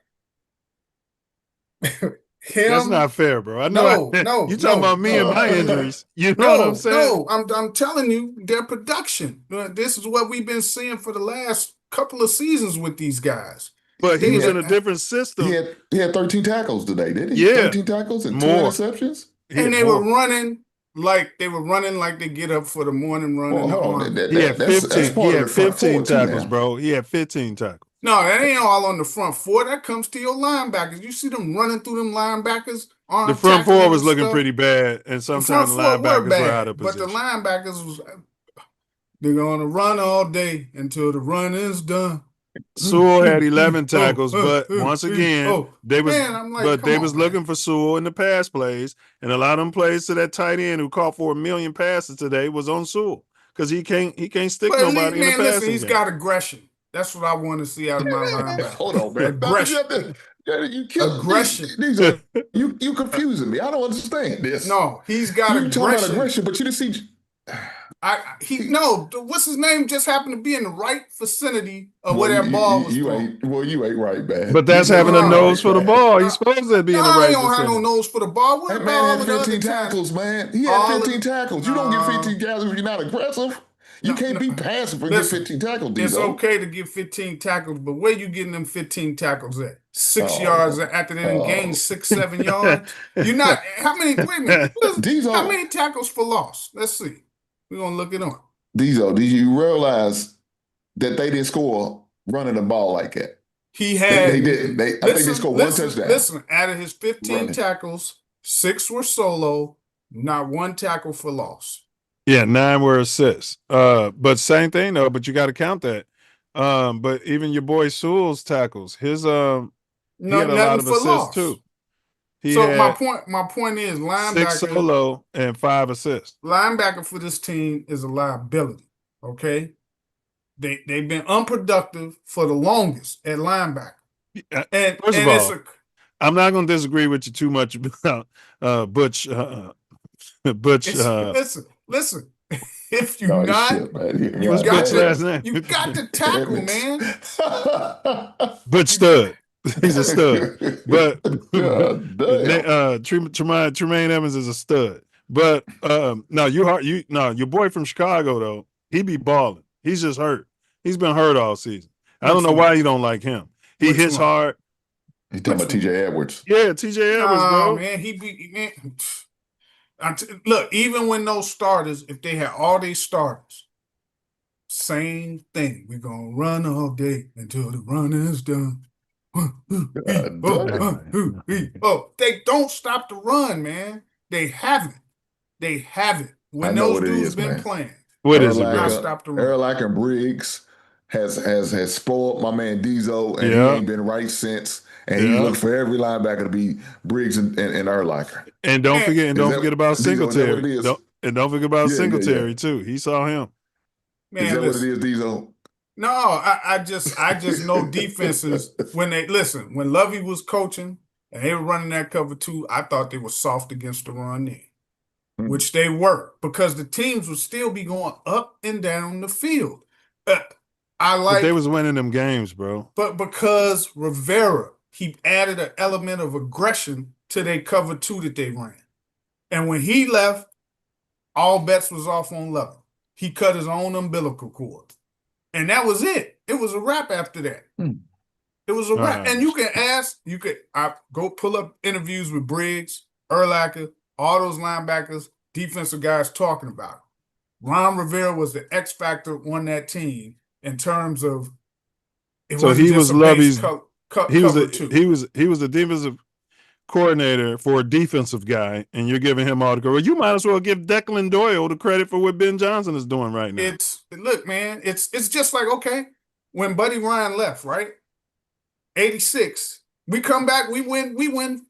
That's not fair, bro. I know. No. You talking about me and my injuries? You know what I'm saying? No, I'm telling you, their production. This is what we've been seeing for the last couple of seasons with these guys. But he was in a different system. He had 13 tackles today, didn't he? Yeah, 13 tackles and 2 interceptions. And they were running like they get up for the morning run. He had 15. He had 15 tackles, bro. He had 15 tackles. No, that ain't all on the front four. That comes to your linebackers. You see them running through them linebackers. The front four was looking pretty bad, and sometimes the linebackers were out of position. But the linebackers they're gonna run all day until the run is done. Sewell had 11 tackles, but once again, they was looking for Sewell in the pass plays, and a lot of them plays to that tight end who caught for 1 million passes today was on Sewell because he can't stick nobody in the passing game. He's got aggression. That's what I want to see out of my linebacker. Hold on, man. Aggression. You confusing me. I don't understand this. No, he's got aggression. You talking about aggression, but you didn't see. What's his name just happened to be in the right vicinity of where that ball was thrown. You ain't right, man. But that's having a nose for the ball. He's supposed to be in the right vicinity. He don't have no nose for the ball. That man had 15 tackles, man. He had 15 tackles. You don't get 15 tackles if you're not aggressive. You can't be passive and get 15 tackles, It's okay to get 15 tackles, but where you getting them 15 tackles at? 6 yards after they gained 6, 7 yards? You're not. How many? Wait a minute. How many tackles for loss? Let's see. We're gonna look it up. Diesel, did you realize that they didn't score running the ball like that? He had. They didn't. I think they scored 1 touchdown. Listen, out of his 15 tackles, 6 were solo, not 1 tackle for loss. Yeah, 9 were assists. But same thing though. But you got to count that. But even your boy Sewell's tackles, his he had a lot of assists loss. Too. My point is linebacker 6 solo and 5 assists. Linebacker for this team is a liability. Okay, they've been unproductive for the longest at linebacker. First of all, I'm not going to disagree with you too much about Butch. Listen. If you you got to tackle, man. Butch stud. He's a stud. But Tremaine Evans is a stud. But your boy from Chicago though, he be balling. He's just hurt. He's been hurt all season. I don't know why you don't like him. He hits hard. You talking about TJ Edwards? Yeah, TJ Edwards, bro. Man, he be man. Look, even when those starters, if they had all their starters, same thing. We're gonna run all day until the run is done. They don't stop the run, man. They haven't. They haven't. When I know those what it dudes is, been man. playing, What is it, not bro? stop the run. Erlacher and Briggs has spoiled my man Diesel, and he Yeah. ain't been right since. And he Yeah. looked for every linebacker to be Briggs and Erlacher. And don't forget about Diesel, is that what it Singletary. is? Don't forget about Yeah, Singletary too. He saw him. Man, Is that listen. what it is, Diesel? No, I just know defenses when Lovey was coaching and they were running that cover 2, I thought they were soft against the run then. Which they were, because the teams would still be going up and down the field. But they was winning them games, bro. But because Rivera, he added an element of aggression to their cover 2 that they ran. And when he left, all bets was off on Lovey. He cut his own umbilical cord. And that was it. It was a wrap after that. It was a wrap. And you can go pull up interviews with Briggs, Urlacher, all those linebackers, defensive guys talking about it. Ron Rivera was the X factor on that team in terms of So he was Lovey's he was the the defensive coordinator for a defensive guy, and you're giving him all the credit. Well, you might as well give Declan Doyle the credit for what Ben Johnson is doing right now. Look, man, it's just like, okay, when Buddy Ryan left, right? 86. We come back, we win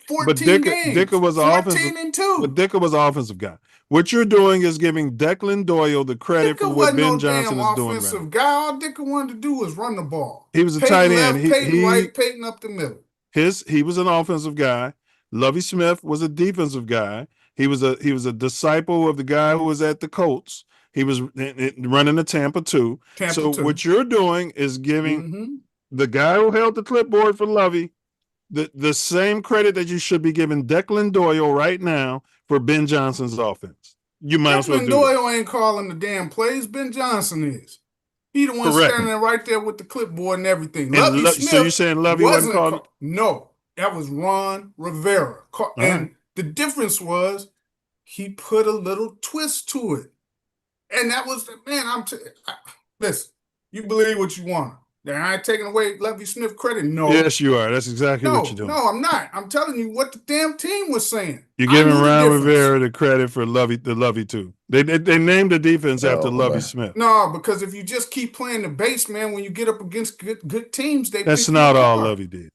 14 games. Dicker was 14-2. But Dicker was an offensive guy. What you're doing is giving Declan Doyle the credit for what Ben Johnson is doing right now. Guy. All Dicker wanted to do was run the ball. He was a tight end. Peyton right, Peyton up the middle. He was an offensive guy. Lovie Smith was a defensive guy. He was a disciple of the guy who was at the Colts. He was running the Tampa 2. What you're doing is giving the guy who held the clipboard for Lovie the same credit that you should be giving Declan Doyle right now for Ben Johnson's offense. You might as well do Declan Doyle ain't calling the damn plays. Ben Johnson is. He the one standing there right there with the clipboard and everything. So you're saying Lovie wasn't calling? No, that was Ron Rivera. And the difference was he put a little twist to it. And that was, man, listen, you believe what you want. I ain't taking away Lovie Smith credit. No. Yes, you are. That's exactly what you're doing. No, I'm not. I'm telling you what the damn team was saying. You're giving Ron Rivera the credit for Lovie too. They named the defense after Lovie Smith. No, because if you just keep playing the base, man, when you get up against good teams, that's not all Lovie did.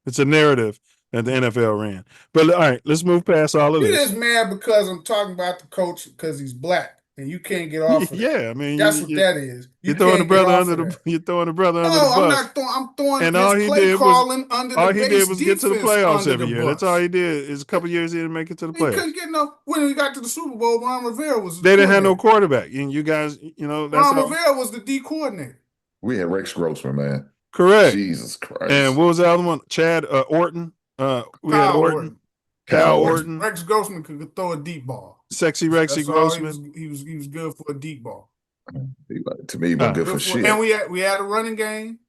It's a narrative that the NFL ran. But all right, let's move past all of this. You're just mad because I'm talking about the coach because he's black. And you can't get off of it. Yeah, I mean that's what that is. You're throwing the brother under the bus. No, I'm not throwing. I'm throwing. And all he did was get to the playoffs every year. That's all he did. Is a couple years he didn't make it to the playoffs. He couldn't get when he got to the Super Bowl. Ron Rivera was. They didn't have no quarterback, and you guys, Ron Rivera was the D coordinator. We had Rex Grossman, man. Correct. Jesus Christ. And what was the other one? Chad Orton. We had Orton. Cal Orton. Rex Grossman could throw a deep ball. Sexy Rexy Grossman. He was good for a deep ball. To me, he was good for shit. And we had a running game,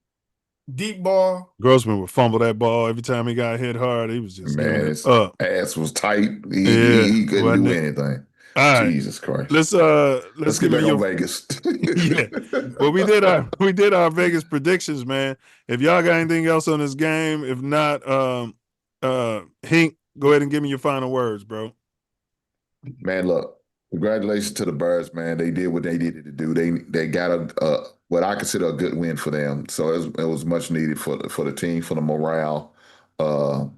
deep ball. Grossman would fumble that ball every time he got hit hard. He was just his ass was tight. He couldn't do anything. All right. Jesus Christ. Let's get back on Vegas. Yeah. Well, we did our Vegas predictions, man. If y'all got anything else on this game, if not, Hink, go ahead and give me your final words, bro. Man, look, congratulations to the Birds, man. They did what they needed to do. They got what I consider a good win for them. So it was much needed for the team, for the morale, for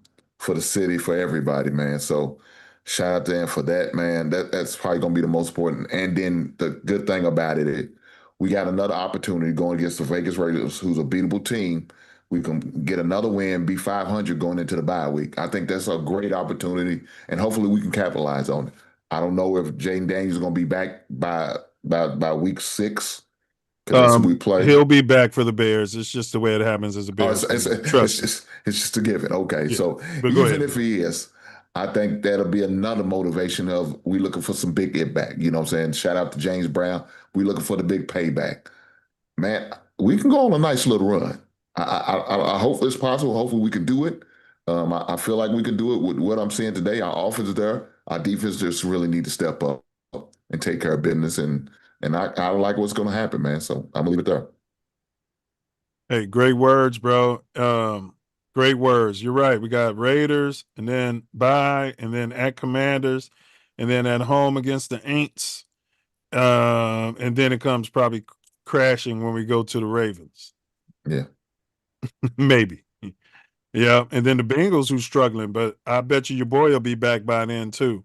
the city, for everybody, man. So shout out to them for that, man. That's probably gonna be the most important. And then the good thing about it, we got another opportunity going against the Vegas Raiders, who's a beatable team. We can get another win, be 500 going into the bye week. I think that's a great opportunity, and hopefully we can capitalize on it. I don't know if Jaden Daniels is going to be back by week 6. We play. He'll be back for the Bears. It's just the way it happens as a Bears. It's just a given. Okay, yeah. So even if he is, I think that'll be another motivation of we looking for some big get back. You know what I'm saying? Shout out to James Brown. We looking for the big payback. Man, we can go on a nice little run. I hope it's possible. Hopefully we can do it. I feel like we can do it with what I'm seeing today. Our offense is there. Our defense just really need to step up and take care of business. And I like what's going to happen, man. So I'm gonna leave it there. Hey, great words, bro. Great words. You're right. We got Raiders, and then bye, and then at Commanders, and then at home against the Aints, and then it comes probably crashing when we go to the Ravens. Yeah. Maybe. Yeah, and then the Bengals who's struggling, but I bet you your boy will be back by then too,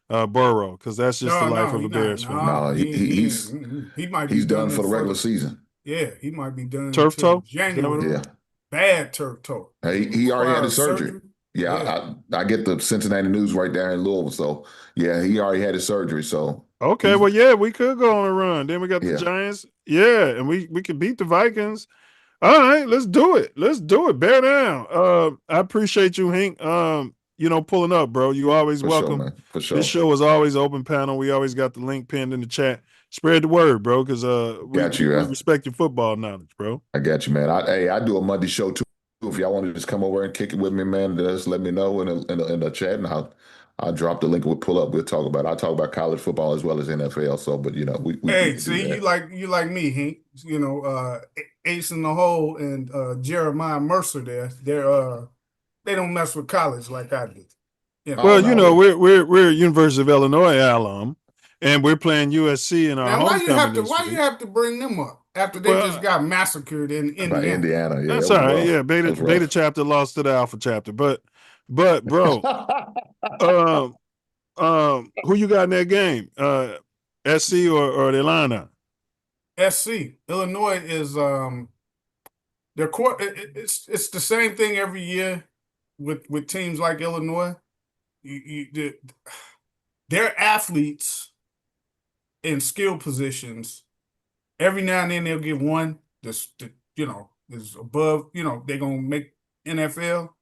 Burrow, because that's just the life of a Bears fan. No, he might be he's done for the regular season. Yeah, he might be done Turf toe? January. Yeah. Bad turf toe. He already had his surgery. Yeah. I get the Cincinnati News right there in Louisville. So yeah, he already had his surgery. So okay, well, yeah, we could go on a run. Then we got the Yeah. Giants. Yeah, and we could beat the Vikings. All right, let's do it. Let's do it. Bear down. I appreciate you, Hank. Pulling up, bro. You always for welcome. sure, man. For sure. This show is always open panel. We always got the link pinned in the chat. Spread the word, bro, because we respect your football knowledge, bro. I got you, man. I do a Monday show too. If y'all want to just come over and kick it with me, man, just let me know in the chat, and I'll drop the link. We'll pull up. We'll talk about it. I'll talk about college football as well as NFL. So, but we Hey, see, you like me, Hank. Ace in the Hole and Jeremiah Mercer they don't mess with college like I do. Well, we're University of Illinois alum, and we're playing USC in our homecoming. Why you have to bring them up after they just got massacred in Indiana? Yeah, that's all right. Yeah, Beta chapter lost to the Alpha chapter, but bro, who you got in that game? SC or the Illini? SC. Illinois is their court. It's the same thing every year with teams like Illinois. Their athletes in skill positions. Every now and then they'll get one that's is above. They're gonna make NFL,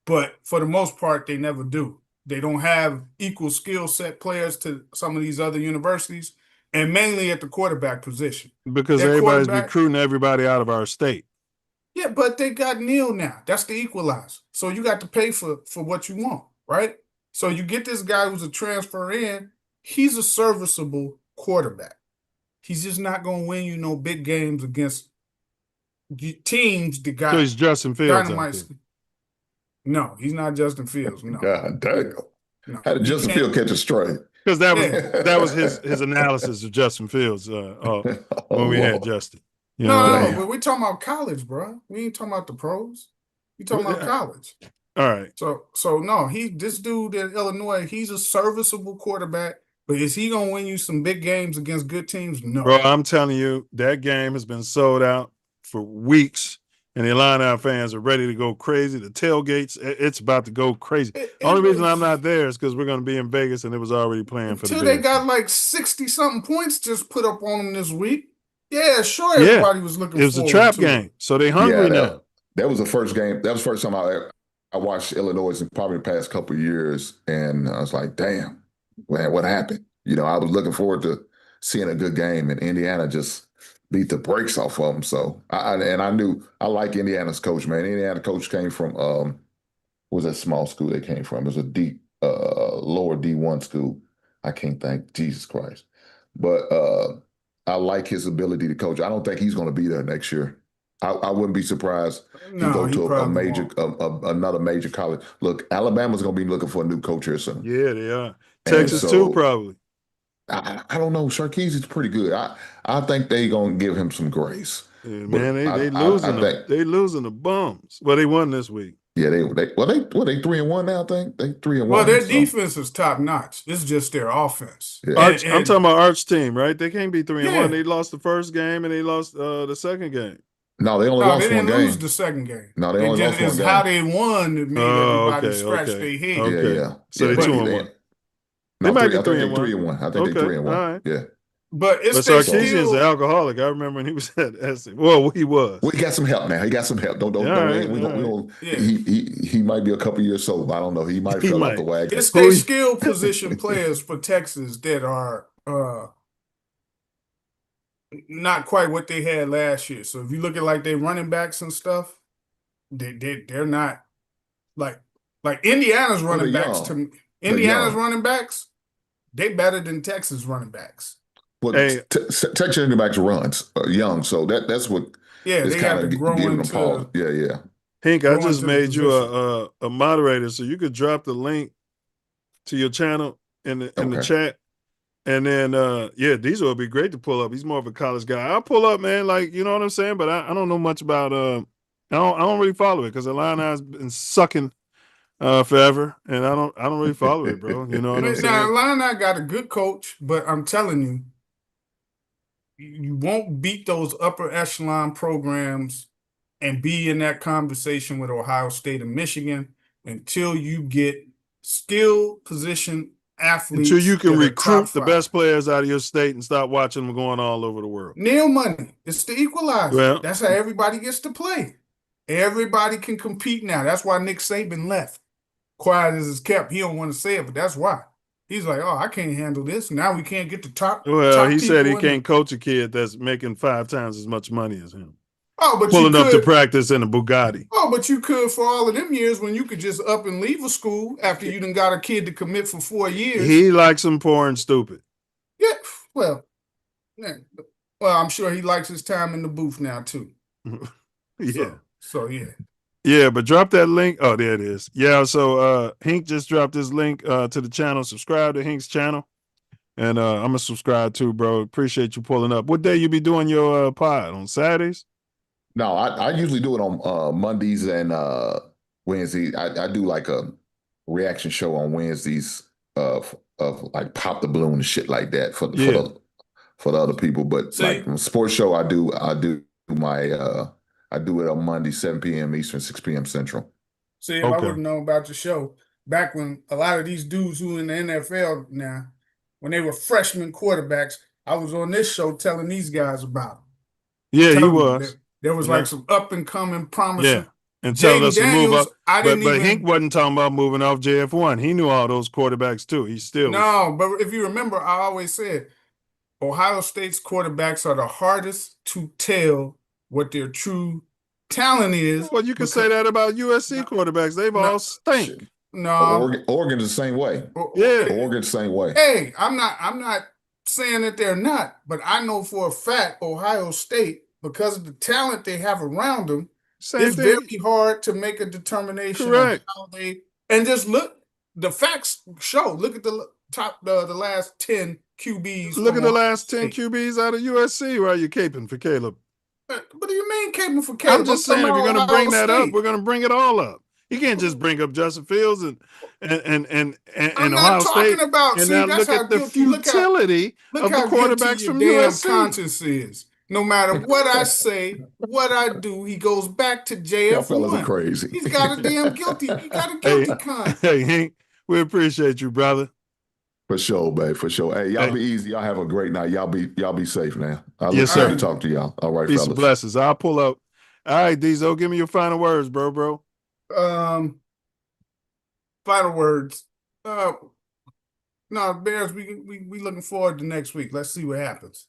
but for the most part they never do. They don't have equal skill set players to some of these other universities, and mainly at the quarterback position. Because everybody's recruiting everybody out of our state. Yeah, but they got Neal now. That's the equalizer. So you got to pay for what you want, right? So you get this guy who's a transfer in. He's a serviceable quarterback. He's just not going to win you no big games against teams that got. So he's Justin Fields. No, he's not Justin Fields. No. God dang. No. How did Justin Fields catch a strike? Because that was his analysis of Justin Fields when we had Justin. No, but we're talking about college, bro. We ain't talking about the pros. We talking about college. All right. So no, this dude in Illinois, he's a serviceable quarterback, but is he gonna win you some big games against good teams? No. Bro, I'm telling you, that game has been sold out for weeks, and the Illini fans are ready to go crazy. The tailgates, it's about to go crazy. Only reason I'm not there is because we're going to be in Vegas, and it was already planned for the Bears. They got like 60-something points just put up on them this week. Yeah, sure. Everybody was looking. It was a trap game, so they hungry now. That was the first game. That was the first time I watched Illinois in probably the past couple of years, and I was like, "Damn, man, what happened?" I was looking forward to seeing a good game, and Indiana just beat the brakes off of them. So I knew I like Indiana's coach, man. Indiana coach came from was a small school they came from. It was a lower D1 school. I can't think, Jesus Christ, but I like his ability to coach. I don't think he's going to be there next year. I wouldn't be surprised if he go to another major college. Look, Alabama's going to be looking for a new coach here soon. Yeah, they are. Texas too, probably. I don't know. Sarkisian's is pretty good. I think they gonna give him some grace. Yeah, man, they losing them. They losing the bums. Well, they won this week. Yeah, they 3-1 now. I think they 3-1. Well, their defense is top notch. It's just their offense. Yeah. I'm talking about Arch team, right? They can't be 3-1. They lost the first game and they lost the second game. No, they only lost one game. They didn't lose the second game. No, they only lost one game. It's how they won that made everybody scratch their head. Okay. Yeah. So they 2-1. They might be 3-1. I think they're 3-1. All right. Yeah. But Sarkisian's an alcoholic. I remember when he was at SC. Well, he was. Well, he got some help now. He got some help. He might be a couple years sober. I don't know. He might fell off the wagon. It's their skill position players for Texas that are not quite what they had last year. So if you look at like their running backs and stuff, they're not like Like Indiana's Well, they're running backs young. They're Indiana's young. running backs, they better than Texas running backs. Well, Hey, Texas running backs runs young, so that's what Yeah, is they have kind to of grow giving them pause. into Yeah. Hank, I grow just into the made you position. a moderator, so you could drop the link to your channel in the Okay. chat. And then yeah, Diesel would be great to pull up. He's more of a college guy. I'll pull up, man, like you know what I'm saying? But I don't know much about I don't really follow it because the line has been sucking forever. And I don't really follow it, bro. You know what I'm Now, saying? Illini got a good coach, but I'm telling you, you won't beat those upper echelon programs and be in that conversation with Ohio State and Michigan until you get skill position Until athletes you can that are top recruit the five. best players out of your state and stop watching them going all over the world. Nail money. It's the equalizer. Well, That's how everybody gets to play. Everybody can compete now. That's why Nick Saban left. Quiet as is kept. He don't want to say it, but that's why. He's like, oh, I can't handle this. Now we can't get the top he said he people in can't coach a kid that's making 5 times as much money as him. Oh, but Pulling you up to could. practice in a Bugatti. Oh, but you could for all of them years when you could just up and leave a school after you done got a kid to commit for 4 years. He likes them poor and stupid. Yeah, well, I'm sure he likes his time in the booth now too. Yeah. So yeah. Yeah, but drop that link. Oh, there it is. Yeah, so Hink just dropped this link to the channel. Subscribe to Hink's channel. And I'm gonna subscribe too, bro. Appreciate you pulling up. What day you be doing your pod? On Saturdays? No, I usually do it on Mondays and Wednesdays. I do like a reaction show on Wednesdays of like Pop the Balloon and shit like that for the other people. But like sports show, I do my I do it on Monday, 7 p.m. Eastern, 6 p.m. Central. See, if I would have known about your show back when a lot of these dudes who in the NFL now, when they were freshman quarterbacks, I was on this show telling these guys about them. Yeah, he was. There was like some up and coming promising. Yeah, and telling us to move up. But Hink wasn't talking about moving off JF1. He knew all those quarterbacks too. He still but if you remember, I always said Ohio State's quarterbacks are the hardest to tell what their true talent is. Well, you can say that about USC quarterbacks. They've all stink. Oregon's the same way. Yeah, Oregon's the same way. Hey, I'm not saying that they're not, but I know for a fact Ohio State, because of the talent they have around them, it's very hard to make a determination. Correct. On how and just look. The facts show. Look at the last 10 QBs. Look at the last 10 QBs out of USC. Why are you caping for Caleb? What do you mean caping for Caleb? I'm just saying, if you're going to bring that up, we're going to bring it all up. You can't just bring up Justin Fields and Ohio State. And now look at the futility of the quarterbacks from USC. Conscience is. No matter what I say, what I do, he goes back to JF1. Y'all fellas are crazy. He's got a damn guilty. He got a guilty conscience. Hey, Hank, we appreciate you, brother. For sure, babe. For sure. Hey, y'all be easy. Y'all have a great night. Y'all be safe now. I look forward to talk to y'all. All right, Peace fellas. and blessings. I'll pull up. All right, Diesel, give me your final words, bro. Final words. No, Bears, we looking forward to next week. Let's see what happens.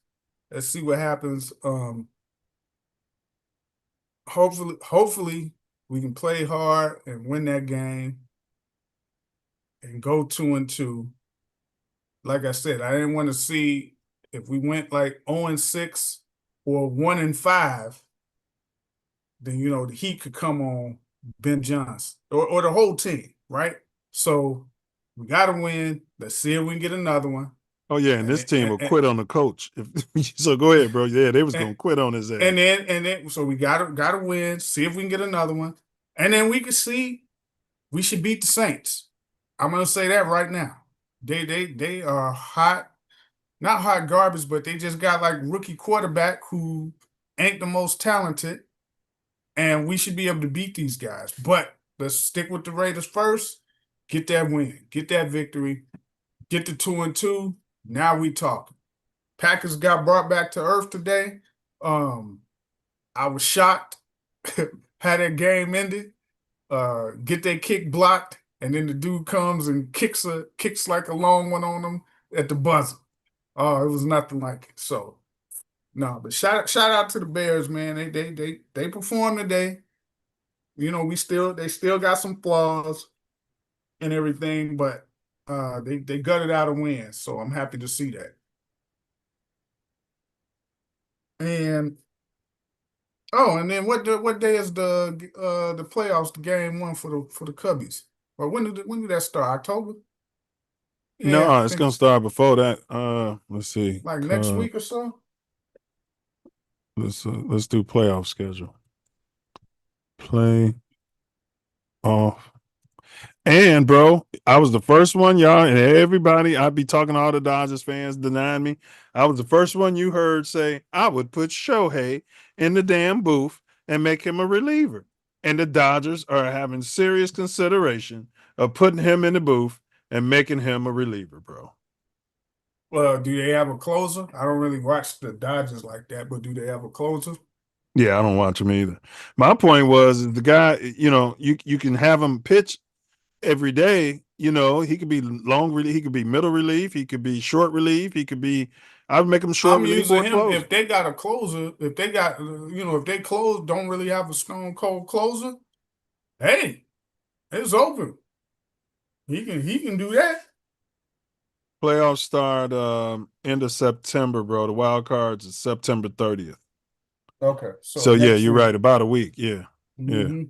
Hopefully we can play hard and win that game and go 2-2. Like I said, I didn't want to see if we went like 0-6 or 1-5, then the heat could come on Ben Johnson or the whole team, right? So we got to win. Let's see if we can get another one. Oh yeah, and this team will quit on the coach. So go ahead, bro. Yeah, they was gonna quit on his ass. And then, so we gotta win. See if we can get another one, and then we can see we should beat the Saints. I'm gonna say that right now. They are hot, not hot garbage, but they just got like rookie quarterback who ain't the most talented, and we should be able to beat these guys. But let's stick with the Raiders first. Get that win. Get that victory. Get the 2-2. Now we talking. Packers got brought back to earth today. I was shocked. Had that game ended. Get that kick blocked, and then the dude comes and kicks like a long one on them at the buzzer. Oh, it was nothing like it. So no, but shout out to the Bears, man. They performed today. They still got some flaws. and everything, but they gutted out a win, so I'm happy to see that. And and then what day is the playoffs, the game one for the Cubbies? Or when did that start? October? Yeah, I No, it's think gonna start before that. Let's see. like next week or so. Let's do playoff schedule. Play off. And bro, I was the first one, y'all, and everybody, I'd be talking to all the Dodgers fans denying me. I was the first one you heard say I would put Shohei in the damn booth and make him a reliever. And the Dodgers are having serious consideration of putting him in the booth and making him a reliever, bro. Well, do they have a closer? I don't really watch the Dodgers like that, but do they have a closer? Yeah, I don't watch him either. My point was the guy, you can have him pitch every day. He could be long relief, he could be middle relief, he could be short relief, he could be. I'd make him short I'm relief using or him close. if they got a closer. If they got, if they don't really have a stone cold closer. Hey, it's open. He can do that. Playoffs start end of September, bro. The wild cards is September 30th. Okay, So yeah, next you're week. right. About a week. Yeah. Mhm.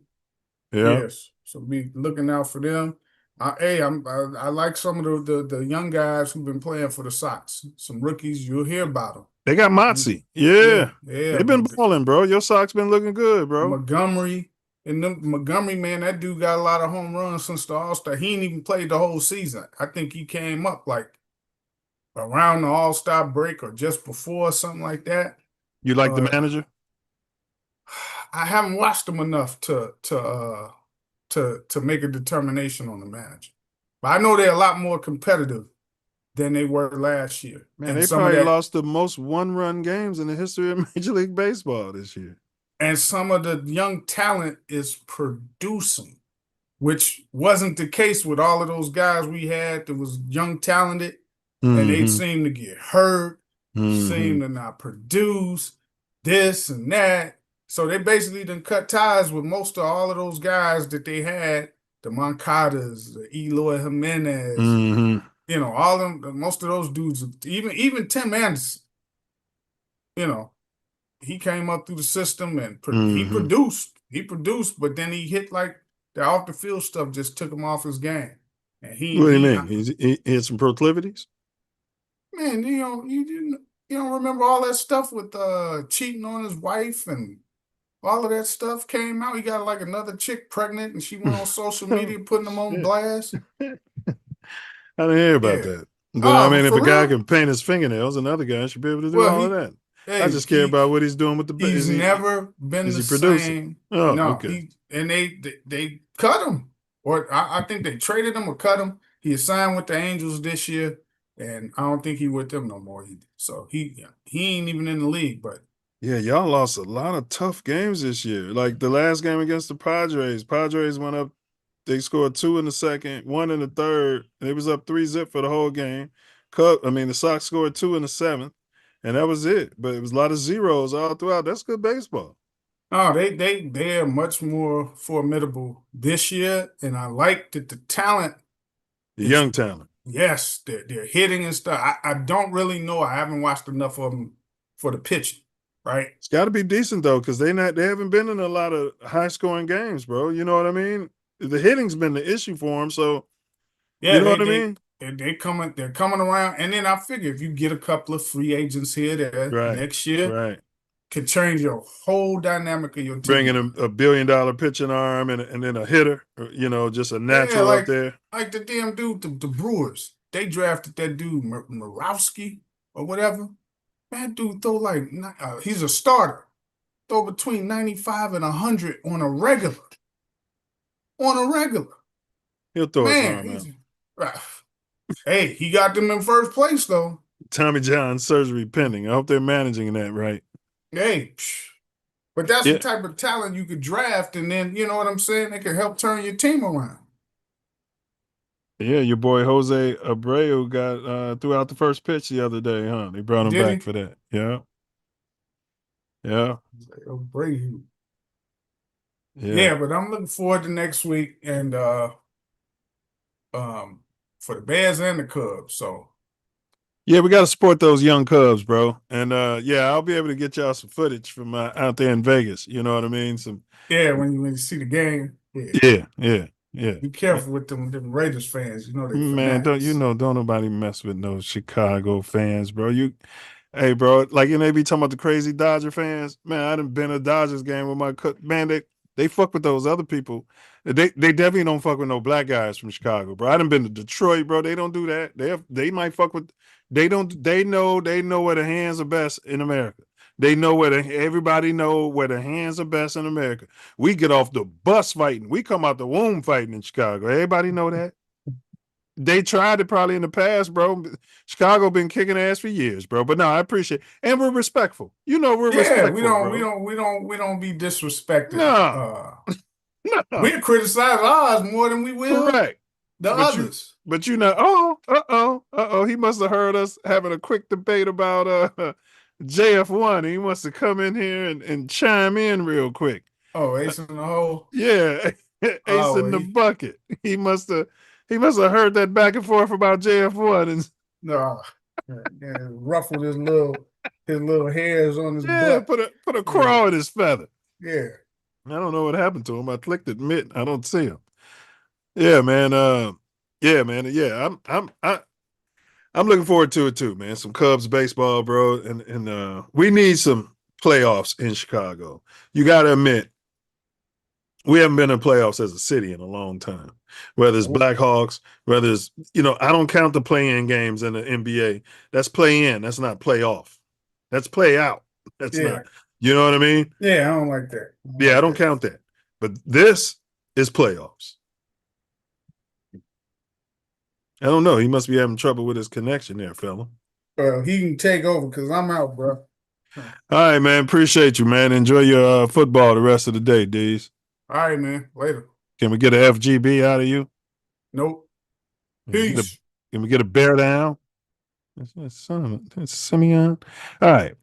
Yeah. Yes, so be looking out for them. I like some of the young guys who've been playing for the Sox. Some rookies, you'll hear about them. They got Motsy. Yeah. Yeah. They've been balling, bro. Your Sox been looking good, bro. Montgomery Montgomery, man, that dude got a lot of home runs since the All-Star. He ain't even played the whole season. I think he came up like around the All-Star break or just before, something like that. You like the manager? I haven't watched him enough to make a determination on the manager. But I know they're a lot more competitive than they were last year. Man, and they some of probably that, lost the most one-run games in the history of Major League Baseball this year. and some of the young talent is producing, which wasn't the case with all of those guys we had that was young, talented, and they seem to get hurt, seem to not produce, this and that. So they basically done cut ties with most of all of those guys that they had, the Moncadas, the Eloy Jimenez, all of them, most of those dudes, even Tim Anderson, he came up through the system and he produced. He produced, but then he hit like the off the field stuff just took him off his game. And What do you mean? He had some proclivities? Man, you don't remember all that stuff with cheating on his wife and all of that stuff came out. He got like another chick pregnant and she went on social media putting him on blast. I didn't hear about that. But I mean, if a guy can paint his fingernails, another guy should be able to do all of that. I just care about what he's doing with the. He's never been the same. Oh, no, okay. They cut him, or I think they traded him or cut him. He signed with the Angels this year, and I don't think he with them no more either. So he ain't even in the league. But yeah, y'all lost a lot of tough games this year. Like the last game against the Padres. Padres went up. They scored 2 in the second, 1 in the third, and it was up 3-0 for the whole game. The Sox scored 2 in the seventh. And that was it. But it was a lot of zeros all throughout. That's good baseball. Oh, they are much more formidable this year. And I like that the talent. The young talent. Yes, they're hitting and stuff. I don't really know. I haven't watched enough of them for the pitching, right? It's got to be decent, though, because they haven't been in a lot of high-scoring games, bro. You know what I mean? The hitting's been the issue for them, so yeah, you know what I mean? They're coming around, and then I figure if you get a couple of free agents here there next year, could change your whole dynamic of your team. Bringing a $1 billion pitching arm and then a hitter, just a natural up there. Like the damn dude, the Brewers, they drafted that dude Murawski or whatever. That dude throw like he's a starter, throw between 95 and 100 on a regular. He'll throw his arm out. Hey, he got them in first place, though. Tommy John surgery pending. I hope they're managing that right. Hey, but that's the type of talent you could draft, and then, you know what I'm saying? They can help turn your team around. Yeah, your boy Jose Abreu got threw out the first pitch the other day, huh? They brought him back for that. Yeah. Yeah. Abreu. Yeah, but I'm looking forward to next week, and for the Bears and the Cubs. So Yeah, we got to support those young Cubs, bro. And yeah, I'll be able to get y'all some footage from out there in Vegas. You know what I mean? Some yeah, when you see the game, yeah, yeah. be careful with them Raiders fans. You know they Man, fanatics. don't nobody mess with no Chicago fans, bro. Hey, bro, like they be talking about the crazy Dodger fans. Man, I done been to a Dodgers game with man. They fuck with those other people. They definitely don't fuck with no black guys from Chicago, bro. I done been to Detroit, bro. They don't do that. They might fuck with. They don't. They know where the hands are best in America. They know everybody know where the hands are best in America. We get off the bus fighting. We come out the womb fighting in Chicago. Everybody know that. They tried it probably in the past, bro. Chicago been kicking ass for years, bro. But no, I appreciate it. And we're respectful. You know we're Yeah, respectful, we don't, bro. we don't be disrespected. No. No. We criticize ours more than we will Correct. the But others. you know, he must have heard us having a quick debate about JF1. He must have come in here and chime in real quick. Oh, ace in the hole. Yeah. Ace Oh, in the bucket. He must have heard that back and forth about JF1 and no, yeah, ruffled his little hairs on his yeah, butt. put a crawl in his feather. Yeah. I don't know what happened to him. I clicked admit. I don't see him. Yeah, man. Yeah, man. Yeah, I'm looking forward to it too, man. Some Cubs baseball, bro, and we need some playoffs in Chicago. You got to admit, we haven't been in playoffs as a city in a long time. Whether it's Blackhawks, whether it's I don't count the play-in games in the NBA. That's play-in. That's not playoff. That's play out. That's not. You know what I mean? Yeah, I don't like that. I don't count that. But this is playoffs. I don't know. He must be having trouble with his connection there, fella. He can take over because I'm out, bro. All right, man. Appreciate you, man. Enjoy your football the rest of the day, D's. All right, man. Later. Can we get an FGB out of you? Nope. Peace. Can we get a bear down? That's Simeon. All right.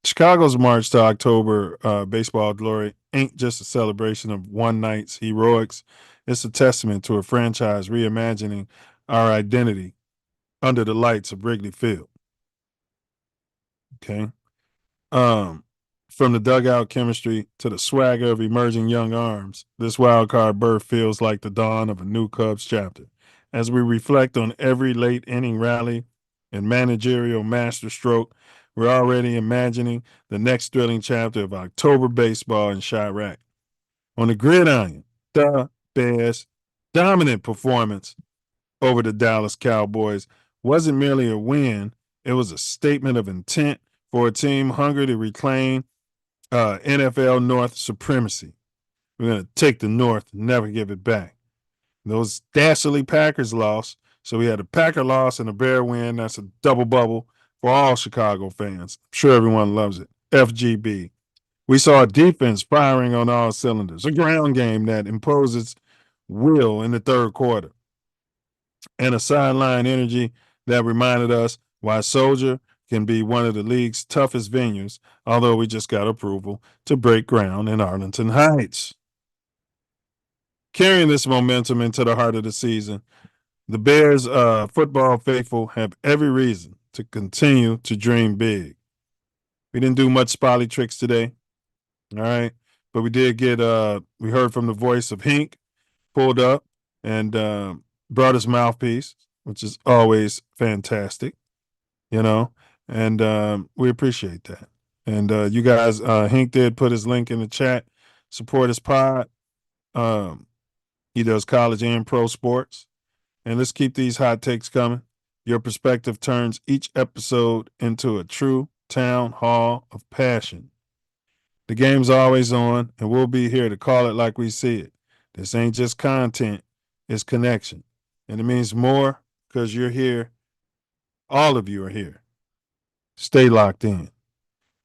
Chicago's march to October baseball glory ain't just a celebration of one night's heroics. It's a testament to a franchise reimagining our identity under the lights of Wrigley Field. Okay. From the dugout chemistry to the swagger of emerging young arms, this wild card berth feels like the dawn of a new Cubs chapter. As we reflect on every late inning rally and managerial masterstroke, we're already imagining the next thrilling chapter of October baseball in Chirac. On the gridiron, the Bears' dominant performance over the Dallas Cowboys wasn't merely a win, it was a statement of intent for a team hungry to reclaim NFL North supremacy. We're going to take the North, never give it back. Those dastardly Packers lost, so we had a Packer loss and a Bear win. That's a double bubble for all Chicago fans. I'm sure everyone loves it. FGB. We saw a defense firing on all cylinders, a ground game that imposes will in the third quarter, and a sideline energy that reminded us why Soldier can be one of the league's toughest venues, although we just got approval to break ground in Arlington Heights. Carrying this momentum into the heart of the season, the Bears football faithful have every reason to continue to dream big. We didn't do much Spolitricks today, all right, but we did get we heard from the voice of Hink, pulled up and brought his mouthpiece, which is always fantastic, and we appreciate that. And you guys, Hink did put his link in the chat. Support his pod. He does college and pro sports. And let's keep these hot takes coming. Your perspective turns each episode into a true town hall of passion. The game's always on, and we'll be here to call it like we see it. This ain't just content, it's connection. And it means more because you're here. All of you are here. Stay locked in.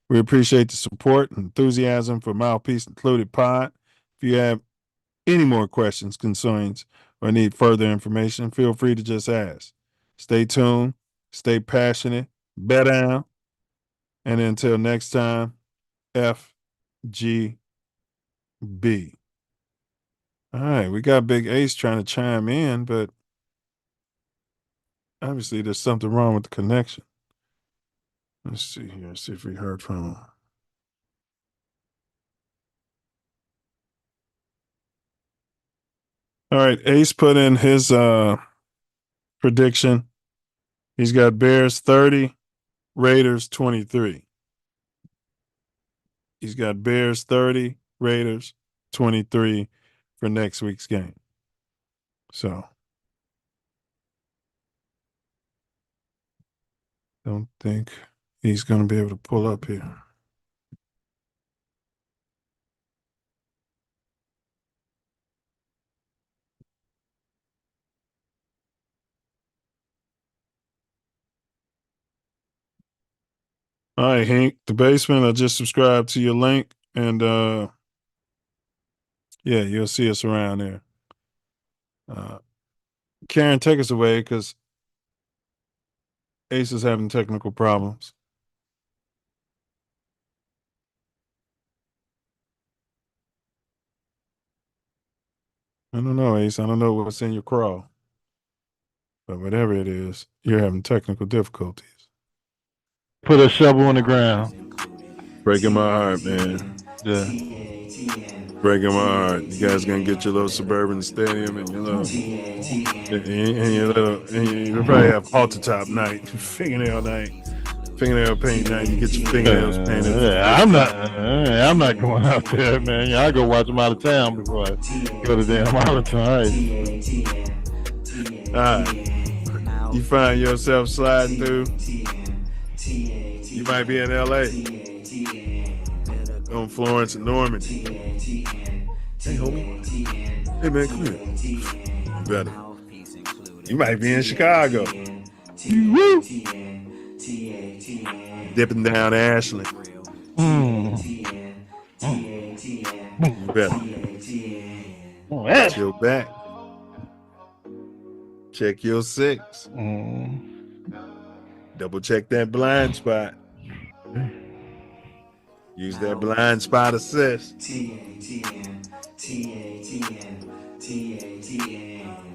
We appreciate the support and enthusiasm for Mouthpiece Included Pod. If you have any more questions, concerns, or need further information, feel free to just ask. Stay tuned, stay passionate, bet down, and until next time, FGB. All right, we got Big Ace trying to chime in, but Obviously, there's something wrong with the connection. Let's see here. See if we heard from him. All right, Ace put in his prediction. He's got Bears 30, Raiders 23. He's got Bears 30, Raiders 23 for next week's game. So, don't think he's going to be able to pull up here. All right, Hank, the basement. I just subscribed to your link, and yeah, you'll see us around there. Karen, take us away because Ace is having technical problems. I don't know, Ace. I don't know what's in your crawl, but whatever it is, you're having technical difficulties. Put a shovel on the ground. Breaking my heart, man. Yeah. Breaking my heart. You guys gonna get your little suburban stadium and your little, and you probably have halter top night, fingernail night, fingernail paint night. You get your fingernails painted. Yeah, I'm not going out there, man. I go watch them out of town before I go to damn out of town. All right. You find yourself sliding through. You might be in LA on Florence and Normandy. Hey, homie. Hey, man, come here. You better. You might be in Chicago. Woo! Dipping down Ashland. You better. Watch your back. Check your six. Double check that blind spot. Use that blind spot assist.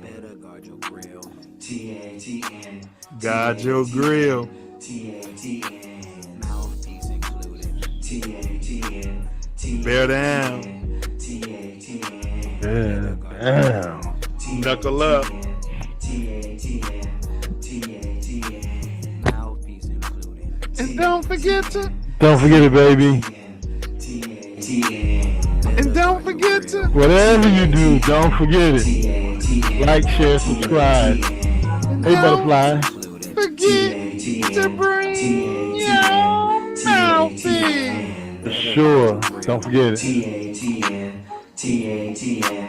Better guard your grill. TATN. Guard your grill. TATN. Mouthpiece included. TATN. Bear down. TATN. Damn. Knuckle up. Mouthpiece included. And don't forget it, baby. And don't forget to. Whatever you do, don't forget it. Like, share, subscribe. Hey, Butterfly. Forget to bring your mouthpiece. Sure. Don't forget it. TATN.